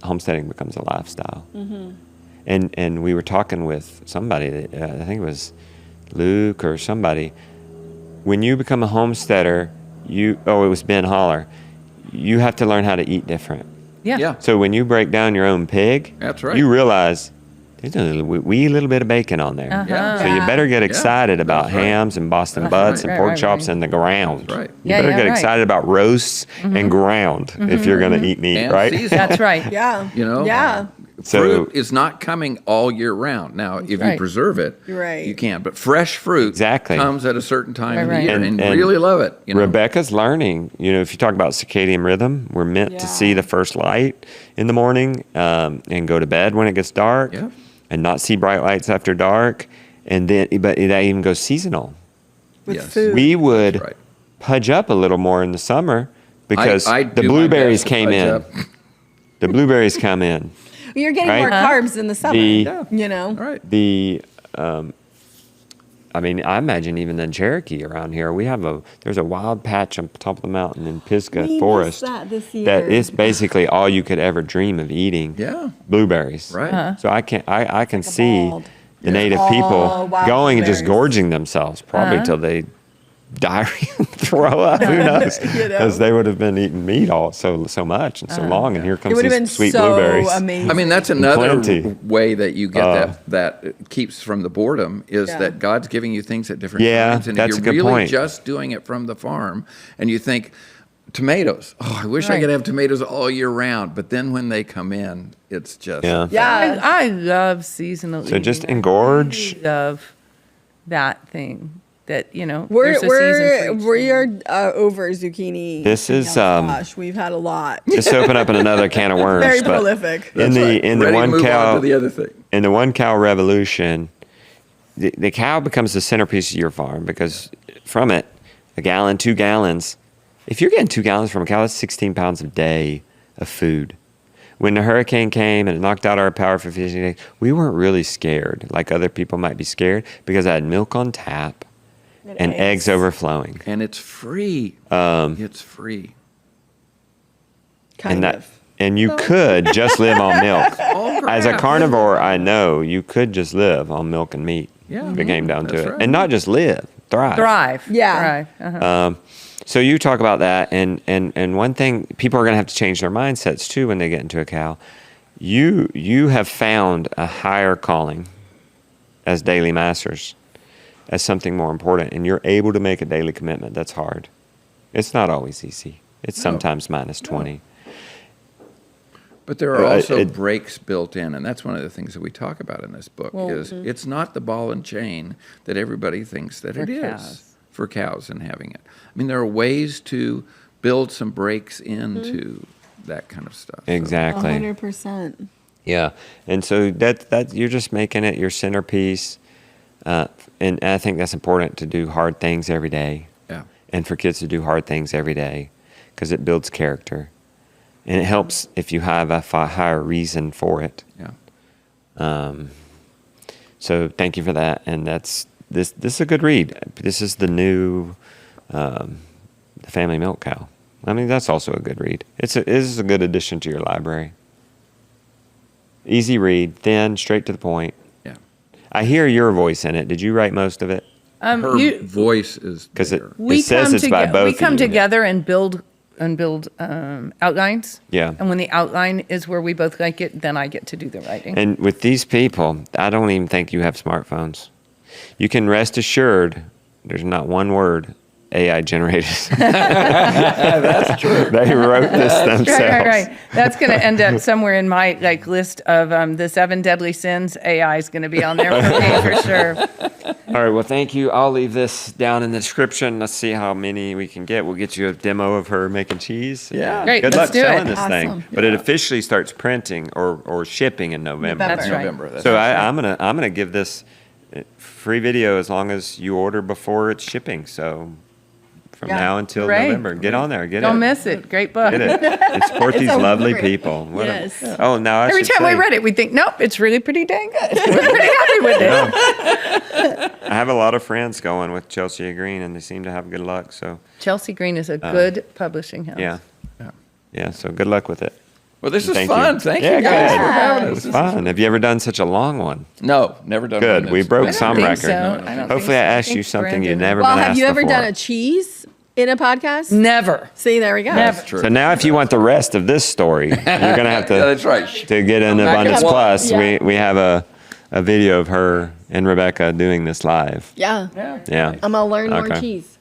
Speaker 3: homesteading becomes a lifestyle. And we were talking with somebody, I think it was Luke or somebody, when you become a homesteader, it was Ben Holler, you have to learn how to eat different.
Speaker 1: Yeah.
Speaker 4: Yeah.
Speaker 3: So when you break down your own pig,
Speaker 4: That's right.
Speaker 3: you realize there's a wee little bit of bacon on there.
Speaker 4: Yeah.
Speaker 3: So you better get
Speaker 4: Yeah.
Speaker 3: excited about
Speaker 4: That's right.
Speaker 3: hams and Boston
Speaker 4: That's
Speaker 3: butts
Speaker 4: right.
Speaker 3: and pork
Speaker 1: Right.
Speaker 3: chops in the ground.
Speaker 4: That's right.
Speaker 3: You
Speaker 1: Yeah,
Speaker 3: better
Speaker 1: yeah,
Speaker 3: get
Speaker 1: right.
Speaker 3: excited about roasts and ground if you're going to eat meat,
Speaker 4: And
Speaker 3: right?
Speaker 4: seasonal.
Speaker 1: That's right.
Speaker 2: yeah.
Speaker 4: Yeah.
Speaker 3: So-
Speaker 4: Fruit is not coming all year round. Now, if you
Speaker 1: right.
Speaker 4: preserve it,
Speaker 2: Right.
Speaker 4: you can. But fresh fruit
Speaker 3: Exactly.
Speaker 4: comes at a certain time of the
Speaker 1: Right.
Speaker 4: year,
Speaker 3: And-
Speaker 4: and,
Speaker 3: and
Speaker 4: really love it.
Speaker 3: Rebecca's learning. If you talk about circadian rhythm, we're meant to see
Speaker 2: Yeah.
Speaker 3: the first light in the morning and go to bed when it gets dark,
Speaker 4: Yeah.
Speaker 3: and not see bright lights after dark. But that even goes seasonal.
Speaker 2: With
Speaker 4: Yes.
Speaker 2: food.
Speaker 3: We would
Speaker 4: That's right.
Speaker 3: pudge up a little more in the summer because
Speaker 4: I
Speaker 3: the
Speaker 4: do my
Speaker 3: blueberries
Speaker 4: best to
Speaker 3: came
Speaker 4: fudge
Speaker 3: in.
Speaker 4: up.
Speaker 3: The blueberries come in.
Speaker 2: You're getting
Speaker 3: Right.
Speaker 2: more carbs in the summer.
Speaker 3: The-
Speaker 4: Yeah.
Speaker 2: You know.
Speaker 4: All right.
Speaker 3: The I mean, I imagine even in Cherokee around here, there's a wild patch on top of the mountain in Pisgah
Speaker 2: We
Speaker 3: Forest
Speaker 2: missed that this year.
Speaker 3: that is basically all you could ever dream of eating.
Speaker 4: Yeah.
Speaker 3: Blueberries.
Speaker 4: Right.
Speaker 3: So I can see
Speaker 2: bald.
Speaker 3: the native
Speaker 2: all
Speaker 3: people
Speaker 2: wild
Speaker 3: going and just
Speaker 2: blueberries.
Speaker 3: gorging themselves, probably till they diarrhea and throw up. Who knows? Because they would have been eating meat so much and so long, and here
Speaker 2: It
Speaker 3: comes
Speaker 2: would have
Speaker 3: these
Speaker 2: been
Speaker 3: sweet
Speaker 2: so
Speaker 3: blueberries.
Speaker 2: amazing.
Speaker 4: I mean, that's another
Speaker 3: Plenty.
Speaker 4: way that you get that keeps from the boredom is
Speaker 2: Yeah.
Speaker 4: that God's giving you things at different
Speaker 3: Yeah,
Speaker 4: times. And
Speaker 3: that's
Speaker 4: if
Speaker 3: a
Speaker 4: you're
Speaker 3: good
Speaker 4: really
Speaker 3: point.
Speaker 4: just doing it from the farm and you think, tomatoes, I wish I
Speaker 1: Right.
Speaker 4: could have tomatoes all year round. But then when they come in, it's just,
Speaker 2: Yeah.
Speaker 1: I love seasonal
Speaker 3: So
Speaker 1: eating.
Speaker 3: just engorge.
Speaker 1: I love that thing that,
Speaker 2: We're
Speaker 1: there's a season for each
Speaker 2: we
Speaker 1: thing.
Speaker 2: are over zucchini.
Speaker 3: This is,
Speaker 2: Gosh, we've had a lot.
Speaker 3: Just open up another can of worms.
Speaker 2: Very
Speaker 3: but
Speaker 2: prolific.
Speaker 3: In the
Speaker 4: right.
Speaker 3: in the
Speaker 4: Ready to
Speaker 3: one
Speaker 4: move on
Speaker 3: cow
Speaker 4: to the other thing.
Speaker 3: in the one cow revolution, the cow becomes the centerpiece of your farm because from it, a gallon, 2 gallons. If you're getting 2 gallons from a cow, that's 16 pounds a day of food. When the hurricane came and it knocked out our power for 15 days, we weren't really scared like other people might be scared because I had milk on tap and eggs overflowing.
Speaker 4: And it's free. It's free.
Speaker 2: Kind of.
Speaker 3: And you could just live on milk.
Speaker 4: All
Speaker 3: As a
Speaker 4: crap.
Speaker 3: carnivore, I know you could just live on milk and meat.
Speaker 4: Yeah.
Speaker 3: If it came down to
Speaker 4: That's
Speaker 3: it.
Speaker 4: right.
Speaker 3: And not just live, thrive.
Speaker 1: Thrive.
Speaker 2: Yeah.
Speaker 1: Thrive. Uh-huh.
Speaker 3: So you talk about that, and one thing, people are going to have to change their mindsets too when they get into a cow. You have found a higher calling as daily masters, as something more important, and you're able to make a daily commitment. That's hard. It's not always easy. It's sometimes minus 20.
Speaker 4: But there are also
Speaker 3: It-
Speaker 4: breaks built in, and that's one of the things that we talk about in this book. Is it's not the ball and chain that everybody thinks that it is
Speaker 1: cows.
Speaker 4: for cows and having it. I mean, there are ways to build some breaks into that kind of stuff. So-
Speaker 3: Exactly.
Speaker 2: 100%.
Speaker 3: Yeah, and so that you're just making it your centerpiece, and I think that's important to do hard things every day,
Speaker 4: Yeah.
Speaker 3: and for kids to do hard things every day, because it builds character, and it helps if you have a higher reason for it.
Speaker 4: Yeah.
Speaker 3: So thank you for that, and this is a good read. This is the new the Family Milk Cow. I mean, that's also a good read. It is a good addition to your library. Easy read, thin, straight to the point.
Speaker 4: Yeah.
Speaker 3: I hear your voice in it. Did you write most of it?
Speaker 4: Her voice is
Speaker 3: Because
Speaker 4: there.
Speaker 3: it says it's by both
Speaker 1: We come
Speaker 3: of you.
Speaker 1: together and build outlines.
Speaker 3: Yeah.
Speaker 1: And when the outline is where we both like it, then I get to do the writing.
Speaker 3: And with these people, I don't even think you have smartphones. You can rest assured there's not one word AI generated. That's true. They wrote this themselves.
Speaker 1: Right. That's going to end up somewhere in my list of the 7 deadly sins. AI is going to be on there for me for sure.
Speaker 3: All right, well, thank you. I'll leave this down in the description. Let's see how many we can get. We'll get you a demo of her making cheese.
Speaker 4: Yeah.
Speaker 1: Great,
Speaker 3: Good
Speaker 1: let's
Speaker 3: luck
Speaker 1: do
Speaker 3: selling
Speaker 1: it.
Speaker 3: this
Speaker 2: Awesome.
Speaker 3: thing. But it officially starts printing or shipping in November.
Speaker 1: That's right.
Speaker 4: November. That's
Speaker 3: So I'm gonna give this free video as long as you order before it's shipping. So from
Speaker 2: Yeah.
Speaker 3: now until
Speaker 1: Great.
Speaker 3: November, get on there, get
Speaker 1: Don't
Speaker 3: it,
Speaker 1: miss it. Great book.
Speaker 3: get it, and support these
Speaker 2: a
Speaker 3: lovely
Speaker 2: great-
Speaker 3: people. What a-
Speaker 2: Yes.
Speaker 3: oh, now I
Speaker 1: Every
Speaker 3: should
Speaker 1: time we
Speaker 3: say,
Speaker 1: read it, we think, nope, it's really pretty dang good. We're pretty happy with it.
Speaker 3: I have a lot of friends going with Chelsea Green, and they seem to have good luck. So
Speaker 1: Chelsea Green is a good publishing house.
Speaker 3: yeah,
Speaker 4: Yeah.
Speaker 3: yeah. So good luck with it.
Speaker 4: Well, this is
Speaker 3: Thank
Speaker 4: fun.
Speaker 3: you.
Speaker 4: Thank
Speaker 3: Yeah,
Speaker 4: you guys for
Speaker 3: good.
Speaker 4: having
Speaker 3: It
Speaker 4: us.
Speaker 3: was fun. Have you ever done such a long one?
Speaker 4: No, never done
Speaker 3: Good.
Speaker 4: one
Speaker 3: We
Speaker 4: this
Speaker 3: broke
Speaker 4: big.
Speaker 3: some
Speaker 1: think
Speaker 3: record.
Speaker 1: so. I don't think
Speaker 3: Hopefully,
Speaker 1: so.
Speaker 3: I
Speaker 1: I
Speaker 3: asked you
Speaker 1: think
Speaker 3: something you've
Speaker 1: Brandon-
Speaker 3: never
Speaker 2: Well,
Speaker 3: been
Speaker 2: have
Speaker 3: asked
Speaker 2: you ever
Speaker 3: before.
Speaker 2: done a cheese in a podcast?
Speaker 1: Never.
Speaker 2: See, there we go.
Speaker 1: Never.
Speaker 4: True.
Speaker 3: So now, if you want the rest of this story, you're gonna have to.
Speaker 4: Yeah, that's right.
Speaker 3: To get in
Speaker 1: not gonna
Speaker 3: Abundance
Speaker 2: want-
Speaker 3: Plus,
Speaker 2: yeah.
Speaker 3: we have a video of her and Rebecca doing this live.
Speaker 2: Yeah.
Speaker 3: Yeah.
Speaker 2: I'm going to learn more
Speaker 3: Okay.
Speaker 2: cheese.